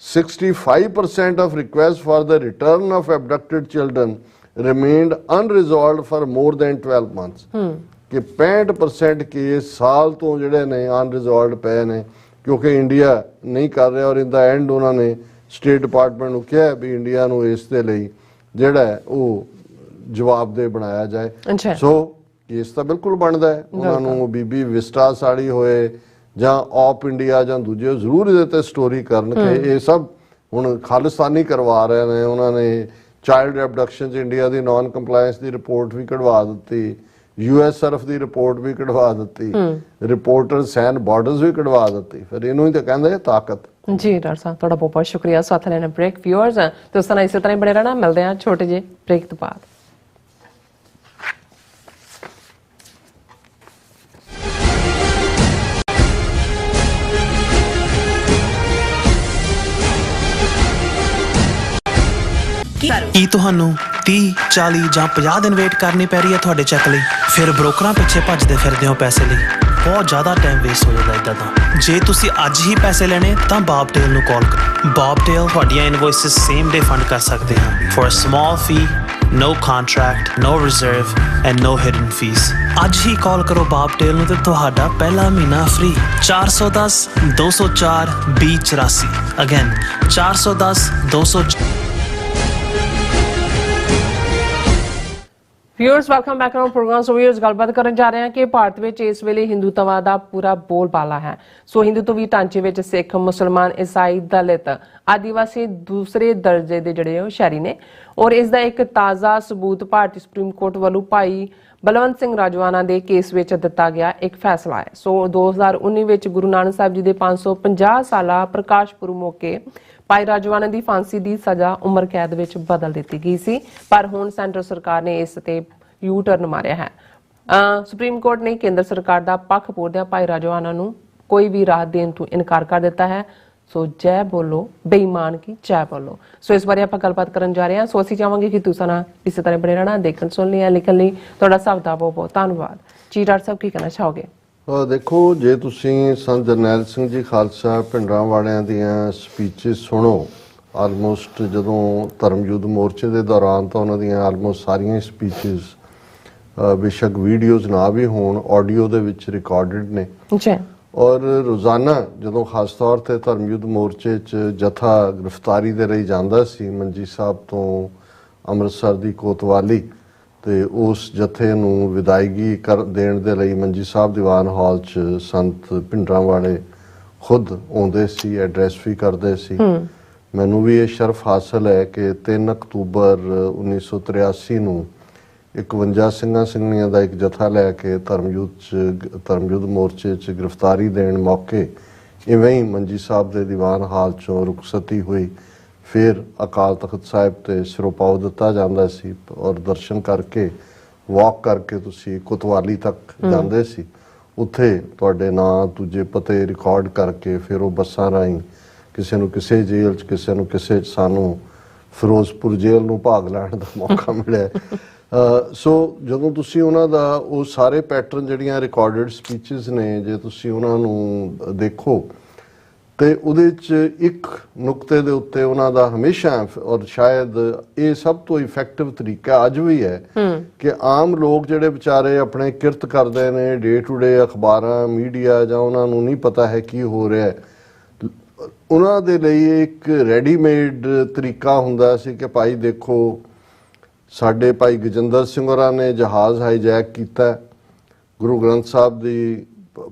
65% of requests for the return of abducted children remained unresolved for more than 12 months. कि 65% case साल तो ਜਿਹੜੇ ਨੇ ਅਨਰਿਜ਼ੋਲਵਡ ਪਏ ਨੇ ਕਿਉਂਕਿ ਇੰਡੀਆ ਨਹੀਂ ਕਰ ਰਿਹਾ। ਔਰ ਇਨ ਦਾ ਐਂਡ ਉਹਨਾਂ ਨੇ ਸਟੇਟ ਡਿਪਾਰਟਮੈਂਟ ਨੂੰ ਕਿਹਾ ਵੀ ਇੰਡੀਆ ਨੂੰ ਇਸ ਦੇ ਲਈ ਜਿਹੜਾ ਉਹ ਜਵਾਬਦੇਹ ਬਣਾਇਆ ਜਾਏ। ਸੋ ਕੇਸ ਤਾਂ ਬਿਲਕੁਲ ਬਣਦਾ ਹੈ। ਉਹਨਾਂ ਨੂੰ ਬੀਬੀ ਵਿਸਟਾ ਸਾੜੀ ਹੋਏ ਜਾਂ ਆਪ ਇੰਡੀਆ ਜਾਂ ਦੂਜੇ ਜ਼ਰੂਰ ਇਹਦੇ ਤੇ ਸਟੋਰੀ ਕਰਨ ਕਿ ਇਹ ਸਭ ਹੁਣ ਖਾਲਿਸਤਾਨੀ ਕਰਵਾ ਰਹੇ ਨੇ। ਉਹਨਾਂ ਨੇ ਚਾਈਲਡ ਐਬਡਕਸ਼ਨ 'ਚ ਇੰਡੀਆ ਦੀ ਨਾਨ ਕੰਪਲਾਇੰਸ ਦੀ ਰਿਪੋਰਟ ਵੀ ਕਢਵਾ ਦਿੱਤੀ, US ਸਰਫ ਦੀ ਰਿਪੋਰਟ ਵੀ ਕਢਵਾ ਦਿੱਤੀ, ਰਿਪੋਰਟਰ ਸੈਨ ਬਾਰਡਰਸ ਵੀ ਕਢਵਾ ਦਿੱਤੀ। ਫਿਰ ਇਹਨੂੰ ਹੀ ਤਾਂ ਕਹਿੰਦੇ ਤਾਕਤ। ਜੀ ਡਾਕਟਰ ਸਾਹਿਬ ਤੁਹਾਡਾ ਬਹੁਤ ਬਹੁਤ ਸ਼ੁਕਰੀਆ। ਸਾਥ ਲੈਣਾ ਬ੍ਰੇਕ। ਵਿਊਅਰਸ ਦੋਸਤਾਂ ਨਾਲ ਇਸੇ ਤਰ੍ਹਾਂ ਹੀ ਬਣੇ ਰਹਿਣਾ। ਮਿਲਦੇ ਹਾਂ ਛੋਟੇ ਜਿਹੇ ਬ੍ਰੇਕ ਤੋਂ ਬਾਅਦ। ਕੀ ਤੁਹਾਨੂੰ 30, 40 ਜਾਂ 50 ਦਿਨ ਵੇਟ ਕਰਨੀ ਪੈ ਰਹੀ ਹੈ ਤੁਹਾਡੇ ਚੈੱਕ ਲਈ? ਫਿਰ ਬ੍ਰੋਕਰਾਂ ਪਿੱਛੇ ਭੱਜਦੇ ਫਿਰਦੇ ਹੋ ਪੈਸੇ ਲਈ, ਬਹੁਤ ਜ਼ਿਆਦਾ ਟਾਈਮ ਵੇਸਟ ਹੋ ਜਾਂਦਾ ਇਦਾਂ ਦਾ। ਜੇ ਤੁਸੀਂ ਅੱਜ ਹੀ ਪੈਸੇ ਲੈਣੇ ਤਾਂ ਬਾਬਟੇਲ ਨੂੰ ਕਾਲ ਕਰੋ। ਬਾਬਟੇਲ ਤੁਹਾਡੀਆਂ ਇਨਵੋਇਸਿਸ ਸੇਮ ਡੇ ਫੰਡ ਕਰ ਸਕਦੇ ਹਨ for a small fee, no contract, no reserve and no hidden fees. ਅੱਜ ਹੀ ਕਾਲ ਕਰੋ ਬਾਬਟੇਲ ਨੂੰ ਤੇ ਤੁਹਾਡਾ ਪਹਿਲਾ ਮਹੀਨਾ free. 410 204 2084 again 410 204। Viewers welcome back to program. So viewers ਗੱਲਬਾਤ ਕਰਨ ਜਾ ਰਹੇ ਹਾਂ ਕਿ ਭਾਰਤ ਵਿੱਚ ਇਸ ਵੇਲੇ ਹਿੰਦੂਤਵਾ ਦਾ ਪੂਰਾ ਬੋਲਬਾਲਾ ਹੈ। ਸੋ ਹਿੰਦੂਤਵੀ ਢਾਂਚੇ ਵਿੱਚ ਸਿੱਖ, ਮੁਸਲਮਾਨ, ਈਸਾਈ, ਦਲਿਤ, ਆਦੀਵਾਸੀ ਦੂਸਰੇ ਦਰਜੇ ਦੇ ਜਿਹੜੇ ਉਹ ਸ਼ਹਿਰੀ ਨੇ। ਔਰ ਇਸ ਦਾ ਇੱਕ ਤਾਜ਼ਾ ਸਬੂਤ ਭਾਰਤੀ ਸੁਪਰੀਮ ਕੋਰਟ ਵੱਲੋਂ ਭਾਈ ਬਲਵੰਤ ਸਿੰਘ ਰਾਜਵਾਨਾ ਦੇ ਕੇਸ ਵਿੱਚ ਦਿੱਤਾ ਗਿਆ ਇੱਕ ਫੈਸਲਾ ਹੈ। ਸੋ 2019 ਵਿੱਚ ਗੁਰੂ ਨਾਨਕ ਸਾਹਿਬ ਜੀ ਦੇ 550 ਸਾਲਾ ਪ੍ਰਕਾਸ਼ ਪੁਰਬ ਮੌਕੇ ਭਾਈ ਰਾਜਵਾਨਾ ਦੀ ਫਾਂਸੀ ਦੀ ਸਜ਼ਾ ਉਮਰ ਕੈਦ ਵਿੱਚ ਬਦਲ ਦਿੱਤੀ ਗਈ ਸੀ, ਪਰ ਹੁਣ ਸੈਂਟਰ ਸਰਕਾਰ ਨੇ ਇਸ ਤੇ ਯੂ ਟਰਨ ਮਾਰਿਆ ਹੈ। ਸੁਪਰੀਮ ਕੋਰਟ ਨੇ ਕੇਂਦਰ ਸਰਕਾਰ ਦਾ ਪੱਖ ਪੂਰਦਿਆਂ ਭਾਈ ਰਾਜਵਾਨਾ ਨੂੰ ਕੋਈ ਵੀ ਰਾਹਤ ਦੇਣ ਤੋਂ ਇਨਕਾਰ ਕਰ ਦਿੱਤਾ ਹੈ। ਸੋ ਜੈ ਬੋਲੋ ਬੇਈਮਾਨ ਕੀ ਜੈ ਬੋਲੋ। ਸੋ ਇਸ ਬਾਰੇ ਆਪਾਂ ਗੱਲਬਾਤ ਕਰਨ ਜਾ ਰਹੇ ਹਾਂ। ਸੋ ਅਸੀਂ ਚਾਹਾਂਗੇ ਕਿ ਤੁਸੀਂ ਨਾਲ ਇਸੇ ਤਰ੍ਹਾਂ ਬਣੇ ਰਹਿਣਾ। ਦੇਖਣ ਸੁਣ ਲਿਆ, ਲਿਖਣ ਲਈ ਤੁਹਾਡਾ ਸਭ ਦਾ ਬਹੁਤ ਬਹੁਤ ਧੰਨਵਾਦ। ਜੀ ਡਾਕਟਰ ਸਾਹਿਬ ਕੀ ਕਹਿਣਾ ਚਾਹੋਗੇ? ਦੇਖੋ, ਜੇ ਤੁਸੀਂ ਸੰਤ ਜਰਨੈਲ ਸਿੰਘ ਜੀ ਖਾਲਸਾ ਭਿੰਡਰਾਂਵਾਲਿਆਂ ਦੀਆਂ ਸਪੀਚਿਸ ਸੁਣੋ, ਆਲਮੋਸਟ ਜਦੋਂ ਧਰਮ ਯੁੱਧ ਮੋਰਚੇ ਦੇ ਦੌਰਾਨ ਤਾਂ ਉਹਨਾਂ ਦੀਆਂ ਆਲਮੋਸਟ ਸਾਰੀਆਂ ਸਪੀਚਿਸ ਬੇਸ਼ੱਕ ਵੀਡੀਓਜ਼ ਨਾ ਵੀ ਹੋਣ, ਆਡੀਓ ਦੇ ਵਿੱਚ ਰਿਕਾਰਡਡ ਨੇ। ਔਰ ਰੋਜ਼ਾਨਾ ਜਦੋਂ ਖਾਸ ਤੌਰ ਤੇ ਧਰਮ ਯੁੱਧ ਮੋਰਚੇ 'ਚ ਜਥਾ ਗ੍ਰਿਫਤਾਰੀ ਦੇ ਲਈ ਜਾਂਦਾ ਸੀ ਮੰਜੀ ਸਾਹਿਬ ਤੋਂ ਅੰਮ੍ਰਿਤਸਰ ਦੀ ਕੋਤਵਾਲੀ, ਤੇ ਉਸ ਜਥੇ ਨੂੰ ਵਿਦਾਇਗੀ ਦੇਣ ਦੇ ਲਈ ਮੰਜੀ ਸਾਹਿਬ ਦੀਵਾਨ ਹਾਲ 'ਚ ਸੰਤ ਭਿੰਡਰਾਂਵਾਲੇ ਖੁਦ ਆਉਂਦੇ ਸੀ, ਐਡਰੈਸ ਵੀ ਕਰਦੇ ਸੀ। ਮੈਨੂੰ ਵੀ ਇਹ ਸ਼ਰਫ ਹਾਸਲ ਹੈ ਕਿ 3 ਅਕਤੂਬਰ 1983 ਨੂੰ 51 ਸਿੰਘਾਂ ਸਿੰਘਣੀਆਂ ਦਾ ਇੱਕ ਜਥਾ ਲੈ ਕੇ ਧਰਮਯੁੱਧ ਮੋਰਚੇ 'ਚ ਗ੍ਰਿਫਤਾਰੀ ਦੇਣ ਮੌਕੇ ਇਵੇਂ ਹੀ ਮੰਜੀ ਸਾਹਿਬ ਦੇ ਦੀਵਾਨ ਹਾਲ 'ਚੋਂ ਰੁਖਸਤੀ ਹੋਈ। ਫਿਰ ਅਕਾਲ ਤਖਤ ਸਾਹਿਬ ਤੇ ਸਿਰੋਪਾਓ ਦਿੱਤਾ ਜਾਂਦਾ ਸੀ ਔਰ ਦਰਸ਼ਨ ਕਰਕੇ ਵਾਕ ਕਰਕੇ ਤੁਸੀਂ ਕੋਤਵਾਲੀ ਤੱਕ ਜਾਂਦੇ ਸੀ। ਉੱਥੇ ਤੁਹਾਡੇ ਨਾਂ ਦੂਜੇ ਪਤੇ ਰਿਕਾਰਡ ਕਰਕੇ ਫਿਰ ਉਹ ਬੱਸਾਂ ਰਾਹੀਂ ਕਿਸੇ ਨੂੰ ਕਿਸੇ ਜੇਲ੍ਹ 'ਚ, ਕਿਸੇ ਨੂੰ ਕਿਸੇ 'ਚ, ਸਾਨੂੰ ਫਿਰੋਜ਼ਪੁਰ ਜੇਲ੍ਹ ਨੂੰ ਭਾਗ ਲੈਣ ਦਾ ਮੌਕਾ ਮਿਲਿਆ। ਸੋ ਜਦੋਂ ਤੁਸੀਂ ਉਹਨਾਂ ਦਾ ਉਹ ਸਾਰੇ ਪੈਟਰਨ ਜਿਹੜੀਆਂ ਰਿਕਾਰਡਡ ਸਪੀਚਸ ਨੇ, ਜੇ ਤੁਸੀਂ ਉਹਨਾਂ ਨੂੰ ਦੇਖੋ ਤੇ ਉਹਦੇ 'ਚ ਇੱਕ ਨੁਕਤੇ ਦੇ ਉੱਤੇ ਉਹਨਾਂ ਦਾ ਹਮੇਸ਼ਾ ਔਰ ਸ਼ਾਇਦ ਇਹ ਸਭ ਤੋਂ ਇਫੈਕਟਿਵ ਤਰੀਕਾ ਅੱਜ ਵੀ ਹੈ ਕਿ ਆਮ ਲੋਕ ਜਿਹੜੇ ਵਿਚਾਰੇ ਆਪਣੇ ਕਿਰਤ ਕਰਦੇ ਨੇ ਡੇ ਟੂ ਡੇ, ਅਖਬਾਰਾਂ ਮੀਡੀਆ, ਜਾਂ ਉਹਨਾਂ ਨੂੰ ਨਹੀਂ ਪਤਾ ਹੈ ਕੀ ਹੋ ਰਿਹਾ, ਉਹਨਾਂ ਦੇ ਲਈ ਇੱਕ ਰੈਡੀਮੇਡ ਤਰੀਕਾ ਹੁੰਦਾ ਸੀ ਕਿ ਭਾਈ ਦੇਖੋ ਸਾਡੇ ਭਾਈ ਗਜਿੰਦਰ ਸਿੰਘ ਹੋਰਾਂ ਨੇ ਜਹਾਜ਼ ਹਾਈਜੈਕ ਕੀਤਾ, ਗੁਰੂ ਗ੍ਰੰਥ ਸਾਹਿਬ ਦੀ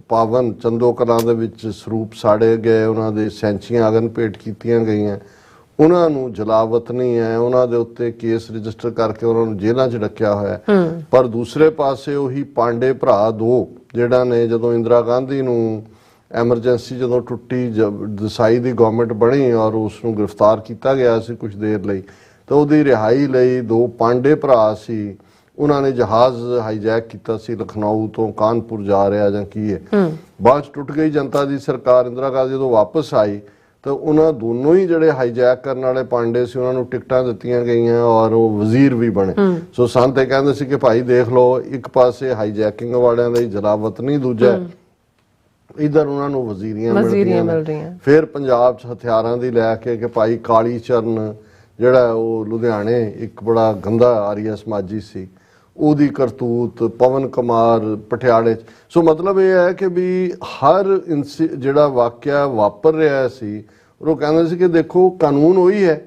ਪਾਵਨ ਚੰਦੋ ਕਲਾਂ ਦੇ ਵਿੱਚ ਸਰੂਪ ਸਾੜੇ ਗਏ, ਉਹਨਾਂ ਦੇ ਸੈਂਚੀਆਂ ਅਗਨ ਭੇਟ ਕੀਤੀਆਂ ਗਈਆਂ, ਉਹਨਾਂ ਨੂੰ ਜਲਾਵਤਨੀ ਹੈ, ਉਹਨਾਂ ਦੇ ਉੱਤੇ ਕੇਸ ਰਜਿਸਟਰ ਕਰਕੇ ਉਹਨਾਂ ਨੂੰ ਜੇਲ੍ਹਾਂ 'ਚ ਰੱਖਿਆ ਹੋਇਆ। ਪਰ ਦੂਸਰੇ ਪਾਸੇ ਉਹੀ ਪਾਂਡੇ ਭਰਾ ਦੋ ਜਿਹੜਾ ਨੇ ਜਦੋਂ ਇੰਦਰਾ ਗਾਂਧੀ ਨੂੰ ਐਮਰਜੈਂਸੀ ਜਦੋਂ ਟੁੱਟੀ, ਦਸਾਈ ਦੀ ਗਵਰਨਮੈਂਟ ਬਣੀ ਔਰ ਉਸ ਨੂੰ ਗ੍ਰਿਫਤਾਰ ਕੀਤਾ ਗਿਆ ਸੀ ਕੁਝ ਦੇਰ ਲਈ, ਤਾਂ ਉਹਦੀ ਰਿਹਾਈ ਲਈ ਦੋ ਪਾਂਡੇ ਭਰਾ ਸੀ, ਉਹਨਾਂ ਨੇ ਜਹਾਜ਼ ਹਾਈਜੈਕ ਕੀਤਾ ਸੀ ਲਖਨਊ ਤੋਂ ਕਾਨਪੁਰ ਜਾ ਰਿਹਾ ਜਾਂ ਕੀ ਹੈ। ਬਾਅਦ 'ਚ ਟੁੱਟ ਗਈ ਜਨਤਾ ਦੀ ਸਰਕਾਰ, ਇੰਦਰਾ ਗਾਂਧੀ ਜਦੋਂ ਵਾਪਸ ਆਈ ਤਾਂ ਉਹਨਾਂ ਦੋਨੋਂ ਹੀ ਜਿਹੜੇ ਹਾਈਜੈਕ ਕਰਨ ਵਾਲੇ ਪਾਂਡੇ ਸੀ ਉਹਨਾਂ ਨੂੰ ਟਿਕਟਾਂ ਦਿੱਤੀਆਂ ਗਈਆਂ ਔਰ ਉਹ ਵਜ਼ੀਰ ਵੀ ਬਣੇ। ਸੋ ਸੰਤ ਇਹ ਕਹਿੰਦੇ ਸੀ ਕਿ ਭਾਈ ਦੇਖ ਲਓ, ਇੱਕ ਪਾਸੇ ਹਾਈਜੈਕਿੰਗ ਵਾਲਿਆਂ ਲਈ ਜਲਾਵਤਨੀ, ਦੂਜਾ ਇਧਰ ਉਹਨਾਂ ਨੂੰ ਵਜ਼ੀਰੀਆਂ ਮਿਲ ਰਹੀਆਂ। ਫਿਰ ਪੰਜਾਬ 'ਚ ਹਥਿਆਰਾਂ ਦੀ ਲੈ ਕੇ ਕਿ ਭਾਈ ਕਾਲੀ ਚਰਨ ਜਿਹੜਾ ਉਹ ਲੁਧਿਆਣੇ ਇੱਕ ਬੜਾ ਗੰਦਾ ਆਰੀਆ ਸਮਾਜੀ ਸੀ, ਉਹਦੀ ਕਰਤੂਤ, ਪਵਨ ਕੁਮਾਰ ਪਟਿਆਲੇ 'ਚ। ਸੋ ਮਤਲਬ ਇਹ ਹੈ ਕਿ ਵੀ ਹਰ ਜਿਹੜਾ ਵਾਕਿਆ ਵਾਪਰ ਰਿਹਾ ਸੀ ਉਹ ਕਹਿੰਦੇ ਸੀ ਕਿ ਦੇਖੋ ਕਾਨੂੰਨ ਉਹੀ ਹੈ,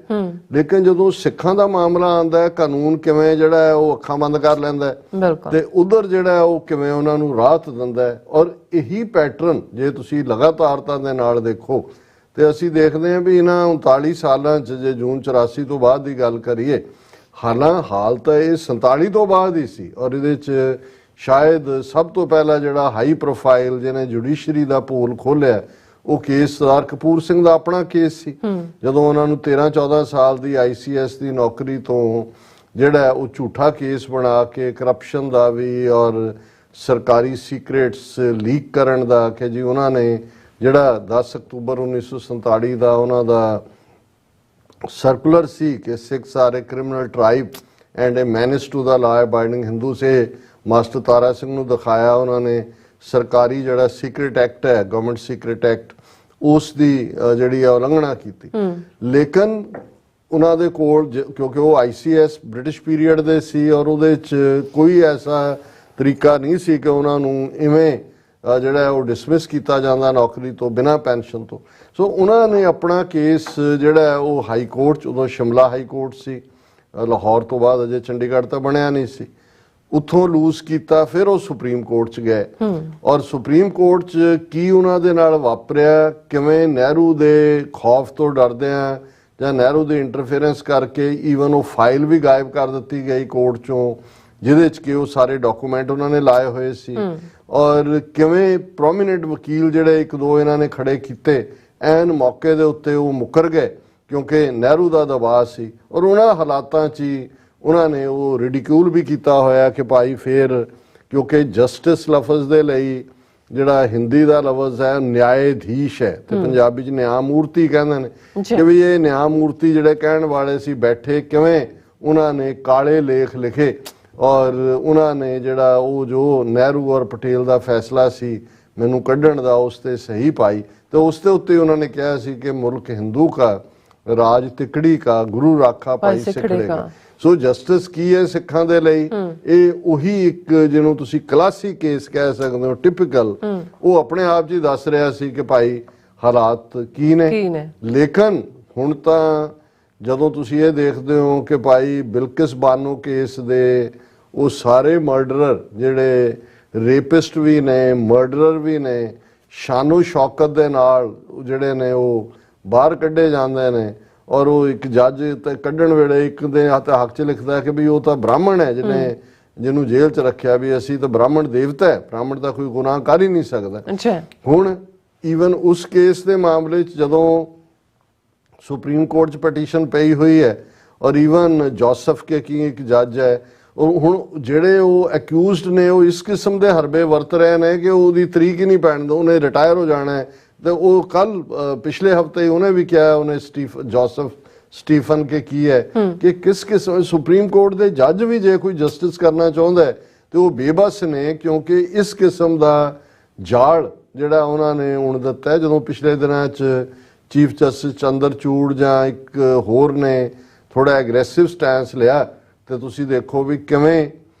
ਲੇਕਿਨ ਜਦੋਂ ਸਿੱਖਾਂ ਦਾ ਮਾਮਲਾ ਆਉਂਦਾ ਹੈ ਕਾਨੂੰਨ ਕਿਵੇਂ ਜਿਹੜਾ ਹੈ ਉਹ ਅੱਖਾਂ ਬੰਦ ਕਰ ਲੈਂਦਾ ਹੈ ਤੇ ਉਧਰ ਜਿਹੜਾ ਉਹ ਕਿਵੇਂ ਉਹਨਾਂ ਨੂੰ ਰਾਹਤ ਦਿੰਦਾ ਹੈ। ਔਰ ਇਹੀ ਪੈਟਰਨ ਜੇ ਤੁਸੀਂ ਲਗਾਤਾਰਤਾ ਦੇ ਨਾਲ ਦੇਖੋ ਤੇ ਅਸੀਂ ਦੇਖਦੇ ਹਾਂ ਵੀ ਇਹਨਾਂ 39 ਸਾਲਾਂ 'ਚ ਜੇ ਜੂਨ 84 ਤੋਂ ਬਾਅਦ ਦੀ ਗੱਲ ਕਰੀਏ, ਹਾਲ ਤਾਂ ਇਹ 47 ਤੋਂ ਬਾਅਦ ਹੀ ਸੀ ਔਰ ਇਹਦੇ 'ਚ ਸ਼ਾਇਦ ਸਭ ਤੋਂ ਪਹਿਲਾਂ ਜਿਹੜਾ ਹਾਈ ਪ੍ਰੋਫਾਈਲ ਜਿਹਨੇ ਜੁਡੀਸ਼ਰੀ ਦਾ ਪੋਲ ਖੋਲ੍ਹਿਆ ਉਹ ਕੇਸ ਸਰਦਾਰ ਕਪੂਰ ਸਿੰਘ ਦਾ ਆਪਣਾ ਕੇਸ ਸੀ, ਜਦੋਂ ਉਹਨਾਂ ਨੂੰ 13-14 ਸਾਲ ਦੀ ICS ਦੀ ਨੌਕਰੀ ਤੋਂ ਜਿਹੜਾ ਉਹ ਝੂਠਾ ਕੇਸ ਬਣਾ ਕੇ ਕਰਪਸ਼ਨ ਦਾ ਵੀ ਔਰ ਸਰਕਾਰੀ ਸੀਕ੍ਰੇਟਸ ਲੀਕ ਕਰਨ ਦਾ ਕਿ ਜੀ ਉਹਨਾਂ ਨੇ ਜਿਹੜਾ 10 ਅਕਤੂਬਰ 1947 ਦਾ ਉਹਨਾਂ ਦਾ ਸਰਕੂਲਰ ਸੀ ਕਿ Sikhs are a criminal tribe and a menace to the law abiding Hindu ਸੇ ਮਾਸਟਰ ਤਾਰਾ ਸਿੰਘ ਨੂੰ ਦਿਖਾਇਆ, ਉਹਨਾਂ ਨੇ ਸਰਕਾਰੀ ਜਿਹੜਾ ਸੀਕ੍ਰੇਟ ਐਕਟ ਹੈ, ਗਵਰਨਮੈਂਟ ਸੀਕ੍ਰੇਟ ਐਕਟ, ਉਸ ਦੀ ਜਿਹੜੀ ਆ ਉਲੰਘਣਾ ਕੀਤੀ। ਲੇਕਿਨ ਉਹਨਾਂ ਦੇ ਕੋਲ ਕਿਉਂਕਿ ਉਹ ICS ਬ੍ਰਿਟਿਸ਼ ਪੀਰੀਅਡ ਦੇ ਸੀ ਔਰ ਉਹਦੇ 'ਚ ਕੋਈ ਐਸਾ ਤਰੀਕਾ ਨਹੀਂ ਸੀ ਕਿ ਉਹਨਾਂ ਨੂੰ ਇਵੇਂ ਜਿਹੜਾ ਉਹ ਡਿਸਮਿਸ ਕੀਤਾ ਜਾਂਦਾ ਨੌਕਰੀ ਤੋਂ ਬਿਨਾਂ ਪੈਨਸ਼ਨ ਤੋਂ। ਸੋ ਉਹਨਾਂ ਨੇ ਆਪਣਾ ਕੇਸ ਜਿਹੜਾ ਉਹ ਹਾਈ ਕੋਰਟ 'ਚ, ਉਦੋਂ ਸ਼ਿਮਲਾ ਹਾਈ ਕੋਰਟ ਸੀ, ਲਾਹੌਰ ਤੋਂ ਬਾਅਦ ਅਜੇ ਚੰਡੀਗੜ੍ਹ ਤਾਂ ਬਣਿਆ ਨਹੀਂ ਸੀ, ਉੱਥੋਂ ਲੂਜ਼ ਕੀਤਾ। ਫਿਰ ਉਹ ਸੁਪਰੀਮ ਕੋਰਟ 'ਚ ਗਏ ਔਰ ਸੁਪਰੀਮ ਕੋਰਟ 'ਚ ਕੀ ਉਹਨਾਂ ਦੇ ਨਾਲ ਵਾਪਰਿਆ, ਕਿਵੇਂ ਨਹਿਰੂ ਦੇ ਖੌਫ ਤੋਂ ਡਰਦੇ ਆ ਜਾਂ ਨਹਿਰੂ ਦੀ ਇੰਟਰਫੇਰੈਂਸ ਕਰਕੇ ਈਵਨ ਉਹ ਫਾਈਲ ਵੀ ਗਾਇਬ ਕਰ ਦਿੱਤੀ ਗਈ ਕੋਰਟ 'ਚੋਂ ਜਿਹਦੇ 'ਚ ਕਿ ਉਹ ਸਾਰੇ ਡਾਕੂਮੈਂਟ ਉਹਨਾਂ ਨੇ ਲਾਏ ਹੋਏ ਸੀ, ਔਰ ਕਿਵੇਂ ਪ੍ਰੋਮੀਨੈਂਟ ਵਕੀਲ ਜਿਹੜੇ ਇੱਕ ਦੋ ਇਹਨਾਂ ਨੇ ਖੜੇ ਕੀਤੇ, ਐਨ ਮੌਕੇ ਦੇ ਉੱਤੇ ਉਹ ਮੁੱਕਰ ਗਏ ਕਿਉਂਕਿ ਨਹਿਰੂ ਦਾ ਦਬਾਅ ਸੀ। ਔਰ ਉਹਨਾਂ ਹਾਲਾਤਾਂ 'ਚ ਹੀ ਉਹਨਾਂ ਨੇ ਉਹ ਰਿਡੀਕਿਊਲ ਵੀ ਕੀਤਾ ਹੋਇਆ ਕਿ ਭਾਈ ਫੇਰ ਕਿਉਂਕਿ ਜਸਟਿਸ ਲਫ਼ਜ਼ ਦੇ ਲਈ ਜਿਹੜਾ ਹਿੰਦੀ ਦਾ ਲਫ਼ਜ਼ ਹੈ ਨਿਆਇਧੀਸ਼ ਹੈ ਤੇ ਪੰਜਾਬੀ 'ਚ ਨਿਆਮੂਰਤੀ ਕਹਿੰਦੇ ਨੇ ਕਿ ਵੀ ਇਹ ਨਿਆਮੂਰਤੀ ਜਿਹੜੇ ਕਹਿਣ ਵਾਲੇ ਸੀ ਬੈਠੇ, ਕਿਵੇਂ ਉਹਨਾਂ ਨੇ ਕਾਲੇ ਲੇਖ ਲਿਖੇ ਔਰ ਉਹਨਾਂ ਨੇ ਜਿਹੜਾ ਉਹ ਜੋ ਨਹਿਰੂ ਔਰ ਪਟੇਲ ਦਾ ਫੈਸਲਾ ਸੀ ਮੈਨੂੰ ਕੱਢਣ ਦਾ ਉਸ ਤੇ ਸਹੀ ਪਾਈ ਤੇ ਉਸ ਦੇ ਉੱਤੇ ਉਹਨਾਂ ਨੇ ਕਿਹਾ ਸੀ ਕਿ ਮੁਲਕ ਹਿੰਦੂ ਕਾ ਰਾਜ ਤਿਕੜੀ ਕਾ ਗੁਰੂ ਰਾਖਾ ਭਾਈ ਸਿੱਖੜੇ ਕਾ। ਸੋ ਜਸਟਿਸ ਕੀ ਹੈ ਸਿੱਖਾਂ ਦੇ ਲਈ, ਇਹ ਉਹੀ ਇੱਕ ਜਿਹਨੂੰ ਤੁਸੀਂ ਕਲਾਸਿਕ ਕੇਸ ਕਹਿ ਸਕਦੇ ਹੋ, ਟਿਪੀਕਲ, ਉਹ ਆਪਣੇ ਆਪ 'ਚ ਹੀ ਦੱਸ ਰਿਹਾ ਸੀ ਕਿ ਭਾਈ ਹਾਲਾਤ ਕੀ ਨੇ। ਲੇਕਿਨ ਹੁਣ ਤਾਂ ਜਦੋਂ ਤੁਸੀਂ ਇਹ ਦੇਖਦੇ ਹੋ ਕਿ ਭਾਈ ਬਿਲਕਿਸ ਬਾਨੋ ਕੇਸ ਦੇ ਉਹ ਸਾਰੇ ਮਰਡਰਰ ਜਿਹੜੇ ਰੇਪਿਸਟ ਵੀ ਨੇ, ਮਰਡਰਰ ਵੀ ਨੇ, ਸ਼ਾਨੋ ਸ਼ੌਕਤ ਦੇ ਨਾਲ ਜਿਹੜੇ ਨੇ ਉਹ ਬਾਹਰ ਕੱਢੇ ਜਾਂਦੇ ਨੇ ਔਰ ਉਹ ਇੱਕ ਜੱਜ ਤੇ ਕੱਢਣ ਵੇਲੇ ਇੱਕ ਦੇ ਹੱਕ 'ਚ ਲਿਖਦਾ ਕਿ ਵੀ ਉਹ ਤਾਂ ਬ੍ਰਾਹਮਣ ਹੈ ਜਿਹਨੂੰ ਜੇਲ੍ਹ 'ਚ ਰੱਖਿਆ, ਵੀ ਅਸੀਂ ਤਾਂ ਬ੍ਰਾਹਮਣ ਦੇਵਤਾ ਹੈ, ਬ੍ਰਾਹਮਣ ਤਾਂ ਕੋਈ ਗੁਨਾਹ ਕਰ ਹੀ ਨਹੀਂ ਸਕਦਾ। ਹੁਣ ਈਵਨ ਉਸ ਕੇਸ ਦੇ ਮਾਮਲੇ 'ਚ ਜਦੋਂ ਸੁਪਰੀਮ ਕੋਰਟ 'ਚ ਪਟੀਸ਼ਨ ਪਈ ਹੋਈ ਹੈ ਔਰ ਈਵਨ ਜੋਸਫ ਕੇ ਕੀ ਇੱਕ ਜੱਜ ਹੈ, ਉਹ ਹੁਣ ਜਿਹੜੇ ਉਹ ਅਕਿਊਜ਼ਡ ਨੇ ਉਹ ਇਸ ਕਿਸਮ ਦੇ ਹਰਬੇ ਵਰਤ ਰਹੇ ਨੇ ਕਿ ਉਹਦੀ ਤਰੀਕ ਹੀ ਨਹੀਂ ਪੈਣ ਦੋ, ਉਹਨੇ ਰਿਟਾਇਰ ਹੋ ਜਾਣਾ ਹੈ। ਤੇ ਉਹ ਕੱਲ ਪਿਛਲੇ ਹਫਤੇ ਉਹਨੇ ਵੀ ਕਿਹਾ, ਉਹਨੇ ਜੋਸਫ ਸਟੀਫਨ ਕੇ ਕੀ ਹੈ ਕਿ ਕਿਸ ਸੁਪਰੀਮ ਕੋਰਟ ਦੇ ਜੱਜ ਵੀ ਜੇ ਕੋਈ ਜਸਟਿਸ ਕਰਨਾ ਚਾਹੁੰਦਾ ਹੈ ਤੇ ਉਹ ਬੇਬਸ ਨੇ, ਕਿਉਂਕਿ ਇਸ ਕਿਸਮ ਦਾ ਜਾਲ ਜਿਹੜਾ ਉਹਨਾਂ ਨੇ ਹੁਣ ਦਿੱਤਾ। ਜਦੋਂ ਪਿਛਲੇ ਦਿਨਾਂ 'ਚ ਚੀਫ ਜਸਟਿਸ ਚੰਦਰਚੂੜ ਜਾਂ ਇੱਕ ਹੋਰ ਨੇ ਥੋੜਾ ਐਗਰੈਸਿਵ ਸਟੈਂਸ ਲਿਆ ਤੇ ਤੁਸੀਂ ਦੇਖੋ ਵੀ ਕਿਵੇਂ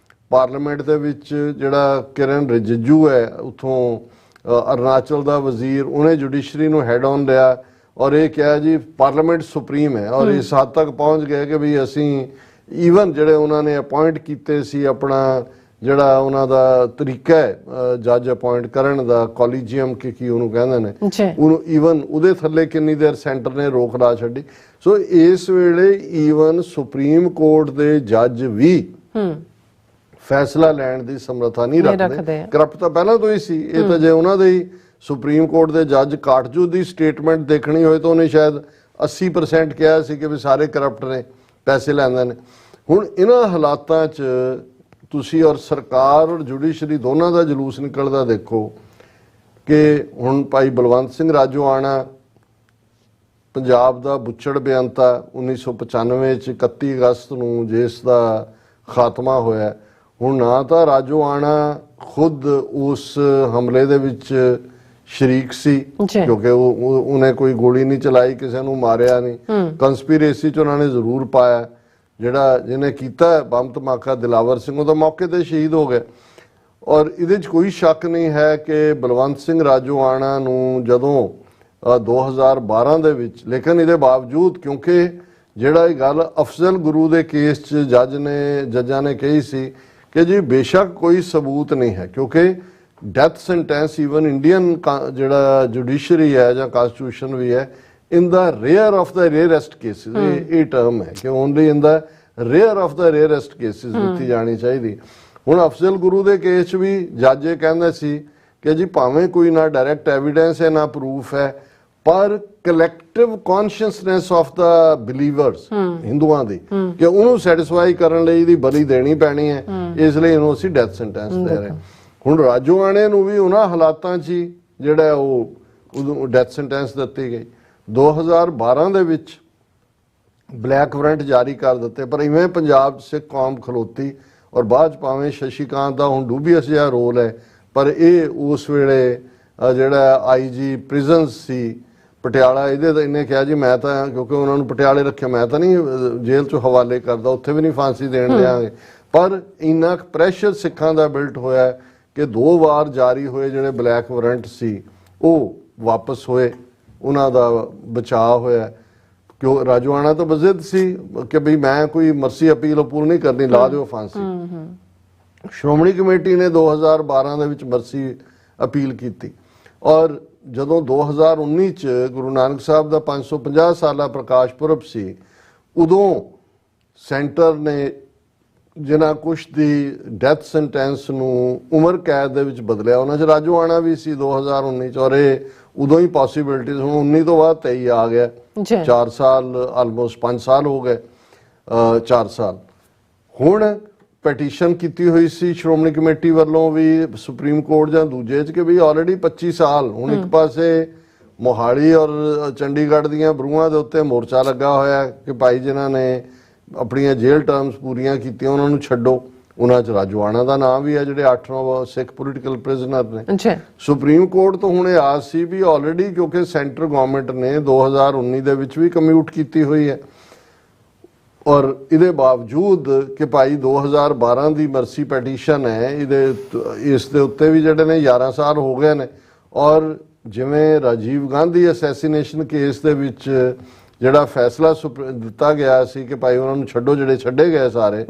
ਪਾਰਲੀਮੈਂਟ ਦੇ ਵਿੱਚ ਜਿਹੜਾ ਕਿਰਨ ਰਿਜਿਜੂ ਹੈ ਉੱਥੋਂ ਅਰੁਣਾਚਲ ਦਾ ਵਜ਼ੀਰ, ਉਹਨੇ ਜੁਡੀਸ਼ਰੀ ਨੂੰ ਹੈਡ ਔਨ ਲਿਆ ਔਰ ਇਹ ਕਿਹਾ ਜੀ ਪਾਰਲੀਮੈਂਟ ਸੁਪਰੀਮ ਹੈ, ਔਰ ਇਸ ਹੱਦ ਤੱਕ ਪਹੁੰਚ ਗਏ ਕਿ ਵੀ ਅਸੀਂ ਈਵਨ ਜਿਹੜੇ ਉਹਨਾਂ ਨੇ ਅਪਾਇੰਟ ਕੀਤੇ ਸੀ, ਆਪਣਾ ਜਿਹੜਾ ਉਹਨਾਂ ਦਾ ਤਰੀਕਾ ਹੈ ਜੱਜ ਅਪਾਇੰਟ ਕਰਨ ਦਾ, ਕੋਲੀਜੀਅਮ ਕੀ ਉਹਨੂੰ ਕਹਿੰਦੇ ਨੇ, ਉਹਨੂੰ ਈਵਨ ਉਹਦੇ ਥੱਲੇ ਕਿੰਨੀ ਦੇਰ ਸੈਂਟਰ ਨੇ ਰੋਕ ਲਾ ਛੱਡੀ। ਸੋ ਇਸ ਵੇਲੇ ਈਵਨ ਸੁਪਰੀਮ ਕੋਰਟ ਦੇ ਜੱਜ ਵੀ ਫੈਸਲਾ ਲੈਣ ਦੀ ਸਮਰੱਥਾ ਨਹੀਂ ਰੱਖਦੇ। ਕਰਪਟ ਤਾਂ ਪਹਿਲਾਂ ਤੋਂ ਹੀ ਸੀ, ਇਹ ਤਾਂ ਜੇ ਉਹਨਾਂ ਦੇ ਹੀ ਸੁਪਰੀਮ ਕੋਰਟ ਦੇ ਜੱਜ ਕਾਟਜੂ ਦੀ ਸਟੇਟਮੈਂਟ ਦੇਖਣੀ ਹੋਏ ਤਾਂ ਉਹਨੇ ਸ਼ਾਇਦ 80% ਕਿਹਾ ਸੀ ਕਿ ਵੀ ਸਾਰੇ ਕਰਪਟ ਨੇ, ਪੈਸੇ ਲੈਂਦੇ ਨੇ। ਹੁਣ ਇਹਨਾਂ ਹਾਲਾਤਾਂ 'ਚ ਤੁਸੀਂ ਔਰ ਸਰਕਾਰ ਔਰ ਜੁਡੀਸ਼ਰੀ ਦੋਨਾਂ ਦਾ ਜਲੂਸ ਨਿਕਲਦਾ ਦੇਖੋ ਕਿ ਹੁਣ ਭਾਈ ਬਲਵੰਤ ਸਿੰਘ ਰਾਜੋਆਣਾ ਪੰਜਾਬ ਦਾ ਬੁੱਚੜ ਬੇਅੰਤਾ 1995 'ਚ 31 ਅਗਸਤ ਨੂੰ ਜਿਸ ਦਾ ਖਾਤਮਾ ਹੋਇਆ, ਹੁਣ ਨਾ ਤਾਂ ਰਾਜੋਆਣਾ ਖੁਦ ਉਸ ਹਮਲੇ ਦੇ ਵਿੱਚ ਸ਼ਰੀਕ ਸੀ ਕਿਉਂਕਿ ਉਹਨੇ ਕੋਈ ਗੋਲੀ ਨਹੀਂ ਚਲਾਈ, ਕਿਸੇ ਨੂੰ ਮਾਰਿਆ ਨਹੀਂ, ਕੰਸਪੀਰੇਸੀ 'ਚ ਉਹਨਾਂ ਨੇ ਜ਼ਰੂਰ ਪਾਇਆ। ਜਿਹੜਾ ਜਿਹਨੇ ਕੀਤਾ ਬੰਬ ਧਮਾਕਾ ਦਿਲਾਵਰ ਸਿੰਘ, ਉਹ ਤਾਂ ਮੌਕੇ ਤੇ ਸ਼ਹੀਦ ਹੋ ਗਿਆ। ਔਰ ਇਹਦੇ 'ਚ ਕੋਈ ਸ਼ੱਕ ਨਹੀਂ ਹੈ ਕਿ ਬਲਵੰਤ ਸਿੰਘ ਰਾਜੋਆਣਾ ਨੂੰ ਜਦੋਂ 2012 ਦੇ ਵਿੱਚ, ਲੇਕਿਨ ਇਹਦੇ ਬਾਵਜੂਦ ਕਿਉਂਕਿ ਜਿਹੜਾ ਇਹ ਗੱਲ ਅਫਜ਼ਲ ਗੁਰੂ ਦੇ ਕੇਸ 'ਚ ਜੱਜਾਂ ਨੇ ਕਹੀ ਸੀ ਕਿ ਜੀ ਬੇਸ਼ੱਕ ਕੋਈ ਸਬੂਤ ਨਹੀਂ ਹੈ, ਕਿਉਂਕਿ ਡੈਥ ਸੈਂਟੈਂਸ ਈਵਨ ਇੰਡੀਅਨ ਜਿਹੜਾ ਜੁਡੀਸ਼ਰੀ ਹੈ ਜਾਂ ਕਾਨਸਟੀਟਿਊਸ਼ਨ ਵੀ ਹੈ, in the rare of the rarest cases, ਇਹ ਟਰਮ ਹੈ ਕਿ only in the rare of the rarest cases ਦਿੱਤੀ ਜਾਣੀ ਚਾਹੀਦੀ। ਹੁਣ ਅਫਜ਼ਲ ਗੁਰੂ ਦੇ ਕੇਸ 'ਚ ਵੀ ਜੱਜ ਇਹ ਕਹਿੰਦੇ ਸੀ ਕਿ ਜੀ ਭਾਵੇਂ ਕੋਈ ਨਾ ਡਾਇਰੈਕਟ ਐਵੀਡੈਂਸ ਹੈ ਨਾ ਪ੍ਰੂਫ ਹੈ, ਪਰ ਕਲੈਕਟਿਵ ਕੌਨਸ਼ੀਅਸਨੈਸ ਆਫ ਦਾ ਬਿਲੀਵਰਸ ਹਿੰਦੂਆਂ ਦੀ ਕਿ ਉਹਨੂੰ ਸੈਟੀਸਫਾਈ ਕਰਨ ਲਈ ਇਹਦੀ ਬਲੀ ਦੇਣੀ ਪੈਣੀ ਹੈ, ਇਸ ਲਈ ਇਹਨੂੰ ਅਸੀਂ ਡੈਥ ਸੈਂਟੈਂਸ ਦੇ ਰਹੇ। ਹੁਣ ਰਾਜੋਆਣੇ ਨੂੰ ਵੀ ਉਹਨਾਂ ਹਾਲਾਤਾਂ 'ਚ ਹੀ ਜਿਹੜਾ ਉਹ ਡੈਥ ਸੈਂਟੈਂਸ ਦਿੱਤੀ ਗਈ। 2012 ਦੇ ਵਿੱਚ ਬਲੈਕ ਵਾਰੰਟ ਜਾਰੀ ਕਰ ਦਿੱਤੇ, ਪਰ ਇਵੇਂ ਪੰਜਾਬ ਸਿੱਖ ਕੌਮ ਖਲੋਤੀ ਔਰ ਬਾਅਦ ਭਾਵੇਂ ਸ਼ਸ਼ੀਕਾਂਤ ਦਾ ਹੁਣ ਡੂਬੀਅਸ ਜਿਹਾ ਰੋਲ ਹੈ, ਪਰ ਇਹ ਉਸ ਵੇਲੇ ਜਿਹੜਾ ਆਈਜੀ ਪ੍ਰਿਜ਼ਨਸ ਸੀ ਪਟਿਆਲਾ, ਇਹਨੇ ਕਿਹਾ ਜੀ ਮੈਂ ਤਾਂ, ਕਿਉਂਕਿ ਉਹਨਾਂ ਨੂੰ ਪਟਿਆਲੇ ਰੱਖਿਆ, ਮੈਂ ਤਾਂ ਨਹੀਂ ਜੇਲ੍ਹ 'ਚੋਂ ਹਵਾਲੇ ਕਰਦਾ, ਉੱਥੇ ਵੀ ਨਹੀਂ ਫਾਂਸੀ ਦੇਣ ਦਿਆਂਗੇ। ਪਰ ਇੰਨਾ ਪ੍ਰੈਸ਼ਰ ਸਿੱਖਾਂ ਦਾ ਬਿਲਟ ਹੋਇਆ ਕਿ 2 ਵਾਰ ਜਾਰੀ ਹੋਏ ਜਿਹੜੇ ਬਲੈਕ ਵਾਰੰਟ ਸੀ ਉਹ ਵਾਪਸ ਹੋਏ, ਉਹਨਾਂ ਦਾ ਬਚਾਅ ਹੋਇਆ। ਕਿਉਂ ਰਾਜੋਆਣਾ ਤਾਂ ਬਜ਼ਿੱਦ ਸੀ ਕਿ ਬਈ ਮੈਂ ਕੋਈ ਮਰਸੀ ਅਪੀਲ ਅਪੂਲ ਨਹੀਂ ਕਰਨੀ, ਲਾ ਦਿਓ ਫਾਂਸੀ। ਸ਼੍ਰੋਮਣੀ ਕਮੇਟੀ ਨੇ 2012 ਦੇ ਵਿੱਚ ਮਰਸੀ ਅਪੀਲ ਕੀਤੀ ਔਰ ਜਦੋਂ 2019 ਚ ਗੁਰੂ ਨਾਨਕ ਸਾਹਿਬ ਦਾ 550 ਸਾਲਾ ਪ੍ਰਕਾਸ਼ ਪੁਰਬ ਸੀ, ਉਦੋਂ ਸੈਂਟਰ ਨੇ ਜਿਨ੍ਹਾਂ ਕੁਛ ਦੀ ਡੈਥ ਸੈਂਟੈਂਸ ਨੂੰ ਉਮਰ ਕੈਦ ਦੇ ਵਿੱਚ ਬਦਲਿਆ, ਉਹਨਾਂ 'ਚ ਰਾਜੋਆਣਾ ਵੀ ਸੀ 2019 ਚ, ਔਰ ਇਹ ਉਦੋਂ ਹੀ ਪੋਸੀਬਿਲਿਟੀਜ਼, ਹੁਣ 19 ਤੋਂ ਬਾਅਦ 23 ਆ ਗਿਆ, 4 ਸਾਲ ਆਲਮੋਸਟ 5 ਸਾਲ ਹੋ ਗਏ, 4 ਸਾਲ। ਹੁਣ ਪੈਟੀਸ਼ਨ ਕੀਤੀ ਹੋਈ ਸੀ ਸ਼੍ਰੋਮਣੀ ਕਮੇਟੀ ਵੱਲੋਂ ਵੀ ਸੁਪਰੀਮ ਕੋਰਟ ਜਾਂ ਦੂਜੇ 'ਚ ਕਿ ਵੀ ਆਲਰੇਡੀ 25 ਸਾਲ, ਹੁਣ ਇੱਕ ਪਾਸੇ ਮੋਹਾਲੀ ਔਰ ਚੰਡੀਗੜ੍ਹ ਦੀਆਂ ਬਰੂਹਾਂ ਦੇ ਉੱਤੇ ਮੋਰਚਾ ਲੱਗਾ ਹੋਇਆ ਕਿ ਭਾਈ ਜਿਨ੍ਹਾਂ ਨੇ ਆਪਣੀਆਂ ਜੇਲ੍ਹ ਟਰਮਸ ਪੂਰੀਆਂ ਕੀਤੀਆਂ ਉਹਨਾਂ ਨੂੰ ਛੱਡੋ। ਉਹਨਾਂ 'ਚ ਰਾਜੋਆਣਾ ਦਾ ਨਾਮ ਵੀ ਹੈ, ਜਿਹੜੇ 8 ਸਿੱਖ ਪੋਲੀਟੀਕਲ ਪ੍ਰਿਜ਼ਨਰ ਨੇ। ਸੁਪਰੀਮ ਕੋਰਟ ਤੋਂ ਹੁਣ ਇਹ ਆਸ ਸੀ ਵੀ ਆਲਰੇਡੀ ਕਿਉਂਕਿ ਸੈਂਟਰ ਗਵਰਨਮੈਂਟ ਨੇ 2019 ਦੇ ਵਿੱਚ ਵੀ ਕਮਿਊਟ ਕੀਤੀ ਹੋਈ ਹੈ, ਔਰ ਇਹਦੇ ਬਾਵਜੂਦ ਕਿ ਭਾਈ 2012 ਦੀ ਮਰਸੀ ਪੈਟੀਸ਼ਨ ਹੈ, ਇਸ ਦੇ ਉੱਤੇ ਵੀ ਜਿਹੜੇ ਨੇ 11 ਸਾਲ ਹੋ ਗਏ ਨੇ। ਔਰ ਜਿਵੇਂ ਰਾਜੀਵ ਗਾਂਧੀ ਅਸੈਸੀਨੇਸ਼ਨ ਕੇਸ ਦੇ ਵਿੱਚ ਜਿਹੜਾ ਫੈਸਲਾ ਦਿੱਤਾ ਗਿਆ ਸੀ ਕਿ ਭਾਈ ਉਹਨਾਂ ਨੂੰ ਛੱਡੋ, ਜਿਹੜੇ ਛੱਡੇ ਗਏ ਸਾਰੇ,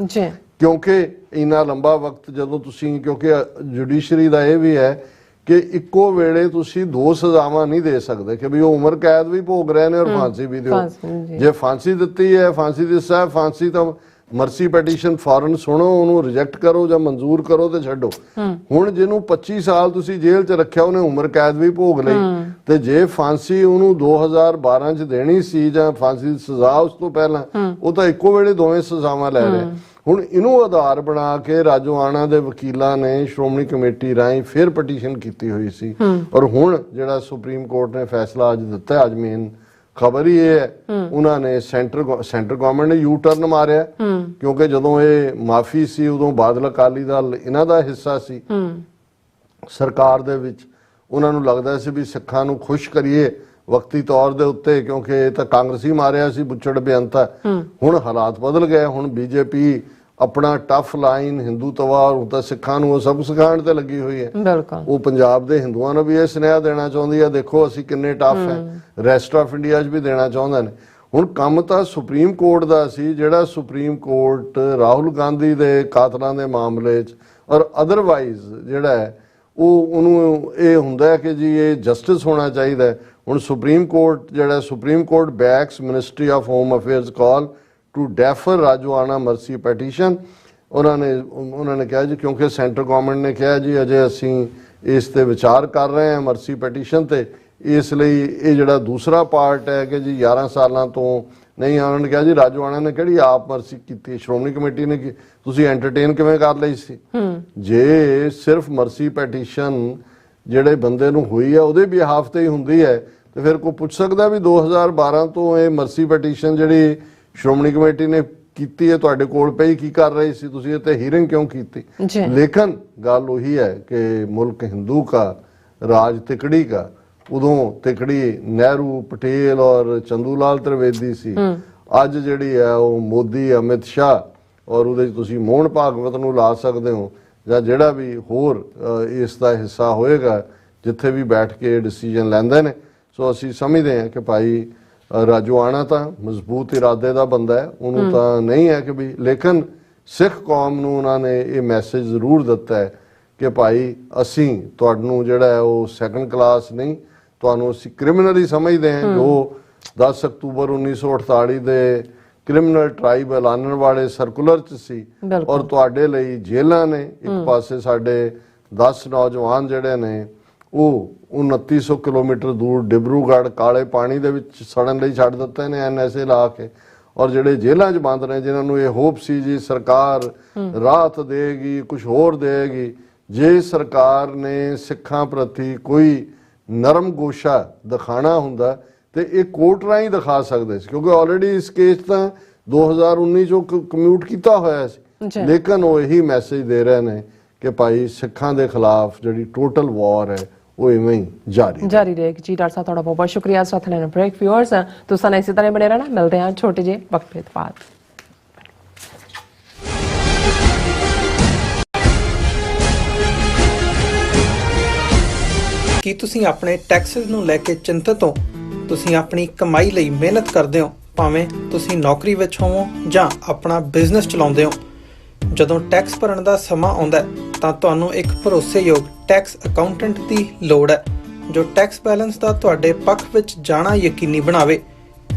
ਕਿਉਂਕਿ ਇੰਨਾ ਲੰਬਾ ਵਕਤ ਜਦੋਂ ਤੁਸੀਂ, ਕਿਉਂਕਿ ਜੁਡੀਸ਼ਰੀ ਦਾ ਇਹ ਵੀ ਹੈ ਕਿ ਇੱਕੋ ਵੇਲੇ ਤੁਸੀਂ ਦੋ ਸਜ਼ਾਵਾਂ ਨਹੀਂ ਦੇ ਸਕਦੇ ਕਿ ਵੀ ਉਹ ਉਮਰ ਕੈਦ ਵੀ ਭੋਗ ਰਹੇ ਨੇ ਔਰ ਫਾਂਸੀ ਵੀ ਦਿਓ। ਜੇ ਫਾਂਸੀ ਦਿੱਤੀ ਹੈ, ਫਾਂਸੀ ਦੀ ਸਜ਼ਾ, ਫਾਂਸੀ ਤਾਂ ਮਰਸੀ ਪੈਟੀਸ਼ਨ ਫੌਰਨ ਸੁਣੋ, ਉਹਨੂੰ ਰਿਜੈਕਟ ਕਰੋ ਜਾਂ ਮਨਜ਼ੂਰ ਕਰੋ ਤੇ ਛੱਡੋ। ਹੁਣ ਜਿਹਨੂੰ 25 ਸਾਲ ਤੁਸੀਂ ਜੇਲ੍ਹ 'ਚ ਰੱਖਿਆ ਉਹਨੇ ਉਮਰ ਕੈਦ ਵੀ ਭੋਗ ਲਈ, ਤੇ ਜੇ ਫਾਂਸੀ ਉਹਨੂੰ 2012 'ਚ ਦੇਣੀ ਸੀ ਜਾਂ ਫਾਂਸੀ ਦੀ ਸਜ਼ਾ ਉਸ ਤੋਂ ਪਹਿਲਾਂ, ਉਹ ਤਾਂ ਇੱਕੋ ਵੇਲੇ ਦੋਵੇਂ ਸਜ਼ਾਵਾਂ ਲੈ ਰਿਹਾ। ਹੁਣ ਇਹਨੂੰ ਆਧਾਰ ਬਣਾ ਕੇ ਰਾਜੋਆਣਾ ਦੇ ਵਕੀਲਾਂ ਨੇ ਸ਼੍ਰੋਮਣੀ ਕਮੇਟੀ ਰਾਹੀਂ ਫਿਰ ਪਟੀਸ਼ਨ ਕੀਤੀ ਹੋਈ ਸੀ, ਔਰ ਹੁਣ ਜਿਹੜਾ ਸੁਪਰੀਮ ਕੋਰਟ ਨੇ ਫੈਸਲਾ ਅੱਜ ਦਿੱਤਾ, ਅੱਜ ਮੇਨ ਖਬਰ ਹੀ ਇਹ ਹੈ, ਉਹਨਾਂ ਨੇ ਸੈਂਟਰ ਗਵਰਨਮੈਂਟ ਨੇ ਯੂ ਟਰਨ ਮਾਰਿਆ, ਕਿਉਂਕਿ ਜਦੋਂ ਇਹ ਮਾਫੀ ਸੀ ਉਦੋਂ ਬਾਦਲ ਅਕਾਲੀ ਦਲ ਇਹਨਾਂ ਦਾ ਹਿੱਸਾ ਸੀ ਸਰਕਾਰ ਦੇ ਵਿੱਚ। ਉਹਨਾਂ ਨੂੰ ਲੱਗਦਾ ਸੀ ਵੀ ਸਿੱਖਾਂ ਨੂੰ ਖੁਸ਼ ਕਰੀਏ ਵਕਤੀ ਤੌਰ ਦੇ ਉੱਤੇ, ਕਿਉਂਕਿ ਇਹ ਤਾਂ ਕਾਂਗਰਸੀ ਮਾਰਿਆ ਸੀ ਬੁੱਚੜ ਬੇਅੰਤਾ। ਹੁਣ ਹਾਲਾਤ ਬਦਲ ਗਏ, ਹੁਣ ਬੀਜੇਪੀ ਆਪਣਾ ਟਫ ਲਾਈਨ ਹਿੰਦੂਤਵਾ ਉਹ ਤਾਂ ਸਿੱਖਾਂ ਨੂੰ ਉਹ ਸਭ ਸਿਖਾਉਣ ਤੇ ਲੱਗੀ ਹੋਈ ਹੈ। ਉਹ ਪੰਜਾਬ ਦੇ ਹਿੰਦੂਆਂ ਨੂੰ ਵੀ ਇਹ ਸੁਨੇਹਾ ਦੇਣਾ ਚਾਹੁੰਦੀ ਹੈ, ਦੇਖੋ ਅਸੀਂ ਕਿੰਨੇ ਟਫ ਹੈ, ਰੈਸਟ ਆਫ ਇੰਡੀਆ 'ਚ ਵੀ ਦੇਣਾ ਚਾਹੁੰਦੇ ਨੇ। ਹੁਣ ਕੰਮ ਤਾਂ ਸੁਪਰੀਮ ਕੋਰਟ ਦਾ ਸੀ, ਜਿਹੜਾ ਸੁਪਰੀਮ ਕੋਰਟ ਰਾਹੁਲ ਗਾਂਧੀ ਦੇ ਕਾਤਲਾਂ ਦੇ ਮਾਮਲੇ 'ਚ ਔਰ ਅਦਰਵਾਈਜ਼ ਜਿਹੜਾ ਹੈ ਉਹਨੂੰ ਇਹ ਹੁੰਦਾ ਹੈ ਕਿ ਜੀ ਇਹ ਜਸਟਿਸ ਹੋਣਾ ਚਾਹੀਦਾ ਹੈ। ਹੁਣ ਸੁਪਰੀਮ ਕੋਰਟ ਜਿਹੜਾ Supreme Court backs ministry of home affairs call to defer Rajoana mercy petition. ਉਹਨਾਂ ਨੇ ਕਿਹਾ ਜੀ ਕਿਉਂਕਿ ਸੈਂਟਰ ਗਵਰਨਮੈਂਟ ਨੇ ਕਿਹਾ ਜੀ ਅਜੇ ਅਸੀਂ ਇਸ ਤੇ ਵਿਚਾਰ ਕਰ ਰਹੇ ਹਾਂ ਮਰਸੀ ਪੈਟੀਸ਼ਨ ਤੇ, ਇਸ ਲਈ ਇਹ ਜਿਹੜਾ ਦੂਸਰਾ ਪਾਰਟ ਹੈ ਕਿ ਜੀ 11 ਸਾਲਾਂ ਤੋਂ ਨਹੀਂ, ਉਹਨਾਂ ਨੇ ਕਿਹਾ ਜੀ ਰਾਜੋਆਣਾ ਨੇ ਕਿਹੜੀ ਆਪ ਮਰਸੀ ਕੀਤੀ, ਸ਼੍ਰੋਮਣੀ ਕਮੇਟੀ ਨੇ ਤੁਸੀਂ ਐਂਟਰਟੇਨ ਕਿਵੇਂ ਕਰ ਲਈ ਸੀ? ਜੇ ਸਿਰਫ ਮਰਸੀ ਪੈਟੀਸ਼ਨ ਜਿਹੜੇ ਬੰਦੇ ਨੂੰ ਹੋਈ ਹੈ ਉਹਦੇ ਬਿਹਾਫ ਤੇ ਹੀ ਹੁੰਦੀ ਹੈ ਤੇ ਫਿਰ ਕੋਈ ਪੁੱਛ ਸਕਦਾ ਵੀ 2012 ਤੋਂ ਇਹ ਮਰਸੀ ਪੈਟੀਸ਼ਨ ਜਿਹੜੀ ਸ਼੍ਰੋਮਣੀ ਕਮੇਟੀ ਨੇ ਕੀਤੀ ਹੈ ਤੁਹਾਡੇ ਕੋਲ ਪਈ ਕੀ ਕਰ ਰਹੀ ਸੀ, ਤੁਸੀਂ ਇੱਥੇ ਹੀਅਰਿੰਗ ਕਿਉਂ ਕੀਤੀ? ਲੇਕਿਨ ਗੱਲ ਉਹੀ ਹੈ ਕਿ ਮੁਲਕ ਹਿੰਦੂ का राज तिकड़ी का, उदों तिकड़ी नेहरू पटेल और चंदूलाल त्रिवेदी सी, अज जिहड़ी है वो मोदी अमित शाह और उहदे तुसीं मोहन भागवत नूं ला सकदे हो जां जिहड़ा भी होर इस दा हिस्सा होएगा जिथे भी बैठ के डिसीजन लैंदे ने। सो असीं समझदे हां कि भाई राजोआणा तां मजबूत इरादे दा बंदा है, उहनूं तां नहीं है कि भी, लेकिन सिख कौम नूं उन्हां ने ये मैसेज जरूर दिता है कि भाई असीं तुहानूं जिहड़ा है वो सैकंड क्लास नहीं, ਤੁਹਾਨੂੰ ਅਸੀਂ ਕ੍ਰਿਮੀਨਲ ਹੀ ਸਮਝਦੇ ਹਾਂ। ਜੋ 10 ਅਕਤੂਬਰ 1948 ਦੇ ਕ੍ਰਿਮੀਨਲ ਟ੍ਰਾਈਬ ਐਲਾਨਣ ਵਾਲੇ ਸਰਕੂਲਰ 'ਚ ਸੀ, ਔਰ ਤੁਹਾਡੇ ਲਈ ਜੇਲ੍ਹਾਂ ਨੇ ਇੱਕ ਪਾਸੇ ਸਾਡੇ 10 ਨੌਜਵਾਨ ਜਿਹੜੇ ਨੇ ਉਹ 2900 ਕਿਲੋਮੀਟਰ ਦੂਰ ਡਿਬਰੂਗੜ੍ਹ ਕਾਲੇ ਪਾਣੀ ਦੇ ਵਿੱਚ ਸੜਨ ਲਈ ਛੱਡ ਦਿੱਤੇ ਨੇ NSA ਲਾ ਕੇ, ਔਰ ਜਿਹੜੇ ਜੇਲ੍ਹਾਂ 'ਚ ਬੰਦ ਨੇ ਜਿਨ੍ਹਾਂ ਨੂੰ ਇਹ ਹੋਪ ਸੀ ਜੀ ਸਰਕਾਰ ਰਾਹਤ ਦੇਗੀ ਕੁਝ ਹੋਰ ਦੇਗੀ। ਜੇ ਸਰਕਾਰ ਨੇ ਸਿੱਖਾਂ ਪ੍ਰਤੀ ਕੋਈ ਨਰਮ ਗੋਸ਼ਾ ਦਿਖਾਣਾ ਹੁੰਦਾ ਤੇ ਇਹ ਕੋਰਟ ਰਾਹੀਂ ਦਿਖਾ ਸਕਦੇ ਸੀ, ਕਿਉਂਕਿ ਆਲਰੇਡੀ ਇਸ ਕੇਸ ਤਾਂ 2019 ਚੋਂ ਕਮਿਊਟ ਕੀਤਾ ਹੋਇਆ ਸੀ, ਲੇਕਿਨ ਉਹ ਇਹੀ ਮੈਸੇਜ ਦੇ ਰਹੇ ਨੇ ਕਿ ਭਾਈ ਸਿੱਖਾਂ ਦੇ ਖਿਲਾਫ ਜਿਹੜੀ ਟੋਟਲ ਵਾਰ ਹੈ ਉਹ ਇਵੇਂ ਹੀ ਜਾਰੀ ਰਹੇਗੀ। ਜੀ ਡਾਕਟਰ ਸਾਹਿਬ ਤੁਹਾਡਾ ਬਹੁਤ ਬਹੁਤ ਸ਼ੁਕਰੀਆ। ਸਾਥ ਲੈਣਾ ਬ੍ਰੇਕ ਵਿਊਅਰਸ ਤੁਸੀਂ ਨਾਲ ਇਸੇ ਤਰ੍ਹਾਂ ਬਣੇ ਰਹਿਣਾ, ਮਿਲਦੇ ਹਾਂ ਛੋਟੇ ਜਿਹੇ ਵਕਫੇ ਤੋਂ ਬਾਅਦ। ਕੀ ਤੁਸੀਂ ਆਪਣੇ ਟੈਕਸਸ ਨੂੰ ਲੈ ਕੇ ਚਿੰਤਤ ਹੋ? ਤੁਸੀਂ ਆਪਣੀ ਕਮਾਈ ਲਈ ਮਿਹਨਤ ਕਰਦੇ ਹੋ, ਭਾਵੇਂ ਤੁਸੀਂ ਨੌਕਰੀ ਵਿੱਚ ਹੋਵੋ ਜਾਂ ਆਪਣਾ ਬਿਜ਼ਨਸ ਚਲਾਉਂਦੇ ਹੋ। ਜਦੋਂ ਟੈਕਸ ਭਰਨ ਦਾ ਸਮਾਂ ਆਉਂਦਾ ਤਾਂ ਤੁਹਾਨੂੰ ਇੱਕ ਭਰੋਸੇਯੋਗ ਟੈਕਸ ਅਕਾਊਂਟੈਂਟ ਦੀ ਲੋੜ ਹੈ ਜੋ ਟੈਕਸ ਬੈਲੈਂਸ ਦਾ ਤੁਹਾਡੇ ਪੱਖ ਵਿੱਚ ਜਾਣਾ ਯਕੀਨੀ ਬਣਾਵੇ।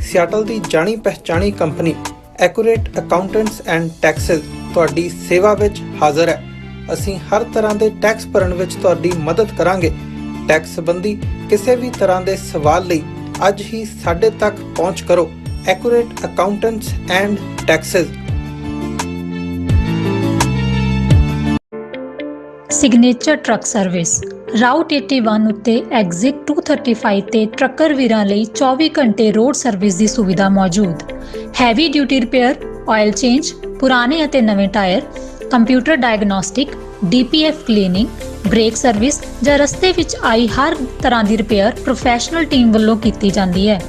ਸਿਆਟਲ ਦੀ ਜਾਣੀ ਪਛਾਣੀ company accurate accountants and taxes ਤੁਹਾਡੀ ਸੇਵਾ ਵਿੱਚ ਹਾਜ਼ਰ ਹੈ। ਅਸੀਂ ਹਰ ਤਰ੍ਹਾਂ ਦੇ ਟੈਕਸ ਭਰਨ ਵਿੱਚ ਤੁਹਾਡੀ ਮਦਦ ਕਰਾਂਗੇ। ਟੈਕਸ ਸੰਬੰਧੀ ਕਿਸੇ ਵੀ ਤਰ੍ਹਾਂ ਦੇ ਸਵਾਲ ਲਈ ਅੱਜ ਹੀ ਸਾਡੇ ਤੱਕ ਪਹੁੰਚ ਕਰੋ। Accurate accountants and Texas. Signature truck service route 81 ਉੱਤੇ ਐਗਜ਼ਿਟ 235 ਤੇ ਟਰੱਕਰ ਵੀਰਾਂ ਲਈ 24 ਘੰਟੇ ਰੋਡ ਸਰਵਿਸ ਦੀ ਸੁਵਿਧਾ ਮੌਜੂਦ। Heavy duty repair, oil change, ਪੁਰਾਣੇ ਅਤੇ ਨਵੇਂ tyre, computer diagnostic, DPF cleaning, brake service ਜਾਂ ਰਸਤੇ ਵਿੱਚ ਆਈ ਹਰ ਤਰ੍ਹਾਂ ਦੀ ਰਿਪੇਅਰ ਪ੍ਰੋਫੈਸ਼ਨਲ ਟੀਮ ਵੱਲੋਂ ਕੀਤੀ ਜਾਂਦੀ ਹੈ।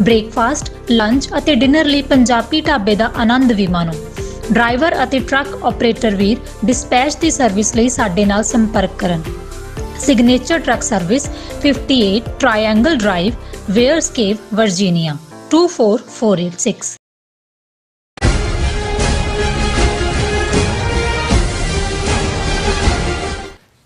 ਬ੍ਰੇਕਫਾਸਟ, ਲੰਚ ਅਤੇ ਡਿਨਰ ਲਈ ਪੰਜਾਬੀ ਢਾਬੇ ਦਾ ਆਨੰਦ ਵੀ ਮਾਣੋ। ਡਰਾਈਵਰ ਅਤੇ ਟਰੱਕ ਆਪਰੇਟਰ ਵੀਰ ਡਿਸਪੈਚ ਦੀ ਸਰਵਿਸ ਲਈ ਸਾਡੇ ਨਾਲ ਸੰਪਰਕ ਕਰਨ। Signature truck service 58 triangle drive, Weyers Cave, Virginia 24486।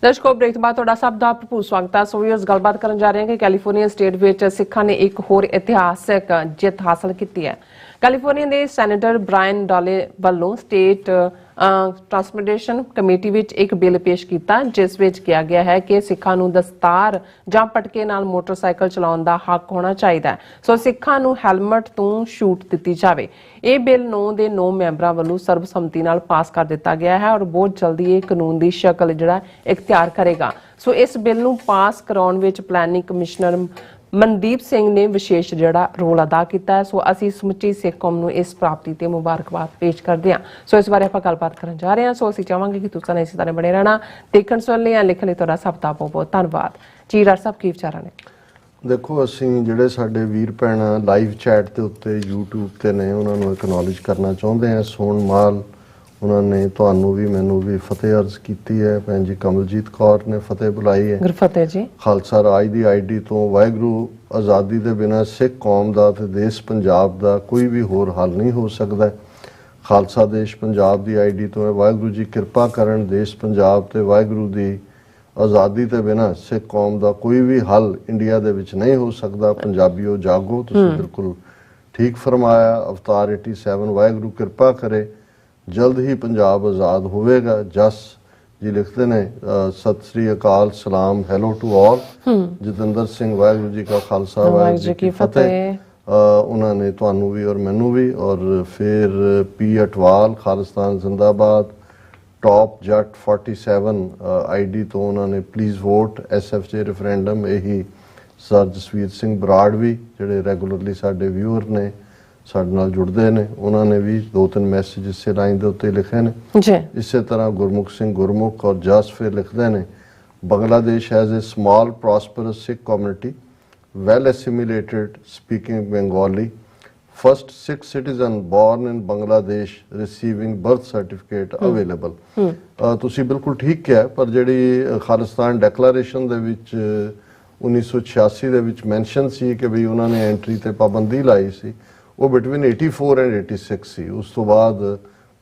ਦਰਸ਼ਕੋ ਬ੍ਰੇਕ ਤੋਂ ਬਾਅਦ ਤੁਹਾਡਾ ਸਭ ਦਾ ਭਰਪੂਰ ਸਵਾਗਤ ਹੈ। ਸੋ ਵੀਅਰਸ ਗੱਲਬਾਤ ਕਰਨ ਜਾ ਰਹੇ ਹਾਂ ਕਿ ਕੈਲੀਫੋਰਨੀਆ ਸਟੇਟ ਵਿੱਚ ਸਿੱਖਾਂ ਨੇ ਇੱਕ ਹੋਰ ਇਤਿਹਾਸਕ ਜਿੱਤ ਹਾਸਲ ਕੀਤੀ ਹੈ। ਕੈਲੀਫੋਰਨੀਆ ਦੇ ਸੈਨੇਟਰ ਬ੍ਰਾਇਨ ਡਾਲੇ ਵੱਲੋਂ ਸਟੇਟ ਟਰਾਂਸਪੋਰਟੇਸ਼ਨ ਕਮੇਟੀ ਵਿੱਚ ਇੱਕ ਬਿੱਲ ਪੇਸ਼ ਕੀਤਾ ਜਿਸ ਵਿੱਚ ਕਿਹਾ ਗਿਆ ਹੈ ਕਿ ਸਿੱਖਾਂ ਨੂੰ ਦਸਤਾਰ ਜਾਂ ਪਟਕੇ ਨਾਲ ਮੋਟਰਸਾਈਕਲ ਚਲਾਉਣ ਦਾ ਹੱਕ ਹੋਣਾ ਚਾਹੀਦਾ ਹੈ। ਸੋ ਸਿੱਖਾਂ ਨੂੰ ਹੈਲਮਟ ਤੋਂ ਛੂਟ ਦਿੱਤੀ ਜਾਵੇ। ਇਹ ਬਿੱਲ 9 ਦੇ 9 ਮੈਂਬਰਾਂ ਵੱਲੋਂ ਸਰਬਸੰਮਤੀ ਨਾਲ ਪਾਸ ਕਰ ਦਿੱਤਾ ਗਿਆ ਹੈ ਔਰ ਬਹੁਤ ਜਲਦੀ ਇਹ ਕਾਨੂੰਨ ਦੀ ਸ਼ਕਲ ਜਿਹੜਾ ਇਖਤਿਆਰ ਕਰੇਗਾ। ਸੋ ਇਸ ਬਿੱਲ ਨੂੰ ਪਾਸ ਕਰਾਉਣ ਵਿੱਚ ਪਲੈਨਿੰਗ ਕਮਿਸ਼ਨਰ ਮਨਦੀਪ ਸਿੰਘ ਨੇ ਵਿਸ਼ੇਸ਼ ਜਿਹੜਾ ਰੋਲ ਅਦਾ ਕੀਤਾ ਹੈ। ਸੋ ਅਸੀਂ ਸਮੁੱਚੀ ਸਿੱਖ ਕੌਮ ਨੂੰ ਇਸ ਪ੍ਰਾਪਤੀ ਤੇ ਮੁਬਾਰਕਬਾਦ ਪੇਸ਼ ਕਰਦੇ ਹਾਂ। ਸੋ ਇਸ ਬਾਰੇ ਆਪਾਂ ਗੱਲਬਾਤ ਕਰਨ ਜਾ ਰਹੇ ਹਾਂ। ਸੋ ਅਸੀਂ ਚਾਹਾਂਗੇ ਕਿ ਤੁਸੀਂ ਇਸੇ ਤਰ੍ਹਾਂ ਬਣੇ ਰਹਿਣਾ। ਦੇਖਣ ਸੁਣਨ ਲਈ ਜਾਂ ਲਿਖਣ ਲਈ ਤੁਹਾਡਾ ਸਭ ਦਾ ਬਹੁਤ ਬਹੁਤ ਧੰਨਵਾਦ ਜੀ। ਡਾਕਟਰ ਸਾਹਿਬ ਕੀ ਵਿਚਾਰਾਂ ਨੇ? ਦੇਖੋ, ਅਸੀਂ ਜਿਹੜੇ ਸਾਡੇ ਵੀਰ ਭੈਣਾਂ ਲਾਈਵ ਚੈਟ ਦੇ ਉੱਤੇ YouTube ਤੇ ਨੇ ਉਹਨਾਂ ਨੂੰ ਐਕਨੋਲਜ ਕਰਨਾ ਚਾਹੁੰਦੇ ਹਾਂ। ਸੋਨਮਾਲ ਉਹਨਾਂ ਨੇ ਤੁਹਾਨੂੰ ਵੀ ਮੈਨੂੰ ਵੀ ਫਤਿਹ ਅਰਜ਼ ਕੀਤੀ ਹੈ। ਭੈਣ ਜੀ ਕਮਲਜੀਤ ਕੌਰ ਨੇ ਫਤਿਹ ਬੁਲਾਈ ਹੈ। ਗੁਰਫਤਿਹ ਜੀ। ਖਾਲਸਾ ਰਾਜ ਦੀ ਆਈਡੀ ਤੋਂ ਵਾਹਿਗੁਰੂ ਆਜ਼ਾਦੀ ਦੇ ਬਿਨਾਂ ਸਿੱਖ ਕੌਮ ਦਾ ਤੇ ਦੇਸ਼ ਪੰਜਾਬ ਦਾ ਕੋਈ ਵੀ ਹੋਰ ਹੱਲ ਨਹੀਂ ਹੋ ਸਕਦਾ। ਖਾਲਸਾ ਦੇਸ਼ ਪੰਜਾਬ ਦੀ ਆਈਡੀ ਤੋਂ ਹੈ ਵਾਹਿਗੁਰੂ ਜੀ ਕਿਰਪਾ ਕਰਨ ਦੇਸ਼ ਪੰਜਾਬ ਤੇ ਵਾਹਿਗੁਰੂ ਦੀ ਆਜ਼ਾਦੀ ਤੇ ਬਿਨਾਂ ਸਿੱਖ ਕੌਮ ਦਾ ਕੋਈ ਵੀ ਹੱਲ ਇੰਡੀਆ ਦੇ ਵਿੱਚ ਨਹੀਂ ਹੋ ਸਕਦਾ। ਪੰਜਾਬੀਓ ਜਾਗੋ, ਤੁਸੀਂ ਬਿਲਕੁਲ ਠੀਕ ਫਰਮਾਇਆ। ਅਵਤਾਰ 87 ਵਾਹਿਗੁਰੂ ਕਿਰਪਾ ਕਰੇ ਜਲਦ ਹੀ ਪੰਜਾਬ ਆਜ਼ਾਦ ਹੋਵੇਗਾ। ਜਸ ਜੀ ਲਿਖਦੇ ਨੇ ਸਤਿ ਸ੍ਰੀ ਅਕਾਲ, ਸਲਾਮ, hello to all. Jatinder Singh Waheguru ji ਕਾ ਖਾਲਸਾ ਵਾਹਿਗੁਰੂ ਜੀ ਕੀ ਫਤਿਹ। ਉਹਨਾਂ ਨੇ ਤੁਹਾਨੂੰ ਵੀ ਔਰ ਮੈਨੂੰ ਵੀ। ਔਰ ਫਿਰ ਪੀ ਅਟਵਾਲ ਖਾਲਿਸਤਾਨ ਜ਼ਿੰਦਾਬਾਦ। ਟੌਪ ਜੱਟ 47 ਆਈਡੀ ਤੋਂ ਉਹਨਾਂ ਨੇ ਪਲੀਜ਼ ਵੋਟ SFJ ਰੈਫਰੈਂਡਮ। ਇਹੀ ਸਰ ਜਸਵੀਰ ਸਿੰਘ ਬਰਾੜ ਵੀ ਜਿਹੜੇ ਰੈਗੂਲਰਲੀ ਸਾਡੇ ਵਿਊਅਰ ਨੇ, ਸਾਡੇ ਨਾਲ ਜੁੜਦੇ ਨੇ, ਉਹਨਾਂ ਨੇ ਵੀ 2-3 ਮੈਸੇਜ ਇਸੇ ਲਾਈਨ ਦੇ ਉੱਤੇ ਲਿਖੇ ਨੇ ਜੀ। ਇਸੇ ਤਰ੍ਹਾਂ ਗੁਰਮੁਖ ਸਿੰਘ ਗੁਰਮੁਖ ਔਰ ਜਸ ਫਿਰ ਲਿਖਦੇ ਨੇ Bangladesh has a small prosperous Sikh community well assimilated speaking Bengali, first Sikh citizen born in Bangladesh receiving birth certificate available। ਤੁਸੀਂ ਬਿਲਕੁਲ ਠੀਕ ਕਿਹਾ, ਪਰ ਜਿਹੜੀ ਖਾਲਿਸਤਾਨ ਡੈਕਲੇਰੇਸ਼ਨ ਦੇ ਵਿੱਚ 1986 ਦੇ ਵਿੱਚ ਮੈਂਸ਼ਨ ਸੀ ਕਿ ਵੀ ਉਹਨਾਂ ਨੇ ਐਂਟਰੀ ਤੇ ਪਾਬੰਦੀ ਲਾਈ ਸੀ, ਉਹ ਬਿਟਵੀਨ 84 ਐਂਡ 86 ਸੀ। ਉਸ ਤੋਂ ਬਾਅਦ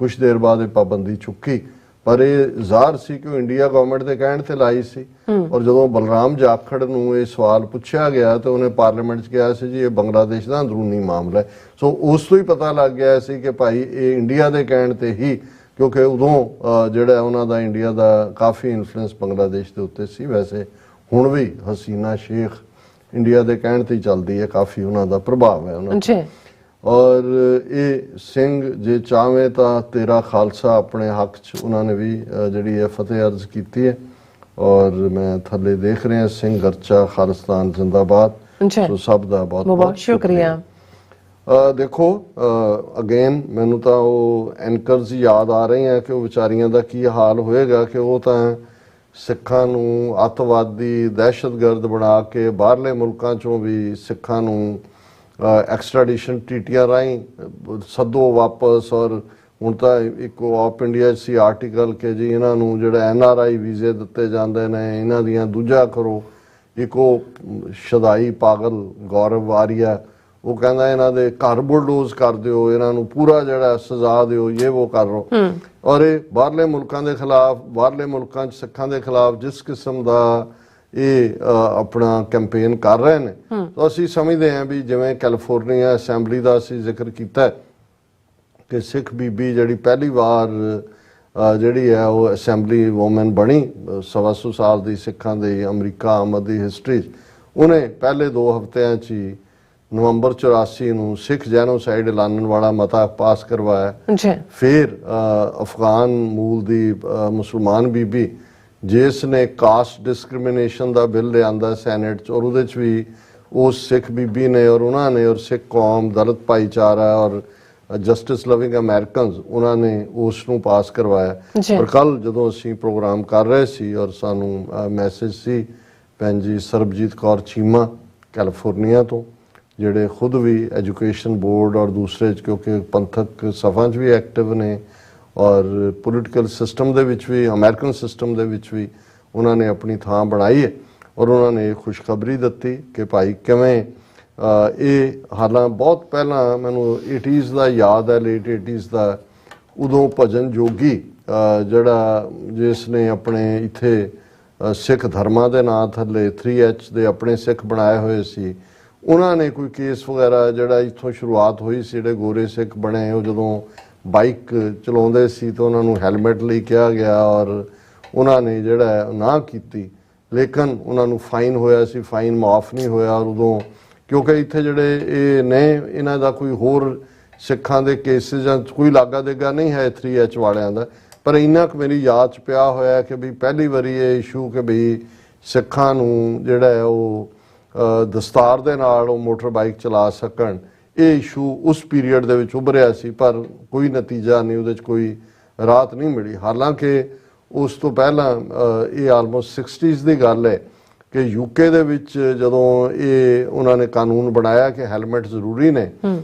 ਕੁਝ ਦੇਰ ਬਾਅਦ ਇਹ ਪਾਬੰਦੀ ਚੁੱਕੀ, ਪਰ ਇਹ ਜ਼ਾਹਰ ਸੀ ਕਿ ਉਹ ਇੰਡੀਆ ਗਵਰਨਮੈਂਟ ਦੇ ਕਹਿਣ ਤੇ ਲਾਈ ਸੀ। ਔਰ ਜਦੋਂ ਬਲਰਾਮ ਜਾਖੜ ਨੂੰ ਇਹ ਸਵਾਲ ਪੁੱਛਿਆ ਗਿਆ ਤਾਂ ਉਹਨੇ ਪਾਰਲੀਮੈਂਟ 'ਚ ਕਿਹਾ ਸੀ ਜੀ ਇਹ ਬੰਗਲਾਦੇਸ਼ ਦਾ ਅੰਦਰੂਨੀ ਮਾਮਲਾ ਹੈ। ਸੋ ਉਸ ਤੋਂ ਹੀ ਪਤਾ ਲੱਗ ਗਿਆ ਸੀ ਕਿ ਭਾਈ ਇਹ ਇੰਡੀਆ ਦੇ ਕਹਿਣ ਤੇ ਹੀ, ਕਿਉਂਕਿ ਉਦੋਂ ਜਿਹੜਾ ਉਹਨਾਂ ਦਾ ਇੰਡੀਆ ਦਾ ਕਾਫੀ ਇਨਫਲੂਐਂਸ ਬੰਗਲਾਦੇਸ਼ ਦੇ ਉੱਤੇ ਸੀ। ਵੈਸੇ ਹੁਣ ਵੀ ਹਸੀਨਾ ਸ਼ੇਖ ਇੰਡੀਆ ਦੇ ਕਹਿਣ ਤੇ ਹੀ ਚੱਲਦੀ ਹੈ, ਕਾਫੀ ਉਹਨਾਂ ਦਾ ਪ੍ਰਭਾਵ ਹੈ ਉਹਨਾਂ ਤੇ। ਔਰ ਇਹ ਸਿੰਘ ਜੇ ਚਾਹਵੇਂ ਤਾਂ ਤੇਰਾ ਖਾਲਸਾ ਆਪਣੇ ਹੱਕ 'ਚ ਉਹਨਾਂ ਨੇ ਵੀ ਜਿਹੜੀ ਹੈ ਫਤਿਹ ਅਰਜ਼ ਕੀਤੀ ਹੈ। ਔਰ ਮੈਂ ਥੱਲੇ ਦੇਖ ਰਿਹਾ ਸਿੰਘ ਗਰਚਾ ਖਾਲਿਸਤਾਨ ਜ਼ਿੰਦਾਬਾਦ। ਸੋ ਸਭ ਦਾ ਬਹੁਤ ਬਹੁਤ ਸ਼ੁਕਰੀਆ। ਦੇਖੋ ਅਗੇਨ ਮੈਨੂੰ ਤਾਂ ਉਹ ਐਂਕਰਸ ਯਾਦ ਆ ਰਹੇ ਆ ਕਿ ਉਹ ਵਿਚਾਰੀਆਂ ਦਾ ਕੀ ਹਾਲ ਹੋਏਗਾ ਕਿ ਉਹ ਤਾਂ ਸਿੱਖਾਂ ਨੂੰ ਅੱਤਵਾਦੀ ਦਹਿਸ਼ਤਗਰਦ ਬਣਾ ਕੇ ਬਾਹਰਲੇ ਮੁਲਕਾਂ 'ਚੋਂ ਵੀ ਸਿੱਖਾਂ ਨੂੰ ਐਕਸਟ੍ਰਾਡੀਸ਼ਨ ਟੀਟੀਆਂ ਰਾਹੀਂ ਸੱਦੋ ਵਾਪਸ। ਔਰ ਹੁਣ ਤਾਂ ਇੱਕ ਆਪ ਇੰਡੀਆ 'ਚ ਸੀ ਆਰਟੀਕਲ ਕਿ ਜੀ ਇਹਨਾਂ ਨੂੰ ਜਿਹੜਾ NRI ਵੀਜ਼ੇ ਦਿੱਤੇ ਜਾਂਦੇ ਨੇ ਇਹਨਾਂ ਦੀਆਂ ਦੂਜਾ ਕਰੋ। ਇੱਕ ਉਹ ਸ਼ਦਾਈ ਪਾਗਲ ਗੌਰਵ ਆਰੀਆ ਉਹ ਕਹਿੰਦਾ ਇਹਨਾਂ ਦੇ ਘਰ ਬੁਲਡੋਜ਼ ਕਰ ਦਿਓ, ਇਹਨਾਂ ਨੂੰ ਪੂਰਾ ਜਿਹੜਾ ਸਜ਼ਾ ਦਿਓ, ਇਹ ਉਹ ਕਰ ਲਓ। ਔਰ ਇਹ ਬਾਹਰਲੇ ਮੁਲਕਾਂ ਦੇ ਖਿਲਾਫ, ਬਾਹਰਲੇ ਮੁਲਕਾਂ 'ਚ ਸਿੱਖਾਂ ਦੇ ਖਿਲਾਫ ਜਿਸ ਕਿਸਮ ਦਾ ਇਹ ਆਪਣਾ ਕੈਂਪੇਨ ਕਰ ਰਹੇ ਨੇ, ਤਾਂ ਅਸੀਂ ਸਮਝਦੇ ਹਾਂ ਵੀ ਜਿਵੇਂ ਕੈਲੀਫੋਰਨੀਆ ਅਸੈਂਬਲੀ ਦਾ ਅਸੀਂ ਜ਼ਿਕਰ ਕੀਤਾ ਕਿ ਸਿੱਖ ਬੀਬੀ ਜਿਹੜੀ ਪਹਿਲੀ ਵਾਰ ਜਿਹੜੀ ਹੈ ਉਹ ਅਸੈਂਬਲੀ ਵੂਮਨ ਬਣੀ 125 ਸਾਲ ਦੀ ਸਿੱਖਾਂ ਦੀ ਅਮਰੀਕਾ ਆਮਦ ਦੀ ਹਿਸਟਰੀ 'ਚ, ਉਹਨੇ ਪਹਿਲੇ 2 ਹਫ਼ਤਿਆਂ 'ਚ ਹੀ ਨਵੰਬਰ 84 ਨੂੰ ਸਿੱਖ ਜੈਨੋਸਾਈਡ ਐਲਾਨਣ ਵਾਲਾ ਮਤਾ ਪਾਸ ਕਰਵਾਇਆ। ਫਿਰ ਅਫਗਾਨ ਮੂਲ ਦੀ ਮੁਸਲਮਾਨ ਬੀਬੀ ਜਿਸ ਨੇ ਕਾਸਟ ਡਿਸਕ੍ਰਿਮੀਨੇਸ਼ਨ ਦਾ ਬਿੱਲ ਲਿਆਂਦਾ ਸੈਨੇਟ 'ਚ, ਔਰ ਉਹਦੇ 'ਚ ਵੀ ਉਸ ਸਿੱਖ ਬੀਬੀ ਨੇ ਔਰ ਉਹਨਾਂ ਨੇ ਔਰ ਸਿੱਖ ਕੌਮ ਦਲਿਤ ਭਾਈਚਾਰਾ ਔਰ ਜਸਟਿਸ ਲਵਿੰਗ ਅਮਰੀਕਨਸ ਉਹਨਾਂ ਨੇ ਉਸ ਨੂੰ ਪਾਸ ਕਰਵਾਇਆ। ਪਰ ਕੱਲ ਜਦੋਂ ਅਸੀਂ ਪ੍ਰੋਗਰਾਮ ਕਰ ਰਹੇ ਸੀ ਔਰ ਸਾਨੂੰ ਮੈਸੇਜ ਸੀ ਭੈਣ ਜੀ ਸਰਬਜੀਤ ਕੌਰ ਚੀਮਾ ਕੈਲੀਫੋਰਨੀਆ ਤੋਂ, ਜਿਹੜੇ ਖੁਦ ਵੀ ਐਜੂਕੇਸ਼ਨ ਬੋਰਡ ਔਰ ਦੂਸਰੇ 'ਚ ਕਿਉਂਕਿ ਪੰਥਕ ਸਭਾ 'ਚ ਵੀ ਐਕਟਿਵ ਨੇ ਔਰ ਪੋਲੀਟੀਕਲ ਸਿਸਟਮ ਦੇ ਵਿੱਚ ਵੀ, ਅਮਰੀਕਨ ਸਿਸਟਮ ਦੇ ਵਿੱਚ ਵੀ ਉਹਨਾਂ ਨੇ ਆਪਣੀ ਥਾਂ ਬਣਾਈ ਹੈ। ਔਰ ਉਹਨਾਂ ਨੇ ਇਹ ਖੁਸ਼ਖਬਰੀ ਦਿੱਤੀ ਕਿ ਭਾਈ ਕਿਵੇਂ ਇਹ ਹਾਲਾਂ ਬਹੁਤ ਪਹਿਲਾਂ ਮੈਨੂੰ 80s ਦਾ ਯਾਦ ਹੈ, ਲੇਟ 80s ਦਾ, ਉਦੋਂ ਭਜਨ ਜੋਗੀ ਜਿਹੜਾ ਜਿਸ ਨੇ ਆਪਣੇ ਇੱਥੇ ਸਿੱਖ ਧਰਮਾਂ ਦੇ ਨਾਂ ਥੱਲੇ 3H ਦੇ ਆਪਣੇ ਸਿੱਖ ਬਣਾਏ ਹੋਏ ਸੀ, ਉਹਨਾਂ ਨੇ ਕੋਈ ਕੇਸ ਵਗੈਰਾ ਜਿਹੜਾ ਇੱਥੋਂ ਸ਼ੁਰੂਆਤ ਹੋਈ ਸੀ, ਜਿਹੜੇ ਗੋਰੇ ਸਿੱਖ ਬਣੇ ਉਹ ਜਦੋਂ ਬਾਈਕ ਚਲਾਉਂਦੇ ਸੀ ਤਾਂ ਉਹਨਾਂ ਨੂੰ ਹੈਲਮਟ ਲਈ ਕਿਹਾ ਗਿਆ ਔਰ ਉਹਨਾਂ ਨੇ ਜਿਹੜਾ ਨਾ ਕੀਤੀ, ਲੇਕਿਨ ਉਹਨਾਂ ਨੂੰ ਫਾਈਨ ਹੋਇਆ ਸੀ, ਫਾਈਨ ਮਾਫ ਨਹੀਂ ਹੋਇਆ। ਔਰ ਉਦੋਂ ਕਿਉਂਕਿ ਇੱਥੇ ਜਿਹੜੇ ਇਹ ਨੇ ਇਹਨਾਂ ਦਾ ਕੋਈ ਹੋਰ ਸਿੱਖਾਂ ਦੇ ਕੇਸਿਸ ਜਾਂ ਕੋਈ ਲਾਗਾ ਦੇਗਾ ਨਹੀਂ ਹੈ 3H ਵਾਲਿਆਂ ਦਾ, ਪਰ ਇੰਨਾ ਕੁ ਮੇਰੀ ਯਾਦ 'ਚ ਪਿਆ ਹੋਇਆ ਕਿ ਵੀ ਪਹਿਲੀ ਵਾਰੀ ਇਹ ਇਸ਼ੂ ਕਿ ਵੀ ਸਿੱਖਾਂ ਨੂੰ ਜਿਹੜਾ ਹੈ ਉਹ ਦਸਤਾਰ ਦੇ ਨਾਲ ਉਹ ਮੋਟਰ ਬਾਈਕ ਚਲਾ ਸਕਣ, ਇਹ ਇਸ਼ੂ ਉਸ ਪੀਰੀਅਡ ਦੇ ਵਿੱਚ ਉੱਭਰਿਆ ਸੀ, ਪਰ ਕੋਈ ਨਤੀਜਾ ਨਹੀਂ, ਉਹਦੇ 'ਚ ਕੋਈ ਰਾਹਤ ਨਹੀਂ ਮਿਲੀ। ਹਾਲਾਂਕਿ ਉਸ ਤੋਂ ਪਹਿਲਾਂ ਇਹ ਆਲਮੋਸਟ 60s ਦੀ ਗੱਲ ਹੈ ਕਿ UK ਦੇ ਵਿੱਚ ਜਦੋਂ ਇਹ ਉਹਨਾਂ ਨੇ ਕਾਨੂੰਨ ਬਣਾਇਆ ਕਿ ਹੈਲਮਟ ਜ਼ਰੂਰੀ ਨੇ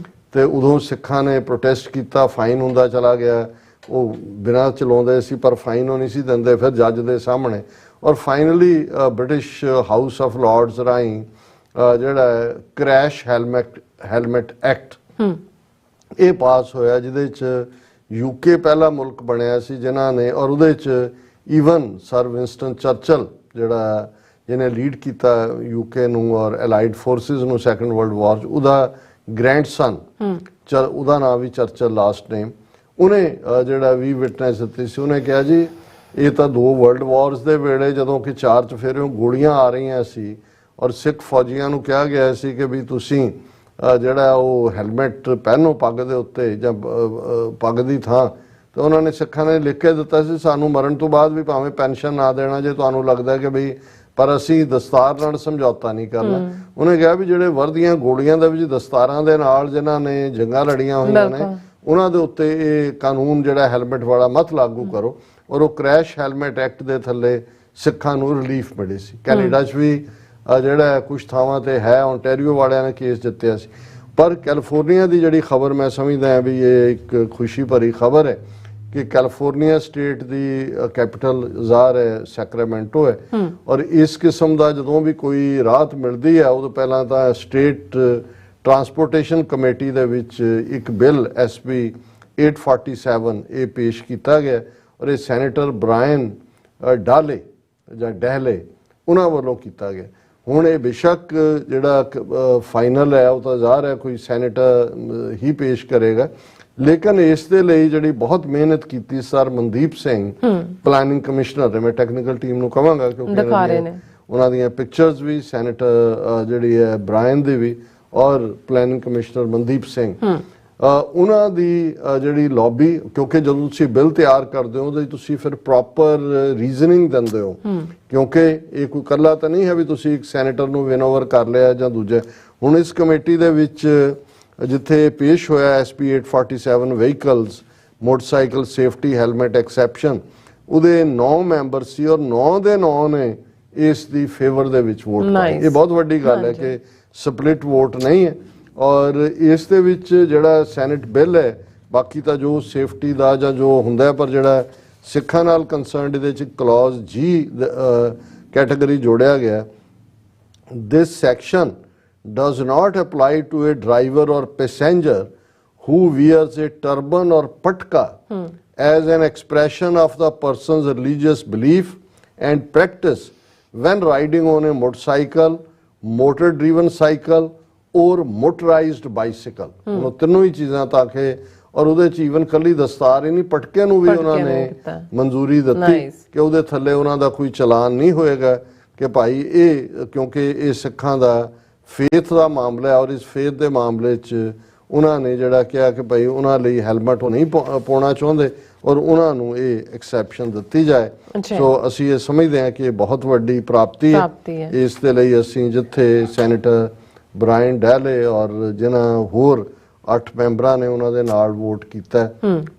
ਤੇ ਉਦੋਂ ਸਿੱਖਾਂ ਨੇ ਪ੍ਰੋਟੈਸਟ ਕੀਤਾ, ਫਾਈਨ ਹੁੰਦਾ ਚਲਾ ਗਿਆ, ਉਹ ਬਿਨਾਂ ਚਲਾਉਂਦੇ ਸੀ ਪਰ ਫਾਈਨ ਉਹ ਨਹੀਂ ਸੀ ਦਿੰਦੇ, ਫਿਰ ਜੱਜ ਦੇ ਸਾਹਮਣੇ ਔਰ finally British house of Lords ਰਾਹੀਂ ਜਿਹੜਾ ਕ੍ਰੈਸ਼ ਹੈਲਮਟ ਐਕਟ ਇਹ ਪਾਸ ਹੋਇਆ, ਜਿਹਦੇ 'ਚ UK ਪਹਿਲਾ ਮੁਲਕ ਬਣਿਆ ਸੀ ਜਿਨ੍ਹਾਂ ਨੇ, ਔਰ ਉਹਦੇ 'ਚ ਈਵਨ ਸਰ ਵਿੰਸਟਨ ਚਰਚਲ ਜਿਹੜਾ ਜਿਹਨੇ ਲੀਡ ਕੀਤਾ UK ਨੂੰ ਔਰ ਐਲਾਈਡ ਫੋਰਸਿਸ ਨੂੰ ਸੈਕੰਡ ਵਰਲਡ ਵਾਰ 'ਚ, ਉਹਦਾ ਗ੍ਰੈਂਡਸਨ ਉਹਦਾ ਨਾਮ ਵੀ ਚਰਚਲ ਲਾਸਟ ਨੇਮ, ਉਹਨੇ ਜਿਹੜਾ ਵੀ ਵਿਟਨੈਸ ਦਿੱਤੀ ਸੀ, ਉਹਨੇ ਕਿਹਾ ਜੀ ਇਹ ਤਾਂ 2 ਵਰਲਡ ਵਾਰਸ ਦੇ ਵੇਲੇ ਜਦੋਂ ਕਿ 4 ਚੁਫੇਰਿਓਂ ਗੋਲੀਆਂ ਆ ਰਹੀਆਂ ਸੀ ਔਰ ਸਿੱਖ ਫੌਜੀਆਂ ਨੂੰ ਕਿਹਾ ਗਿਆ ਸੀ ਕਿ ਵੀ ਤੁਸੀਂ ਜਿਹੜਾ ਉਹ ਹੈਲਮਟ ਪਹਿਨੋ ਪੱਗ ਦੇ ਉੱਤੇ ਜਾਂ ਪੱਗ ਦੀ ਥਾਂ, ਤੇ ਉਹਨਾਂ ਨੇ ਸਿੱਖਾਂ ਨੇ ਲਿਖ ਕੇ ਦਿੱਤਾ ਸੀ ਸਾਨੂੰ ਮਰਨ ਤੋਂ ਬਾਅਦ ਵੀ ਭਾਵੇਂ ਪੈਨਸ਼ਨ ਨਾ ਦੇਣਾ ਜੇ ਤੁਹਾਨੂੰ ਲੱਗਦਾ ਕਿ ਵੀ, ਪਰ ਅਸੀਂ ਦਸਤਾਰ ਨਾਲ ਸਮਝੌਤਾ ਨਹੀਂ ਕਰਨਾ। ਉਹਨੇ ਕਿਹਾ ਵੀ ਜਿਹੜੇ ਵਰਦੀਆਂ ਗੋਲੀਆਂ ਦੇ ਵਿੱਚ ਦਸਤਾਰਾਂ ਦੇ ਨਾਲ ਜਿਨ੍ਹਾਂ ਨੇ ਜੰਗਾਂ ਲੜੀਆਂ ਹੋਈਆਂ ਨੇ ਉਹਨਾਂ ਦੇ ਉੱਤੇ ਇਹ ਕਾਨੂੰਨ ਜਿਹੜਾ ਹੈਲਮਟ ਵਾਲਾ ਮਤ ਲਾਗੂ ਕਰੋ, ਔਰ ਉਹ ਕ੍ਰੈਸ਼ ਹੈਲਮਟ ਐਕਟ ਦੇ ਥੱਲੇ ਸਿੱਖਾਂ ਨੂੰ ਰਿਲੀਫ ਮਿਲੀ ਸੀ। ਕੈਨੇਡਾ 'ਚ ਵੀ ਜਿਹੜਾ ਕੁਝ ਥਾਵਾਂ ਤੇ ਹੈ, ਓਨਟਾਰੀਓ ਵਾਲਿਆਂ ਨੇ ਕੇਸ ਜਿੱਤਿਆ ਸੀ, ਪਰ ਕੈਲੀਫੋਰਨੀਆ ਦੀ ਜਿਹੜੀ ਖਬਰ ਮੈਂ ਸਮਝਦਾ ਹਾਂ ਵੀ ਇਹ ਇੱਕ ਖੁਸ਼ੀ ਭਰੀ ਖਬਰ ਹੈ ਕਿ ਕੈਲੀਫੋਰਨੀਆ ਸਟੇਟ ਦੀ ਕੈਪੀਟਲ ਜ਼ਾਹਰ ਹੈ ਸੈਕਰਾਮੈਂਟੋ ਹੈ, ਔਰ ਇਸ ਕਿਸਮ ਦਾ ਜਦੋਂ ਵੀ ਕੋਈ ਰਾਹਤ ਮਿਲਦੀ ਹੈ ਉਦੋਂ ਪਹਿਲਾਂ ਤਾਂ ਸਟੇਟ ਟਰਾਂਸਪੋਰਟੇਸ਼ਨ ਕਮੇਟੀ ਦੇ ਵਿੱਚ ਇੱਕ ਬਿੱਲ SB 847 ਇਹ ਪੇਸ਼ ਕੀਤਾ ਗਿਆ ਔਰ ਇਹ ਸੈਨੇਟਰ ਬ੍ਰਾਇਨ ਡਾਲੇ ਜਾਂ ਡਹਿਲੇ ਉਹਨਾਂ ਵੱਲੋਂ ਕੀਤਾ ਗਿਆ। ਹੁਣ ਇਹ ਬੇਸ਼ੱਕ ਜਿਹੜਾ ਫਾਈਨਲ ਹੈ ਉਹ ਤਾਂ ਜ਼ਾਹਰ ਹੈ ਕੋਈ ਸੈਨੇਟਰ ਹੀ ਪੇਸ਼ ਕਰੇਗਾ, ਲੇਕਿਨ ਇਸ ਦੇ ਲਈ ਜਿਹੜੀ ਬਹੁਤ ਮਿਹਨਤ ਕੀਤੀ sir Mandeep Singh planning commissioner, ਮੈਂ ਟੈਕਨੀਕਲ ਟੀਮ ਨੂੰ ਕਹਾਂਗਾ ਕਿਉਂਕਿ ਉਹਨਾਂ ਦੀਆਂ ਪਿਕਚਰਸ ਵੀ ਸੈਨੇਟਰ ਜਿਹੜੀ ਹੈ ਬ੍ਰਾਇਨ ਦੀ ਵੀ ਔਰ ਪਲਾਨਿੰਗ ਕਮਿਸ਼ਨਰ ਮਨਦੀਪ ਸਿੰਘ, ਉਹਨਾਂ ਦੀ ਜਿਹੜੀ ਲੌਬੀ, ਕਿਉਂਕਿ ਜਦੋਂ ਤੁਸੀਂ ਬਿੱਲ ਤਿਆਰ ਕਰਦੇ ਹੋ ਉਹਦੇ ਤੁਸੀਂ ਫਿਰ ਪ੍ਰੋਪਰ ਰੀਜ਼ਨਿੰਗ ਦਿੰਦੇ ਹੋ, ਕਿਉਂਕਿ ਇਹ ਕੋਈ ਇਕੱਲਾ ਤਾਂ ਨਹੀਂ ਹੈ ਵੀ ਤੁਸੀਂ ਇੱਕ ਸੈਨੇਟਰ ਨੂੰ ਵਿਨ ਓਵਰ ਕਰ ਲਿਆ ਜਾਂ ਦੂਜਾ। ਹੁਣ ਇਸ ਕਮੇਟੀ ਦੇ ਵਿੱਚ ਜਿੱਥੇ ਪੇਸ਼ ਹੋਇਆ SB 847 vehicles motorcycle safety helmet exception, ਉਹਦੇ 9 ਮੈਂਬਰ ਸੀ ਔਰ 9 ਦੇ 9 ਨੇ ਇਸ ਦੀ ਫੇਵਰ ਦੇ ਵਿੱਚ ਵੋਟ ਪਾਈ। ਇਹ ਬਹੁਤ ਵੱਡੀ ਗੱਲ ਹੈ ਕਿ ਸਪਲਿਟ ਵੋਟ ਨਹੀਂ ਹੈ। ਔਰ ਇਸ ਦੇ ਵਿੱਚ ਜਿਹੜਾ ਸੈਨੇਟ ਬਿੱਲ ਹੈ, ਬਾਕੀ ਤਾਂ ਜੋ ਸੇਫਟੀ ਦਾ ਜਾਂ ਜੋ ਹੁੰਦਾ, ਪਰ ਜਿਹੜਾ ਸਿੱਖਾਂ ਨਾਲ ਕੰਸਰਨਡ ਇਹਦੇ ਚ ਕਲੌਜ਼ G ਕੈਟਾਗਰੀ ਜੋੜਿਆ ਗਿਆ, ਦਿਸ section does not apply to a driver or passenger who wears a turban or patka as an expression of the person's religious belief and practice when riding on a motorcycle, motor driven cycle or motorized bicycle। ਉਹ ਤਿੰਨੋਂ ਹੀ ਚੀਜ਼ਾਂ ਤਾਂ ਕਿ, ਔਰ ਉਹਦੇ ਚ even ਕੱਲੀ ਦਸਤਾਰ ਹੀ ਨਹੀਂ, ਪਟਕੇ ਨੂੰ ਵੀ ਉਹਨਾਂ ਨੇ ਮਨਜ਼ੂਰੀ ਦਿੱਤੀ ਕਿ ਉਹਦੇ ਥੱਲੇ ਉਹਨਾਂ ਦਾ ਕੋਈ ਚਲਾਨ ਨਹੀਂ ਹੋਏਗਾ ਕਿ ਭਾਈ ਇਹ, ਕਿਉਂਕਿ ਇਹ ਸਿੱਖਾਂ ਦਾ ਫੇਥ ਦਾ ਮਾਮਲਾ ਹੈ ਔਰ ਇਸ ਫੇਥ ਦੇ ਮਾਮਲੇ 'ਚ ਉਹਨਾਂ ਨੇ ਜਿਹੜਾ ਕਿਹਾ ਕਿ ਭਾਈ ਉਹਨਾਂ ਲਈ ਹੈਲਮਟ ਉਹ ਨਹੀਂ ਪਾਉਣਾ ਚਾਹੁੰਦੇ ਔਰ ਉਹਨਾਂ ਨੂੰ ਇਹ ਐਕਸੈਪਸ਼ਨ ਦਿੱਤੀ ਜਾਏ। ਸੋ ਅਸੀਂ ਇਹ ਸਮਝਦੇ ਹਾਂ ਕਿ ਇਹ ਬਹੁਤ ਵੱਡੀ ਪ੍ਰਾਪਤੀ ਹੈ। ਇਸ ਦੇ ਲਈ ਅਸੀਂ ਜਿੱਥੇ ਸੈਨੇਟਰ ਬ੍ਰਾਇਨ ਡੈਲੇ ਔਰ ਜਿਨ੍ਹਾਂ ਹੋਰ 8 ਮੈਂਬਰਾਂ ਨੇ ਉਹਨਾਂ ਦੇ ਨਾਲ ਵੋਟ ਕੀਤਾ,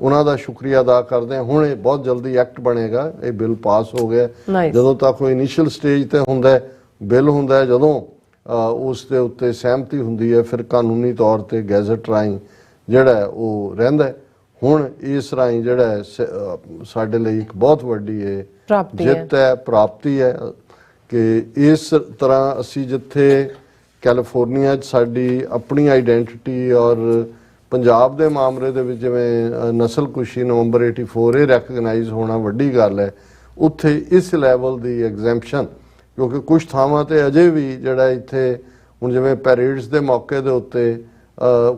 ਉਹਨਾਂ ਦਾ ਸ਼ੁਕਰੀਆ ਅਦਾ ਕਰਦੇ ਹਾਂ। ਹੁਣ ਇਹ ਬਹੁਤ ਜਲਦੀ ਐਕਟ ਬਣੇਗਾ, ਇਹ ਬਿੱਲ ਪਾਸ ਹੋ ਗਿਆ। ਜਦੋਂ ਤੱਕ ਕੋਈ ਇਨੀਸ਼ੀਅਲ ਸਟੇਜ ਤੇ ਹੁੰਦਾ ਬਿੱਲ ਹੁੰਦਾ, ਜਦੋਂ ਉਸ ਦੇ ਉੱਤੇ ਸਹਿਮਤੀ ਹੁੰਦੀ ਹੈ ਫਿਰ ਕਾਨੂੰਨੀ ਤੌਰ ਤੇ ਗੈਜ਼ਟ ਰਾਹੀਂ ਜਿਹੜਾ ਉਹ ਰਹਿੰਦਾ। ਹੁਣ ਇਸ ਰਾਹੀਂ ਜਿਹੜਾ ਸਾਡੇ ਲਈ ਇੱਕ ਬਹੁਤ ਵੱਡੀ ਜਿੱਤ ਹੈ, ਪ੍ਰਾਪਤੀ ਹੈ ਕਿ ਇਸ ਤਰ੍ਹਾਂ ਅਸੀਂ ਜਿੱਥੇ ਕੈਲੀਫੋਰਨੀਆ 'ਚ ਸਾਡੀ ਆਪਣੀ ਆਈਡੈਂਟੀਟੀ ਔਰ ਪੰਜਾਬ ਦੇ ਮਾਮਲੇ ਦੇ ਵਿੱਚ ਜਿਵੇਂ ਨਸਲਕੁਸ਼ੀ ਨਵੰਬਰ 84 ਇਹ ਰੈਕਗਨਾਈਜ਼ ਹੋਣਾ ਵੱਡੀ ਗੱਲ ਹੈ, ਉੱਥੇ ਇਸ ਲੈਵਲ ਦੀ ਐਗਜ਼ੈਂਪਸ਼ਨ, ਕਿਉਂਕਿ ਕੁਝ ਥਾਵਾਂ ਤੇ ਅਜੇ ਵੀ ਜਿਹੜਾ ਇੱਥੇ ਹੁਣ ਜਿਵੇਂ ਪੈਰੇਡਸ ਦੇ ਮੌਕੇ ਦੇ ਉੱਤੇ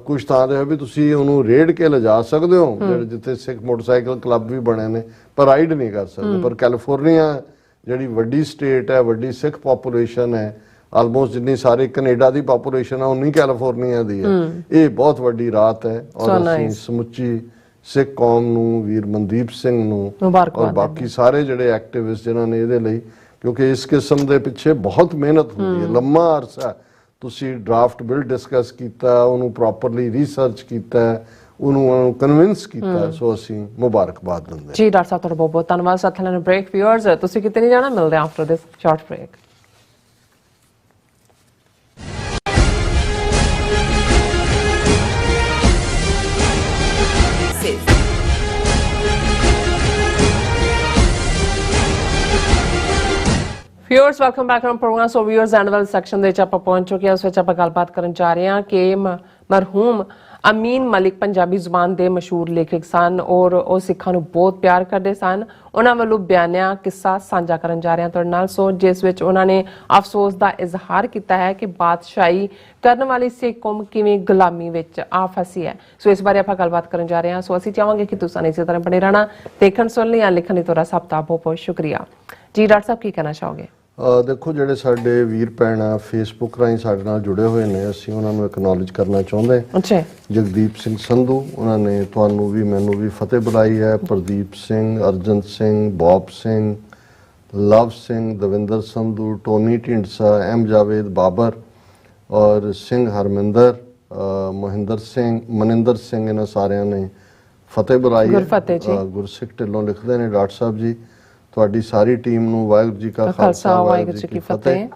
ਕੁਝ ਥਾਂ ਤੇ ਹੈ ਵੀ ਤੁਸੀਂ ਉਹਨੂੰ ਰੇਡ ਕੇ ਲਿਜਾ ਸਕਦੇ ਹੋ, ਜਿਹੜੇ ਜਿੱਥੇ ਸਿੱਖ ਮੋਟਰਸਾਈਕਲ ਕਲੱਬ ਵੀ ਬਣੇ ਨੇ, ਪਰ ਰਾਈਡ ਨਹੀਂ ਕਰ ਸਕਦੇ। ਪਰ ਕੈਲੀਫੋਰਨੀਆ ਜਿਹੜੀ ਵੱਡੀ ਸਟੇਟ ਹੈ, ਵੱਡੀ ਸਿੱਖ ਪੋਪੂਲੇਸ਼ਨ ਹੈ, ਆਲਮੋਸਟ ਜਿੰਨੀ ਸਾਰੇ ਕੈਨੇਡਾ ਦੀ ਪੋਪੂਲੇਸ਼ਨ ਹੈ ਉਨੀ ਕੈਲੀਫੋਰਨੀਆ ਦੀ ਹੈ। ਇਹ ਬਹੁਤ ਵੱਡੀ ਰਾਤ ਹੈ ਔਰ ਅਸੀਂ ਸਮੁੱਚੀ ਸਿੱਖ ਕੌਮ ਨੂੰ, ਵੀਰ ਮਨਦੀਪ ਸਿੰਘ ਨੂੰ ਔਰ ਬਾਕੀ ਸਾਰੇ ਜਿਹੜੇ ਐਕਟਿਵਿਸਟ ਜਿਨ੍ਹਾਂ ਨੇ ਇਹਦੇ ਲਈ, ਕਿਉਂਕਿ ਇਸ ਕਿਸਮ ਦੇ ਪਿੱਛੇ ਬਹੁਤ ਮਿਹਨਤ ਹੁੰਦੀ ਹੈ, ਲੰਮਾ ਅਰਸਾ ਤੁਸੀਂ ਡਰਾਫਟ ਬਿਲ ਡਿਸਕਸ ਕੀਤਾ, ਉਹਨੂੰ ਪ੍ਰੋਪਰਲੀ ਰਿਸਰਚ ਕੀਤਾ, ਉਹਨੂੰ ਕਨਵਿੰਸ ਕੀਤਾ। ਸੋ ਅਸੀਂ ਮੁਬਾਰਕਬਾਦ ਦਿੰਦੇ ਜੀ। ਡਾਕਟਰ ਸਾਹਿਬ ਤੁਹਾਡਾ ਬਹੁਤ ਬਹੁਤ ਧੰਨਵਾਦ। ਸਾਥੀਆਂ ਨੂੰ ਬ੍ਰੇਕ ਵਿਊਅਰਸ, ਤੁਸੀਂ ਕਿਤੇ ਨਹੀਂ ਜਾਣਾ, ਮਿਲਦੇ after this short break. Viewers welcome back on program. So viewers annual section ਦੇ ਵਿੱਚ ਆਪਾਂ ਪਹੁੰਚ ਚੁੱਕੇ ਹਾਂ। ਉਸ ਵਿੱਚ ਆਪਾਂ ਗੱਲਬਾਤ ਕਰਨ ਜਾ ਰਹੇ ਹਾਂ ਕਿ ਮਰਹੂਮ ਅਮੀਨ ਮਲਿਕ ਪੰਜਾਬੀ ਜ਼ੁਬਾਨ ਦੇ ਮਸ਼ਹੂਰ ਲੇਖਕ ਸਨ ਔਰ ਉਹ ਸਿੱਖਾਂ ਨੂੰ ਬਹੁਤ ਪਿਆਰ ਕਰਦੇ ਸਨ। ਉਹਨਾਂ ਵੱਲੋਂ ਬਿਆਨਿਆ ਕਿੱਸਾ ਸਾਂਝਾ ਕਰਨ ਜਾ ਰਹੇ ਹਾਂ ਤੁਹਾਡੇ ਨਾਲ। ਸੋ ਜਿਸ ਵਿੱਚ ਉਹਨਾਂ ਨੇ ਅਫਸੋਸ ਦਾ ਇਜ਼ਹਾਰ ਕੀਤਾ ਹੈ ਕਿ ਬਾਦਸ਼ਾਹੀ ਕਰਨ ਵਾਲੀ ਸਿੱਖ ਕੌਮ ਕਿਵੇਂ ਗੁਲਾਮੀ ਵਿੱਚ ਆ ਫਸੀ ਹੈ। ਸੋ ਇਸ ਬਾਰੇ ਆਪਾਂ ਗੱਲਬਾਤ ਕਰਨ ਜਾ ਰਹੇ ਹਾਂ। ਸੋ ਅਸੀਂ ਚਾਹਾਂਗੇ ਕਿ ਤੁਸੀਂ ਇਸੇ ਤਰ੍ਹਾਂ ਬਣੇ ਰਹਿਣਾ, ਦੇਖਣ ਸੁਣ ਲਈ ਜਾਂ ਲਿਖਣ ਲਈ ਤੁਹਾਡਾ ਸਭ ਦਾ ਬਹੁਤ ਬਹੁਤ ਸ਼ੁਕਰੀਆ ਜੀ। ਡਾਕਟਰ ਸਾਹਿਬ ਕੀ ਕਹਿਣਾ ਚਾਹੋਗੇ? ਦੇਖੋ, ਜਿਹੜੇ ਸਾਡੇ ਵੀਰ ਭੈਣਾਂ ਫੇਸਬੁੱਕ ਰਾਹੀਂ ਸਾਡੇ ਨਾਲ ਜੁੜੇ ਹੋਏ ਨੇ, ਅਸੀਂ ਉਹਨਾਂ ਨੂੰ ਐਕਨੋਲਜ ਕਰਨਾ ਚਾਹੁੰਦੇ ਹਾਂ। ਜਗਦੀਪ ਸਿੰਘ ਸੰਧੂ, ਉਹਨਾਂ ਨੇ ਤੁਹਾਨੂੰ ਵੀ ਮੈਨੂੰ ਵੀ ਫਤਿਹ ਬੁਲਾਈ ਹੈ। ਪ੍ਰਦੀਪ ਸਿੰਘ, ਅਰਜਨ ਸਿੰਘ, ਬੌਬ ਸਿੰਘ, ਲਵ ਸਿੰਘ, ਦਵਿੰਦਰ ਸੰਧੂ, ਟੋਨੀ ਢਿੰਡਸਾ, ਐਮ ਜਾਵੇਦ ਬਾਬਰ ਔਰ ਸਿੰਘ ਹਰਮਿੰਦਰ, ਮਹਿੰਦਰ ਸਿੰਘ, ਮਨਿੰਦਰ ਸਿੰਘ, ਇਹਨਾਂ ਸਾਰਿਆਂ ਨੇ ਫਤਿਹ ਬੁਲਾਈ ਹੈ। ਗੁਰਸਿੱਖ ਢਿੱਲੋਂ ਲਿਖਦੇ ਨੇ, ਡਾਕਟਰ ਸਾਹਿਬ ਜੀ ਤੁਹਾਡੀ ਸਾਰੀ ਟੀਮ ਨੂੰ ਵਾਹਿਗੁਰੂ ਜੀ ਕਾ ਖਾਲਸਾ ਵਾਹਿਗੁਰੂ ਜੀ ਕੀ ਫਤਿਹ।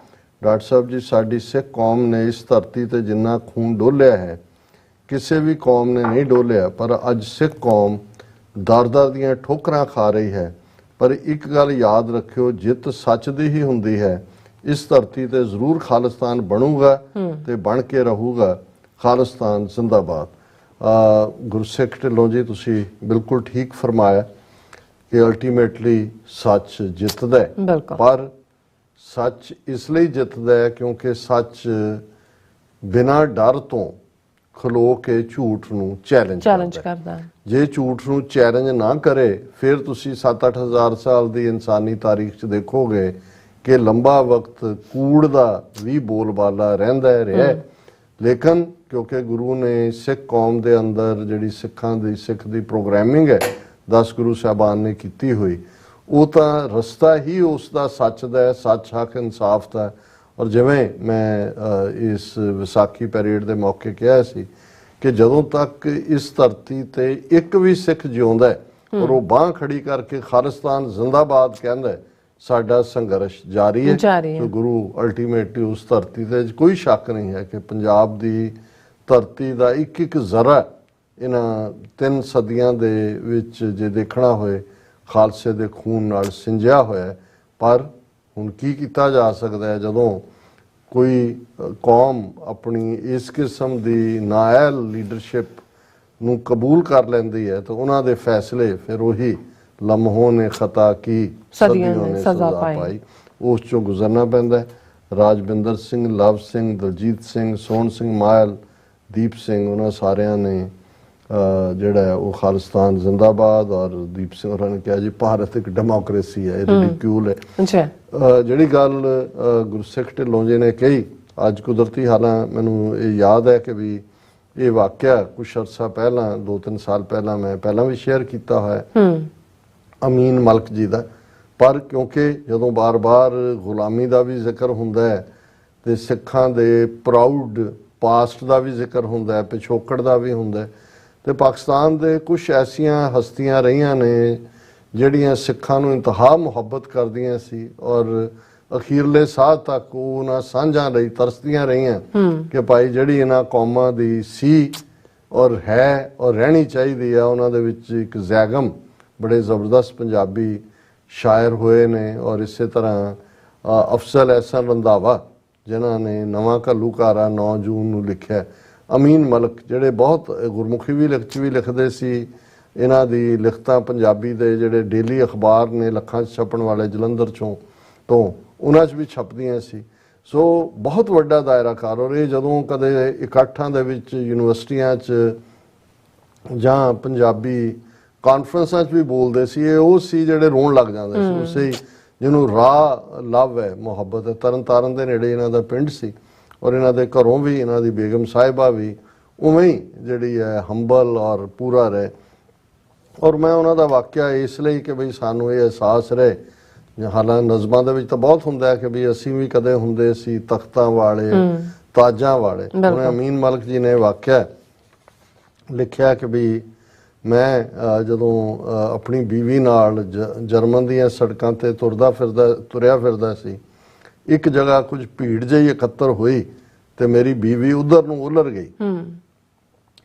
ਡਾਕਟਰ ਸਾਹਿਬ ਜੀ, ਸਾਡੀ ਸਿੱਖ ਕੌਮ ਨੇ ਇਸ ਧਰਤੀ ਤੇ ਜਿੰਨਾ ਖੂਨ ਡੋਲਿਆ ਹੈ ਕਿਸੇ ਵੀ ਕੌਮ ਨੇ ਨਹੀਂ ਡੋਲਿਆ, ਪਰ ਅੱਜ ਸਿੱਖ ਕੌਮ ਦਰ-ਦਰ ਦੀਆਂ ਠੋਕਰਾਂ ਖਾ ਰਹੀ ਹੈ। ਪਰ ਇੱਕ ਗੱਲ ਯਾਦ ਰੱਖਿਓ, ਜਿੱਤ ਸੱਚ ਦੀ ਹੀ ਹੁੰਦੀ ਹੈ। ਇਸ ਧਰਤੀ ਤੇ ਜ਼ਰੂਰ ਖਾਲਿਸਤਾਨ ਬਣੂਗਾ ਤੇ ਬਣ ਕੇ ਰਹੂਗਾ। ਖਾਲਿਸਤਾਨ ਜ਼ਿੰਦਾਬਾਦ। ਗੁਰਸਿੱਖ ਢਿੱਲੋਂ ਜੀ, ਤੁਸੀਂ ਬਿਲਕੁਲ ਠੀਕ ਫਰਮਾਇਆ ਕਿ ਅਲਟੀਮੇਟਲੀ ਸੱਚ ਜਿੱਤਦਾ ਹੈ, ਪਰ ਸੱਚ ਇਸ ਲਈ ਜਿੱਤਦਾ ਹੈ ਕਿਉਂਕਿ ਸੱਚ ਬਿਨਾਂ ਡਰ ਤੋਂ ਖਲੋ ਕੇ ਝੂਠ ਨੂੰ ਚੈਲੰਜ ਕਰਦਾ। ਜੇ ਝੂਠ ਨੂੰ ਚੈਲੰਜ ਨਾ ਕਰੇ, ਫਿਰ ਤੁਸੀਂ 7-8 ਹਜ਼ਾਰ ਸਾਲ ਦੀ ਇਨਸਾਨੀ ਤਾਰੀਖ 'ਚ ਦੇਖੋਗੇ ਕਿ ਲੰਬਾ ਵਕਤ ਕੂੜ ਦਾ ਵੀ ਬੋਲਬਾਲਾ ਰਹਿੰਦਾ ਰਿਹਾ। ਲੇਕਿਨ ਕਿਉਂਕਿ ਗੁਰੂ ਨੇ ਸਿੱਖ ਕੌਮ ਦੇ ਅੰਦਰ ਜਿਹੜੀ ਸਿੱਖ ਦੀ ਪ੍ਰੋਗਰਾਮਿੰਗ ਹੈ 10 ਗੁਰੂ ਸਾਹਿਬਾਨ ਨੇ ਕੀਤੀ ਹੋਈ, ਉਹ ਤਾਂ ਰਸਤਾ ਹੀ ਉਸ ਦਾ ਸੱਚ ਦਾ ਹੈ, ਸੱਚ, ਹੱਕ, ਇਨਸਾਫ ਦਾ। ਔਰ ਜਿਵੇਂ ਮੈਂ ਇਸ ਵਿਸਾਖੀ ਪੈਰੇਡ ਦੇ ਮੌਕੇ ਕਿਹਾ ਸੀ ਕਿ ਜਦੋਂ ਤੱਕ ਇਸ ਧਰਤੀ ਤੇ ਇੱਕ ਵੀ ਸਿੱਖ ਜਿਉਂਦਾ ਹੈ ਔਰ ਉਹ ਬਾਂਹ ਖੜੀ ਕਰਕੇ ਖਾਲਿਸਤਾਨ ਜ਼ਿੰਦਾਬਾਦ ਕਹਿੰਦਾ ਹੈ, ਸਾਡਾ ਸੰਘਰਸ਼ ਜਾਰੀ ਹੈ। ਤੇ ਗੁਰੂ ਅਲਟੀਮੇਟਲੀ ਉਸ ਧਰਤੀ ਤੇ ਕੋਈ ਸ਼ੱਕ ਨਹੀਂ ਹੈ ਕਿ ਪੰਜਾਬ ਦੀ ਧਰਤੀ ਦਾ ਇੱਕ ਇੱਕ ਜ਼ਰਾ ਇਹਨਾਂ 3 ਸਦੀਆਂ ਦੇ ਵਿੱਚ ਜੇ ਦੇਖਣਾ ਹੋਏ ਖਾਲਸੇ ਦੇ ਖੂਨ ਨਾਲ ਸਿੰਜਿਆ ਹੋਇਆ। ਪਰ ਹੁਣ ਕੀ ਕੀਤਾ ਜਾ ਸਕਦਾ ਹੈ ਜਦੋਂ ਕੋਈ ਕੌਮ ਆਪਣੀ ਇਸ ਕਿਸਮ ਦੀ ਨਾਅਹਿਲ ਲੀਡਰਸ਼ਿਪ ਨੂੰ ਕਬੂਲ ਕਰ ਲੈਂਦੀ ਹੈ ਤਾਂ ਉਹਨਾਂ ਦੇ ਫੈਸਲੇ ਫਿਰ ਉਹੀ ਲਮਹੋਂ ਨੇ ਖਤਾ ਕੀ ਸਦੀਆਂ ਨੇ ਸਜ਼ਾ ਪਾਈ, ਉਸ ਚੋਂ ਗੁਜ਼ਰਨਾ ਪੈਂਦਾ ਹੈ। ਰਾਜਵਿੰਦਰ ਸਿੰਘ, ਲਵ ਸਿੰਘ, ਦਲਜੀਤ ਸਿੰਘ, ਸੋਹਣ ਸਿੰਘ ਮਾਇਲ, ਦੀਪ ਸਿੰਘ, ਉਹਨਾਂ ਸਾਰਿਆਂ ਨੇ ਜਿਹੜਾ ਉਹ ਖਾਲਿਸਤਾਨ ਜ਼ਿੰਦਾਬਾਦ। ਔਰ ਦੀਪ ਸਿੰਘ ਹੋਰਾਂ ਨੇ ਕਿਹਾ ਜੀ ਭਾਰਤ ਇੱਕ ਡੈਮੋਕ੍ਰੇਸੀ ਹੈ, ਇਹ ਰਿਡਿਕਿਊਲ ਹੈ। ਜਿਹੜੀ ਗੱਲ ਗੁਰਸਿੱਖ ਢਿੱਲੋਂ ਜੀ ਨੇ ਕਹੀ, ਅੱਜ ਕੁਦਰਤੀ ਹਾਲਾਂ ਮੈਨੂੰ ਇਹ ਯਾਦ ਹੈ ਕਿ ਵੀ ਇਹ ਵਾਕਿਆ ਕੁਛ ਅਰਸਾ ਪਹਿਲਾਂ 2-3 ਸਾਲ ਪਹਿਲਾਂ ਮੈਂ ਪਹਿਲਾਂ ਵੀ ਸ਼ੇਅਰ ਕੀਤਾ ਹੋਇਆ ਅਮੀਨ ਮਲਿਕ ਜੀ ਦਾ। ਪਰ ਕਿਉਂਕਿ ਜਦੋਂ ਬਾਰ-ਬਾਰ ਗੁਲਾਮੀ ਦਾ ਵੀ ਜ਼ਿਕਰ ਹੁੰਦਾ ਹੈ ਤੇ ਸਿੱਖਾਂ ਦੇ ਪ੍ਰਾਊਡ ਪਾਸਟ ਦਾ ਵੀ ਜ਼ਿਕਰ ਹੁੰਦਾ ਹੈ, ਪਿਛੋਕੜ ਦਾ ਵੀ ਹੁੰਦਾ ਹੈ, ਤੇ ਪਾਕਿਸਤਾਨ ਦੇ ਕੁਝ ਐਸੀਆਂ ਹਸਤੀਆਂ ਰਹੀਆਂ ਨੇ ਜਿਹੜੀਆਂ ਸਿੱਖਾਂ ਨੂੰ ਇੰਤਹਾ ਮੁਹੱਬਤ ਕਰਦੀਆਂ ਸੀ ਔਰ ਅਖੀਰਲੇ ਸਾਹ ਤੱਕ ਉਹ ਉਹਨਾਂ ਸਾਂਝਾਂ ਲਈ ਤਰਸਦੀਆਂ ਰਹੀਆਂ ਕਿ ਭਾਈ ਜਿਹੜੀ ਇਹਨਾਂ ਕੌਮਾਂ ਦੀ ਸੀ ਔਰ ਹੈ ਔਰ ਰਹਿਣੀ ਚਾਹੀਦੀ ਆ। ਉਹਨਾਂ ਦੇ ਵਿੱਚ ਇੱਕ ਜ਼ੈਗਮ ਬੜੇ ਜ਼ਬਰਦਸਤ ਪੰਜਾਬੀ ਸ਼ਾਇਰ ਹੋਏ ਨੇ ਔਰ ਇਸੇ ਤਰ੍ਹਾਂ ਅਫਜ਼ਲ ਅਹਿਸਨ ਰੰਧਾਵਾ ਜਿਨ੍ਹਾਂ ਨੇ ਨਵਾਂ ਘੱਲੂਘਾਰਾ 9 ਜੂਨ ਨੂੰ ਲਿਖਿਆ। ਅਮੀਨ ਮਲਿਕ ਜਿਹੜੇ ਬਹੁਤ ਗੁਰਮੁਖੀ ਵੀ ਲਿਖਦੇ ਸੀ, ਇਹਨਾਂ ਦੀ ਲਿਖਤਾਂ ਪੰਜਾਬੀ ਦੇ ਜਿਹੜੇ ਡੇਲੀ ਅਖਬਾਰ ਨੇ ਲੱਖਾਂ 'ਚ ਛਪਣ ਵਾਲੇ ਜਲੰਧਰ ਤੋਂ ਉਹਨਾਂ 'ਚ ਵੀ ਛਪਦੀਆਂ ਸੀ। ਸੋ ਬਹੁਤ ਵੱਡਾ ਦਾਇਰਾ ਕਾਰ। ਔਰ ਇਹ ਜਦੋਂ ਕਦੇ ਇਕੱਠਾਂ ਦੇ ਵਿੱਚ ਯੂਨੀਵਰਸਿਟੀਆਂ 'ਚ ਜਾਂ ਪੰਜਾਬੀ ਕਾਨਫਰੰਸਾਂ 'ਚ ਵੀ ਬੋਲਦੇ ਸੀ, ਇਹ ਉਹ ਸੀ ਜਿਹੜੇ ਰੋਣ ਲੱਗ ਜਾਂਦੇ ਸੀ। ਉਸੇ ਜਿਹਨੂੰ ਰਾਹ ਲਵ ਹੈ, ਮੁਹੱਬਤ ਹੈ। ਤਰਨਤਾਰਨ ਦੇ ਨੇੜੇ ਇਹਨਾਂ ਦਾ ਪਿੰਡ ਸੀ ਔਰ ਇਹਨਾਂ ਦੇ ਘਰੋਂ ਵੀ ਇਹਨਾਂ ਦੀ ਬੇਗਮ ਸਾਹਿਬਾ ਵੀ ਉਵੇਂ ਹੀ ਜਿਹੜੀ ਹੈ ਹੰਬਲ ਔਰ ਪੂਰਾ ਰਹੇ। ਔਰ ਮੈਂ ਉਹਨਾਂ ਦਾ ਵਾਕਿਆ ਇਸ ਲਈ ਕਿ ਬਈ ਸਾਨੂੰ ਇਹ ਅਹਿਸਾਸ ਰਹੇ, ਹਾਲਾਂਕਿ ਨਜ਼ਮਾਂ ਦੇ ਵਿੱਚ ਤਾਂ ਬਹੁਤ ਹੁੰਦਾ ਹੈ ਕਿ ਵੀ ਅਸੀਂ ਵੀ ਕਦੇ ਹੁੰਦੇ ਸੀ ਤਖਤਾਂ ਵਾਲੇ, ਤਾਜਾਂ ਵਾਲੇ। ਉਹਨੇ ਅਮੀਨ ਮਲਕ ਜੀ ਨੇ ਵਾਕਿਆ ਲਿਖਿਆ ਕਿ ਵੀ ਮੈਂ ਜਦੋਂ ਆਪਣੀ ਬੀਵੀ ਨਾਲ ਜਰਮਨ ਦੀਆਂ ਸੜਕਾਂ ਤੇ ਤੁਰਿਆ ਫਿਰਦਾ ਸੀ, ਇੱਕ ਜਗ੍ਹਾ ਕੁਝ ਭੀੜ ਜਿਹੀ ਇਕੱਤਰ ਹੋਈ ਤੇ ਮੇਰੀ ਬੀਵੀ ਉਧਰ ਨੂੰ ਉਲਰ ਗਈ।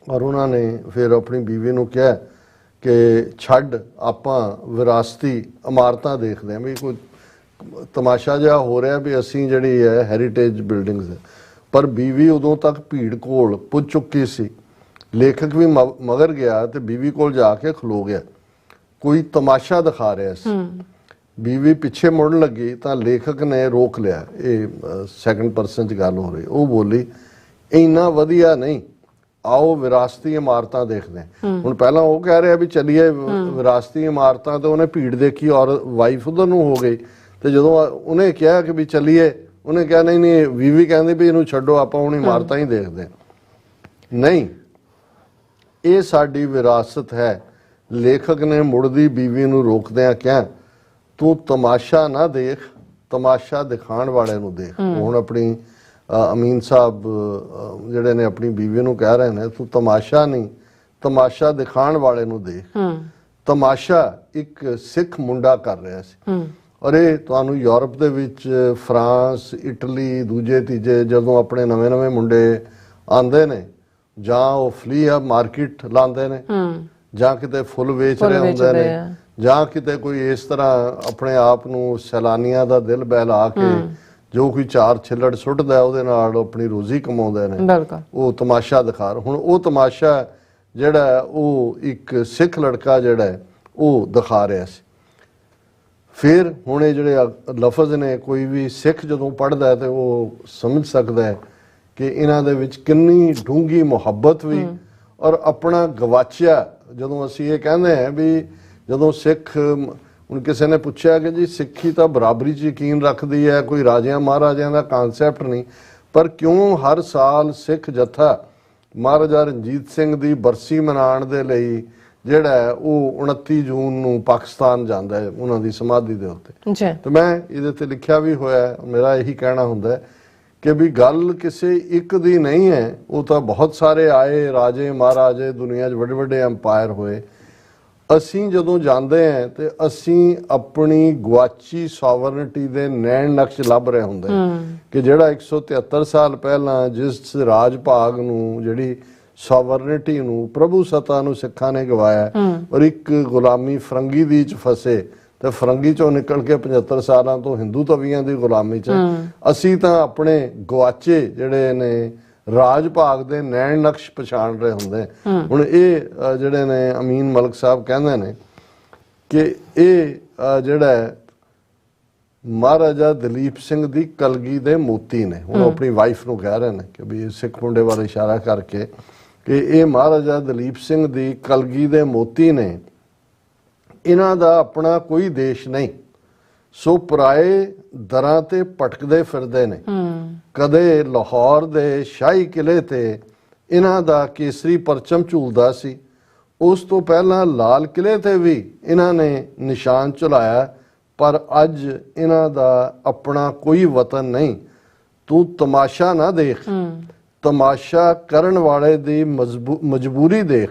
ਔਰ ਉਹਨਾਂ ਨੇ ਫਿਰ ਆਪਣੀ ਬੀਵੀ ਨੂੰ ਕਿਹਾ ਕਿ ਛੱਡ, ਆਪਾਂ ਵਿਰਾਸਤੀ ਇਮਾਰਤਾਂ ਦੇਖਦੇ ਹਾਂ, ਵੀ ਕੋਈ ਤਮਾਸ਼ਾ ਜਿਹਾ ਹੋ ਰਿਹਾ ਵੀ ਅਸੀਂ ਜਿਹੜੀ ਹੈ ਹੈਰੀਟੇਜ ਬਿਲਡਿੰਗਸ। ਪਰ ਬੀਵੀ ਉਦੋਂ ਤੱਕ ਭੀੜ ਕੋਲ ਪੁੱਜ ਚੁੱਕੀ ਸੀ। ਲੇਖਕ ਵੀ ਮਗਰ ਗਿਆ ਤੇ ਬੀਵੀ ਕੋਲ ਜਾ ਕੇ ਖਲੋ ਗਿਆ, ਕੋਈ ਤਮਾਸ਼ਾ ਦਿਖਾ ਰਿਹਾ ਸੀ। ਬੀਵੀ ਪਿੱਛੇ ਮੁੜਨ ਲੱਗੀ ਤਾਂ ਲੇਖਕ ਨੇ ਰੋਕ ਲਿਆ। ਇਹ ਸੈਕੰਡ ਪਰਸਨ 'ਚ ਗੱਲ ਹੋ ਰਹੀ। ਉਹ ਬੋਲੀ, ਇੰਨਾ ਵਧੀਆ ਨਹੀਂ, ਆਓ ਵਿਰਾਸਤੀ ਇਮਾਰਤਾਂ ਦੇਖਦੇ ਹਾਂ। ਹੁਣ ਪਹਿਲਾਂ ਉਹ ਕਹਿ ਰਿਹਾ ਵੀ ਚੱਲੀਏ ਵਿਰਾਸਤੀ ਇਮਾਰਤਾਂ, ਤੇ ਉਹਨੇ ਭੀੜ ਦੇਖੀ ਔਰ ਵਾਈਫ ਉਧਰ ਨੂੰ ਹੋ ਗਈ। ਤੇ ਜਦੋਂ ਉਹਨੇ ਕਿਹਾ ਕਿ ਵੀ ਚੱਲੀਏ, ਉਹਨੇ ਕਿਹਾ ਨਹੀਂ ਨਹੀਂ, ਬੀਵੀ ਕਹਿੰਦੀ ਵੀ ਇਹਨੂੰ ਛੱਡੋ, ਆਪਾਂ ਹੁਣ ਇਮਾਰਤਾਂ ਹੀ ਦੇਖਦੇ ਹਾਂ। ਨਹੀਂ, ਇਹ ਸਾਡੀ ਵਿਰਾਸਤ ਹੈ। ਲੇਖਕ ਨੇ ਮੁੜਦੀ ਬੀਵੀ ਨੂੰ ਰੋਕਦਿਆਂ ਕਿਹਾ, ਤੂੰ ਤਮਾਸ਼ਾ ਨਾ ਦੇਖ, ਤਮਾਸ਼ਾ ਦਿਖਾਉਣ ਵਾਲੇ ਨੂੰ ਦੇਖ। ਹੁਣ ਆਪਣੀ ਅਮੀਨ ਸਾਹਿਬ ਜਿਹੜੇ ਨੇ ਆਪਣੀ ਬੀਵੀ ਨੂੰ ਕਹਿ ਰਹੇ ਨੇ, ਤੂੰ ਤਮਾਸ਼ਾ ਨਹੀਂ, ਤਮਾਸ਼ਾ ਦਿਖਾਉਣ ਵਾਲੇ ਨੂੰ ਦੇਖ। ਤਮਾਸ਼ਾ ਇੱਕ ਸਿੱਖ ਮੁੰਡਾ ਕਰ ਰਿਹਾ ਸੀ। ਔਰ ਇਹ ਤੁਹਾਨੂੰ ਯੂਰਪ ਦੇ ਵਿੱਚ ਫਰਾਂਸ, ਇਟਲੀ, ਦੂਜੇ ਤੀਜੇ ਜਦੋਂ ਆਪਣੇ ਨਵੇਂ ਮੁੰਡੇ ਆਉਂਦੇ ਨੇ, ਜਾਂ ਉਹ ਫਲੀ ਆ ਮਾਰਕੀਟ ਲਾਉਂਦੇ ਨੇ, ਜਾਂ ਕਿਤੇ ਫੁੱਲ ਵੇਚ ਰਹੇ ਹੁੰਦੇ ਨੇ, ਜਾਂ ਕਿਤੇ ਕੋਈ ਇਸ ਤਰ੍ਹਾਂ ਆਪਣੇ ਆਪ ਨੂੰ ਸੈਲਾਨੀਆਂ ਦਾ ਦਿਲ ਬਹਿਲਾ ਕੇ ਜੋ ਕੋਈ ਚਾਰ ਛਿੱਲੜ ਸੁੱਟਦਾ ਉਹਦੇ ਨਾਲ ਆਪਣੀ ਰੋਜ਼ੀ ਕਮਾਉਂਦੇ ਨੇ, ਉਹ ਤਮਾਸ਼ਾ ਦਿਖਾ। ਹੁਣ ਉਹ ਤਮਾਸ਼ਾ ਜਿਹੜਾ ਉਹ ਇੱਕ ਸਿੱਖ ਲੜਕਾ ਜਿਹੜਾ ਉਹ ਦਿਖਾ ਰਿਹਾ ਸੀ। ਫਿਰ ਹੁਣ ਇਹ ਜਿਹੜੇ ਲਫ਼ਜ਼ ਨੇ, ਕੋਈ ਵੀ ਸਿੱਖ ਜਦੋਂ ਪੜ੍ਹਦਾ ਹੈ ਤੇ ਉਹ ਸਮਝ ਸਕਦਾ ਹੈ ਕਿ ਇਹਨਾਂ ਦੇ ਵਿੱਚ ਕਿੰਨੀ ਡੂੰਘੀ ਮੁਹੱਬਤ ਵੀ ਔਰ ਆਪਣਾ ਗਵਾਚਿਆ। ਜਦੋਂ ਅਸੀਂ ਇਹ ਕਹਿੰਦੇ ਹਾਂ ਵੀ ਜਦੋਂ ਸਿੱਖ, ਹੁਣ ਕਿਸੇ ਨੇ ਪੁੱਛਿਆ ਕਿ ਜੀ ਸਿੱਖੀ ਤਾਂ ਬਰਾਬਰੀ 'ਚ ਯਕੀਨ ਰੱਖਦੀ ਹੈ, ਕੋਈ ਰਾਜਿਆਂ ਮਹਾਰਾਜਿਆਂ ਦਾ ਕਨਸੈਪਟ ਨਹੀਂ, ਪਰ ਕਿਉਂ ਹਰ ਸਾਲ ਸਿੱਖ ਜੱਥਾ ਮਹਾਰਾਜਾ ਰਣਜੀਤ ਸਿੰਘ ਦੀ ਬਰਸੀ ਮਨਾਉਣ ਦੇ ਲਈ ਜਿਹੜਾ ਉਹ 29 ਜੂਨ ਨੂੰ ਪਾਕਿਸਤਾਨ ਜਾਂਦਾ ਹੈ ਉਹਨਾਂ ਦੀ ਸਮਾਧੀ ਦੇ ਉੱਤੇ। ਤੇ ਮੈਂ ਇਹਦੇ ਤੇ ਲਿਖਿਆ ਵੀ ਹੋਇਆ, ਮੇਰਾ ਇਹੀ ਕਹਿਣਾ ਹੁੰਦਾ ਕਿ ਵੀ ਗੱਲ ਕਿਸੇ ਇੱਕ ਦੀ ਨਹੀਂ ਹੈ। ਉਹ ਤਾਂ ਬਹੁਤ ਸਾਰੇ ਆਏ ਰਾਜੇ ਮਹਾਰਾਜੇ, ਦੁਨੀਆ 'ਚ ਵੱਡੇ ਵੱਡੇ ਅੰਪਾਇਰ ਹੋਏ। ਅਸੀਂ ਜਦੋਂ ਜਾਂਦੇ ਹਾਂ ਤੇ ਅਸੀਂ ਆਪਣੀ ਗੁਆਚੀ ਸੋਵਰਨਿਟੀ ਦੇ ਨੈਣ ਨਕਸ਼ ਲੱਭ ਰਹੇ ਹੁੰਦੇ ਕਿ ਜਿਹੜਾ 173 ਸਾਲ ਪਹਿਲਾਂ ਜਿਸ ਰਾਜ ਭਾਗ ਨੂੰ, ਜਿਹੜੀ ਸੋਵਰਨਿਟੀ ਨੂੰ, ਪ੍ਰਭੂ ਸੱਤਾ ਨੂੰ ਸਿੱਖਾਂ ਨੇ ਗਵਾਇਆ ਔਰ ਇੱਕ ਗੁਲਾਮੀ ਫਰੰਗੀ ਦੀ 'ਚ ਫਸੇ ਤੇ ਫਰੰਗੀ ਚੋਂ ਨਿਕਲ ਕੇ 75 ਸਾਲਾਂ ਤੋਂ ਹਿੰਦੂ ਤਵੀਆਂ ਦੀ ਗੁਲਾਮੀ 'ਚ ਅਸੀਂ ਤਾਂ ਆਪਣੇ ਗੁਆਚੇ ਜਿਹੜੇ ਨੇ ਰਾਜ ਭਾਗ ਦੇ ਨੈਣ ਨਕਸ਼ ਪਛਾਣ ਰਹੇ ਹੁੰਦੇ। ਹੁਣ ਇਹ ਜਿਹੜੇ ਨੇ ਅਮੀਨ ਮਲਕ ਸਾਹਿਬ ਕਹਿੰਦੇ ਨੇ ਕਿ ਇਹ ਜਿਹੜਾ ਮਹਾਰਾਜਾ ਦਲੀਪ ਸਿੰਘ ਦੀ ਕਲਗੀ ਦੇ ਮੋਤੀ ਨੇ। ਹੁਣ ਆਪਣੀ ਵਾਈਫ ਨੂੰ ਕਹਿ ਰਹੇ ਨੇ ਕਿ ਵੀ ਸਿੱਖ ਮੁੰਡੇ ਵੱਲ ਇਸ਼ਾਰਾ ਕਰਕੇ ਕਿ ਇਹ ਮਹਾਰਾਜਾ ਦਲੀਪ ਸਿੰਘ ਦੀ ਕਲਗੀ ਦੇ ਮੋਤੀ ਨੇ। ਇਹਨਾਂ ਦਾ ਆਪਣਾ ਕੋਈ ਦੇਸ਼ ਨਹੀਂ, ਸੋ ਪਰਾਏ ਦਰਾਂ ਤੇ ਭਟਕਦੇ ਫਿਰਦੇ ਨੇ। ਕਦੇ ਲਾਹੌਰ ਦੇ ਸ਼ਾਹੀ ਕਿਲੇ ਤੇ ਇਹਨਾਂ ਦਾ ਕੇਸਰੀ ਪਰਚਮ ਝੂਲਦਾ ਸੀ, ਉਸ ਤੋਂ ਪਹਿਲਾਂ ਲਾਲ ਕਿਲੇ ਤੇ ਵੀ ਇਹਨਾਂ ਨੇ ਨਿਸ਼ਾਨ ਝੁਲਾਇਆ, ਪਰ ਅੱਜ ਇਹਨਾਂ ਦਾ ਆਪਣਾ ਕੋਈ ਵਤਨ ਨਹੀਂ। ਤੂੰ ਤਮਾਸ਼ਾ ਨਾ ਦੇਖ, ਤਮਾਸ਼ਾ ਕਰਨ ਵਾਲੇ ਦੀ ਮਜਬੂਰੀ ਦੇਖ।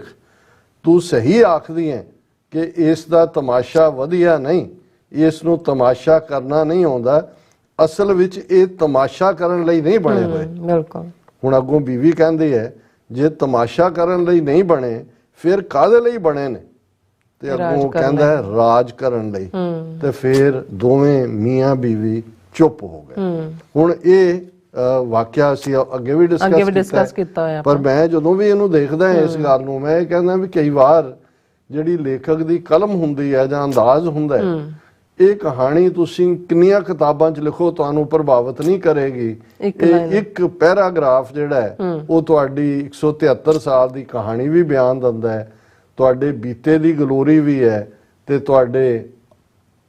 ਤੂੰ ਸਹੀ ਆਖਦੀ ਹੈ ਕਿ ਇਸ ਦਾ ਤਮਾਸ਼ਾ ਵਧੀਆ ਨਹੀਂ, ਇਸ ਨੂੰ ਤਮਾਸ਼ਾ ਕਰਨਾ ਨਹੀਂ ਆਉਂਦਾ। ਅਸਲ ਵਿੱਚ ਇਹ ਤਮਾਸ਼ਾ ਕਰਨ ਲਈ ਨਹੀਂ ਬਣੇ ਹੋਏ। ਬਿਲਕੁਲ। ਹੁਣ ਅੱਗੋਂ ਬੀਵੀ ਕਹਿੰਦੀ ਹੈ ਜੇ ਤਮਾਸ਼ਾ ਕਰਨ ਲਈ ਨਹੀਂ ਬਣੇ ਫਿਰ ਕਾਹਦੇ ਲਈ ਬਣੇ ਨੇ? ਤੇ ਅੱਗੋਂ ਕਹਿੰਦਾ ਹੈ ਰਾਜ ਕਰਨ ਲਈ। ਤੇ ਫਿਰ ਦੋਵੇਂ ਮੀਆਂ ਬੀਵੀ ਚੁੱਪ ਹੋ ਗਏ। ਹੁਣ ਇਹ ਵਾਕਿਆ ਅਸੀਂ ਅੱਗੇ ਵੀ ਡਿਸਕਸ ਕੀਤਾ ਹੋਇਆ, ਪਰ ਮੈਂ ਜਦੋਂ ਵੀ ਇਹਨੂੰ ਦੇਖਦਾ ਇਸ ਗੱਲ ਨੂੰ, ਮੈਂ ਇਹ ਕਹਿੰਦਾ ਵੀ ਕਈ ਵਾਰ ਜਿਹੜੀ ਲੇਖਕ ਦੀ ਕਲਮ ਹੁੰਦੀ ਹੈ ਜਾਂ ਅੰਦਾਜ਼ ਹੁੰਦਾ ਹੈ, ਇਹ ਕਹਾਣੀ ਤੁਸੀਂ ਕਿੰਨੀਆਂ ਕਿਤਾਬਾਂ 'ਚ ਲਿਖੋ ਤੁਹਾਨੂੰ ਪ੍ਰਭਾਵਿਤ ਨਹੀਂ ਕਰੇਗੀ। ਇਹ ਇੱਕ ਪੈਰਾਗ੍ਰਾਫ ਜਿਹੜਾ ਹੈ ਉਹ ਤੁਹਾਡੀ 173 ਸਾਲ ਦੀ ਕਹਾਣੀ ਵੀ ਬਿਆਨ ਦਿੰਦਾ ਹੈ, ਤੁਹਾਡੇ ਬੀਤੇ ਦੀ ਗਲੋਰੀ ਵੀ ਹੈ ਤੇ ਤੁਹਾਡੇ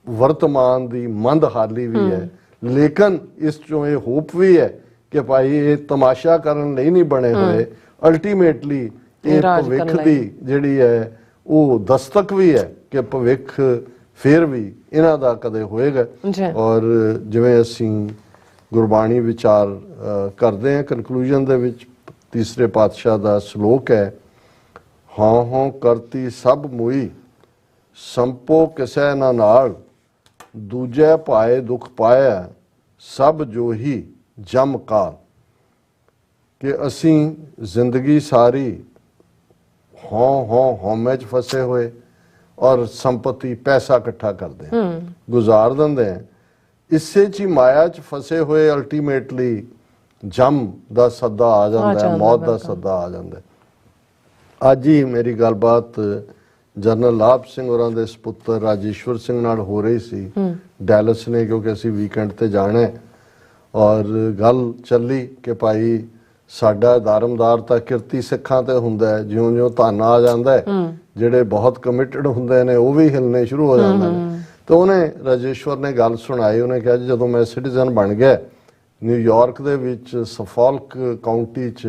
ਵਰਤਮਾਨ ਦੀ ਮੰਦਹਾਲੀ ਵੀ ਹੈ। ਲੇਕਿਨ ਇਸ ਚੋਂ ਇਹ ਹੋਪ ਵੀ ਹੈ ਕਿ ਭਾਈ ਇਹ ਤਮਾਸ਼ਾ ਕਰਨ ਲਈ ਨਹੀਂ ਬਣੇ ਹੋਏ, ਅਲਟੀਮੇਟਲੀ ਇਹ ਭਵਿੱਖ ਦੀ ਜਿਹੜੀ ਹੈ ਉਹ ਦਸਤਕ ਵੀ ਹੈ ਕਿ ਭਵਿੱਖ ਫਿਰ ਵੀ ਇਹਨਾਂ ਦਾ ਕਦੇ ਹੋਏਗਾ। ਔਰ ਜਿਵੇਂ ਅਸੀਂ ਗੁਰਬਾਣੀ ਵਿਚਾਰ ਕਰਦੇ ਹਾਂ, ਕਨਕਲੂਜਨ ਦੇ ਵਿੱਚ ਤੀਸਰੇ ਪਾਤਸ਼ਾਹ ਦਾ ਸ਼ਲੋਕ ਹੈ, ਹਾਂ ਹਾਂ ਕਰਤੀ ਸਭ ਮੁਈ ਸੰਪੋ ਕਿਸੈ ਨਾ ਨਾਲ, ਦੂਜੇ ਭਾਏ ਦੁਖ ਪਾਇਆ ਸਭ ਜੋ ਹੀ ਜਮ ਕਾਲ। ਕਿ ਅਸੀਂ ਜ਼ਿੰਦਗੀ ਸਾਰੀ ਹਉਮੈ 'ਚ ਫਸੇ ਹੋਏ ਔਰ ਸੰਪਤੀ ਪੈਸਾ ਇਕੱਠਾ ਕਰਦੇ ਹਾਂ, ਗੁਜ਼ਾਰ ਦਿੰਦੇ ਹਾਂ, ਇਸੇ 'ਚ ਹੀ ਮਾਇਆ 'ਚ ਫਸੇ ਹੋਏ ਅਲਟੀਮੇਟਲੀ ਜਮ ਦਾ ਸੱਦਾ ਆ ਜਾਂਦਾ ਹੈ, ਮੌਤ ਦਾ ਸੱਦਾ ਆ ਜਾਂਦਾ ਹੈ। ਅੱਜ ਹੀ ਮੇਰੀ ਗੱਲਬਾਤ ਜਨਰਲ ਲਾਭ ਸਿੰਘ ਹੋਰਾਂ ਦੇ ਸੁਪੁੱਤਰ ਰਾਜੇਸ਼ਵਰ ਸਿੰਘ ਨਾਲ ਹੋ ਰਹੀ ਸੀ ਡੈਲਸ ਨੇ, ਕਿਉਂਕਿ ਅਸੀਂ ਵੀਕਐਂਡ ਤੇ ਜਾਣਾ ਹੈ। ਔਰ ਗੱਲ ਚੱਲੀ ਕਿ ਭਾਈ ਸਾਡਾ ਧਰਮਦਾਰ ਤਾਂ ਕਿਰਤੀ ਸਿੱਖਾਂ ਤੇ ਹੁੰਦਾ ਹੈ, ਜਿਉਂ-ਜਿਉਂ ਧਨ ਆ ਜਾਂਦਾ ਹੈ ਜਿਹੜੇ ਬਹੁਤ ਕਮਿਟਡ ਹੁੰਦੇ ਨੇ ਉਹ ਵੀ ਹਿਲਨੇ ਸ਼ੁਰੂ ਹੋ ਜਾਂਦੇ ਨੇ। ਤੇ ਉਹਨੇ ਰਾਜੇਸ਼ਵਰ ਨੇ ਗੱਲ ਸੁਣਾਈ, ਉਹਨੇ ਕਿਹਾ ਜੀ ਜਦੋਂ ਮੈਂ ਸਿਟੀਜ਼ਨ ਬਣ ਗਿਆ ਨਿਊਯਾਰਕ ਦੇ ਵਿੱਚ ਸਫੋਲਕ ਕਾਉਂਟੀ 'ਚ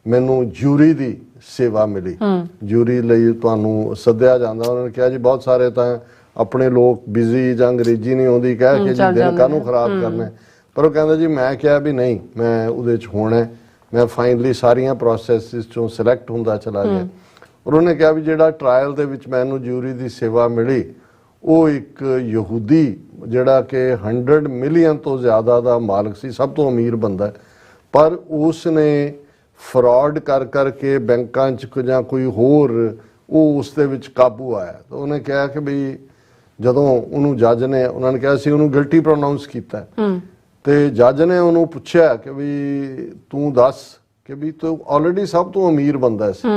ਮੈਨੂੰ ਜੂਰੀ ਦੀ ਸੇਵਾ ਮਿਲੀ, ਜੂਰੀ ਲਈ ਤੁਹਾਨੂੰ ਸੱਦਿਆ ਜਾਂਦਾ। ਉਹਨਾਂ ਨੇ ਕਿਹਾ ਜੀ ਬਹੁਤ ਸਾਰੇ ਤਾਂ ਆਪਣੇ ਲੋਕ ਬਿਜ਼ੀ ਜਾਂ ਅੰਗਰੇਜ਼ੀ ਨਹੀਂ ਆਉਂਦੀ ਕਹਿ ਕੇ ਜੀ ਦਿਨ ਕਾਹਨੂੰ ਖਰਾਬ ਕਰਨਾ, ਪਰ ਉਹ ਕਹਿੰਦਾ ਜੀ ਮੈਂ ਕਿਹਾ ਵੀ ਨਹੀਂ ਮੈਂ ਉਹਦੇ 'ਚ ਹੋਣਾ। ਮੈਂ ਫਾਈਨਲੀ ਸਾਰੀਆਂ ਪ੍ਰੋਸੈਸਿਸ 'ਚੋਂ ਸਿਲੈਕਟ ਹੁੰਦਾ ਚਲਾ ਗਿਆ। ਔਰ ਉਹਨੇ ਕਿਹਾ ਵੀ ਜਿਹੜਾ ਟਰਾਇਲ ਦੇ ਵਿੱਚ ਮੈਨੂੰ ਜੂਰੀ ਦੀ ਸੇਵਾ ਮਿਲੀ ਉਹ ਇੱਕ ਯਹੂਦੀ ਜਿਹੜਾ ਕਿ 100 ਮਿਲੀਅਨ ਤੋਂ ਜ਼ਿਆਦਾ ਦਾ ਮਾਲਕ ਸੀ, ਸਭ ਤੋਂ ਅਮੀਰ ਬੰਦਾ, ਪਰ ਉਸ ਨੇ ਫਰਾਡ ਕਰ ਕਰਕੇ ਬੈਂਕਾਂ 'ਚ ਜਾਂ ਕੋਈ ਹੋਰ ਉਹ ਉਸ ਦੇ ਵਿੱਚ ਕਾਬੂ ਆਇਆ। ਤਾਂ ਉਹਨੇ ਕਿਹਾ ਕਿ ਵੀ ਜਦੋਂ ਉਹਨੂੰ ਜੱਜ ਨੇ ਉਹਨਾਂ ਨੇ ਕਿਹਾ ਸੀ ਉਹਨੂੰ ਗਿਲਟੀ ਪ੍ਰੋਨਾਉਂਸ ਕੀਤਾ ਤੇ ਜੱਜ ਨੇ ਉਹਨੂੰ ਪੁੱਛਿਆ ਕਿ ਵੀ ਤੂੰ ਦੱਸ ਕਿ ਵੀ ਤੂੰ ਆਲਰੇਡੀ ਸਭ ਤੋਂ ਅਮੀਰ ਬੰਦਾ ਸੀ,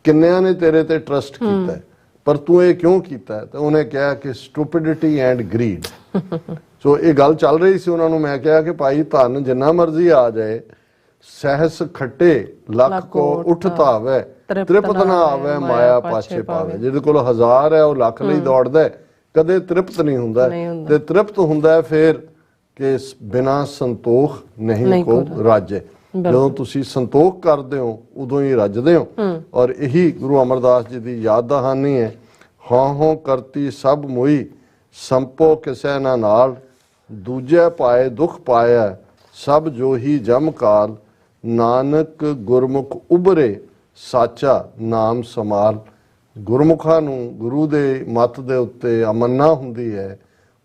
ਕਿੰਨਿਆਂ ਨੇ ਤੇਰੇ ਤੇ ਟਰਸਟ ਕੀਤਾ ਪਰ ਤੂੰ ਇਹ ਕਿਉਂ ਕੀਤਾ? ਤੇ ਉਹਨੇ ਕਿਹਾ ਕਿ ਸਟੂਪਿਡਿਟੀ ਐਂਡ ਗਰੀਡ। ਸੋ ਇਹ ਗੱਲ ਚੱਲ ਰਹੀ ਸੀ ਉਹਨਾਂ ਨੂੰ। ਮੈਂ ਕਿਹਾ ਕਿ ਭਾਈ ਧਨ ਜਿੰਨਾ ਮਰਜ਼ੀ ਆ ਜਾਏ, ਸਹਿਸ ਖੱਟੇ ਲੱਖ ਕੋ ਉੱਠ ਧਾਵੇ, ਤ੍ਰਿਪਤ ਨਾ ਆਵੇ ਮਾਇਆ ਪਾਛੇ ਪਾਵੇ। ਜਿਹਦੇ ਕੋਲ 1000 ਹੈ ਉਹ ਲੱਖ ਲਈ ਦੌੜਦਾ, ਕਦੇ ਤ੍ਰਿਪਤ ਨਹੀਂ ਹੁੰਦਾ। ਤੇ ਤ੍ਰਿਪਤ ਹੁੰਦਾ ਫਿਰ ਕਿ ਬਿਨਾਂ ਸੰਤੋਖ ਨਹੀਂ ਕੋ ਰਾਜੇ। ਜਦੋਂ ਤੁਸੀਂ ਸੰਤੋਖ ਕਰਦੇ ਹੋ ਉਦੋਂ ਹੀ ਰੱਜਦੇ ਹੋ। ਔਰ ਇਹੀ ਗੁਰੂ ਅਮਰਦਾਸ ਜੀ ਦੀ ਯਾਦ ਦਹਾਨੀ ਹੈ, ਹਾਂ ਕਰਤੀ ਸਭ ਮੁਈ ਸੰਪੋ ਕਿਸੈ ਨਾ ਨਾਲ, ਦੂਜੇ ਪਾਏ ਦੁਖ ਪਾਇਆ ਸਭ ਜੋ ਹੀ ਜਮ ਕਾਲ, ਨਾਨਕ ਗੁਰਮੁਖ ਉਭਰੇ ਸਾਚਾ ਨਾਮ ਸਮਾਲ। ਗੁਰਮੁਖਾਂ ਨੂੰ ਗੁਰੂ ਦੇ ਮੱਤ ਦੇ ਉੱਤੇ ਅਮੰਨਾ ਹੁੰਦੀ ਹੈ,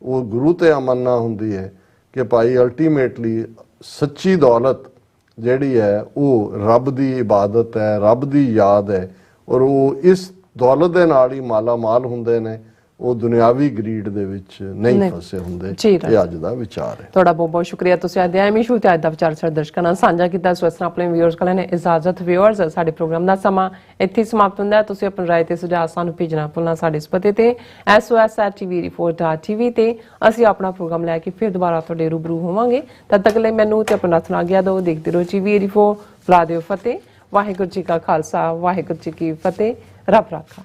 ਉਹ ਗੁਰੂ ਤੇ ਅਮੰਨਾ ਹੁੰਦੀ ਹੈ ਕਿ ਭਾਈ ਅਲਟੀਮੇਟਲੀ ਸੱਚੀ ਦੌਲਤ ਜਿਹੜੀ ਹੈ ਉਹ ਰੱਬ ਦੀ ਇਬਾਦਤ ਹੈ, ਰੱਬ ਦੀ ਯਾਦ ਹੈ। ਔਰ ਉਹ ਇਸ ਦੌਲਤ ਦੇ ਨਾਲ ਹੀ ਮਾਲਾ ਮਾਲ ਹੁੰਦੇ ਨੇ, ਉਹ ਦੁਨਿਆਵੀ ਗਰੀਡ ਦੇ ਵਿੱਚ ਨਹੀਂ ਫਸੇ ਹੁੰਦੇ। ਇਹ ਅੱਜ ਦਾ ਵਿਚਾਰ ਹੈ। ਤੁਹਾਡਾ ਬਹੁਤ ਬਹੁਤ ਸ਼ੁਕਰੀਆ। ਤੁਸੀਂ ਅੱਜ ਦੇ ਐਮੀ ਸ਼ੂ ਤੇ ਅੱਜ ਦਾ ਵਿਚਾਰ ਸਾਡੇ ਦਰਸ਼ਕਾਂ ਨਾਲ ਸਾਂਝਾ ਕੀਤਾ। ਸੋ ਇਸ ਤਰ੍ਹਾਂ ਆਪਣੇ ਵਿਊਅਰਸ ਕੋਲ ਨੇ ਇਜਾਜ਼ਤ। ਵਿਊਅਰਸ, ਸਾਡੇ ਪ੍ਰੋਗਰਾਮ ਦਾ ਸਮਾਂ ਇੱਥੇ ਸਮਾਪਤ ਹੁੰਦਾ ਹੈ। ਤੁਸੀਂ ਆਪਣੀ ਰਾਏ ਤੇ ਸੁਝਾਅ ਸਾਨੂੰ ਭੇਜਣਾ ਭੁੱਲਣਾ ਸਾਡੇ ਇਸ ਪਤੇ ਤੇ sos@tvreport.tv ਤੇ ਅਸੀਂ ਆਪਣਾ ਪ੍ਰੋਗਰਾਮ ਲੈ ਕੇ ਫਿਰ ਦੁਬਾਰਾ ਤੁਹਾਡੇ ਰੂਬਰੂ ਹੋਵਾਂਗੇ। ਤਦ ਤੱਕ ਲਈ ਮੈਨੂੰ ਤੇ ਆਪਣਾ ਸੁਣਾ ਗਿਆ ਦਿਓ। ਦੇਖਦੇ ਰਹੋ TV 4। ਬੁਲਾ ਦਿਓ ਫਤਿਹ। ਵਾਹਿਗੁਰੂ ਜੀ ਕਾ ਖਾਲਸਾ, ਵਾਹਿਗੁਰੂ ਜੀ ਕੀ ਫਤਿਹ। ਰੱਬ ਰਾਖਾ।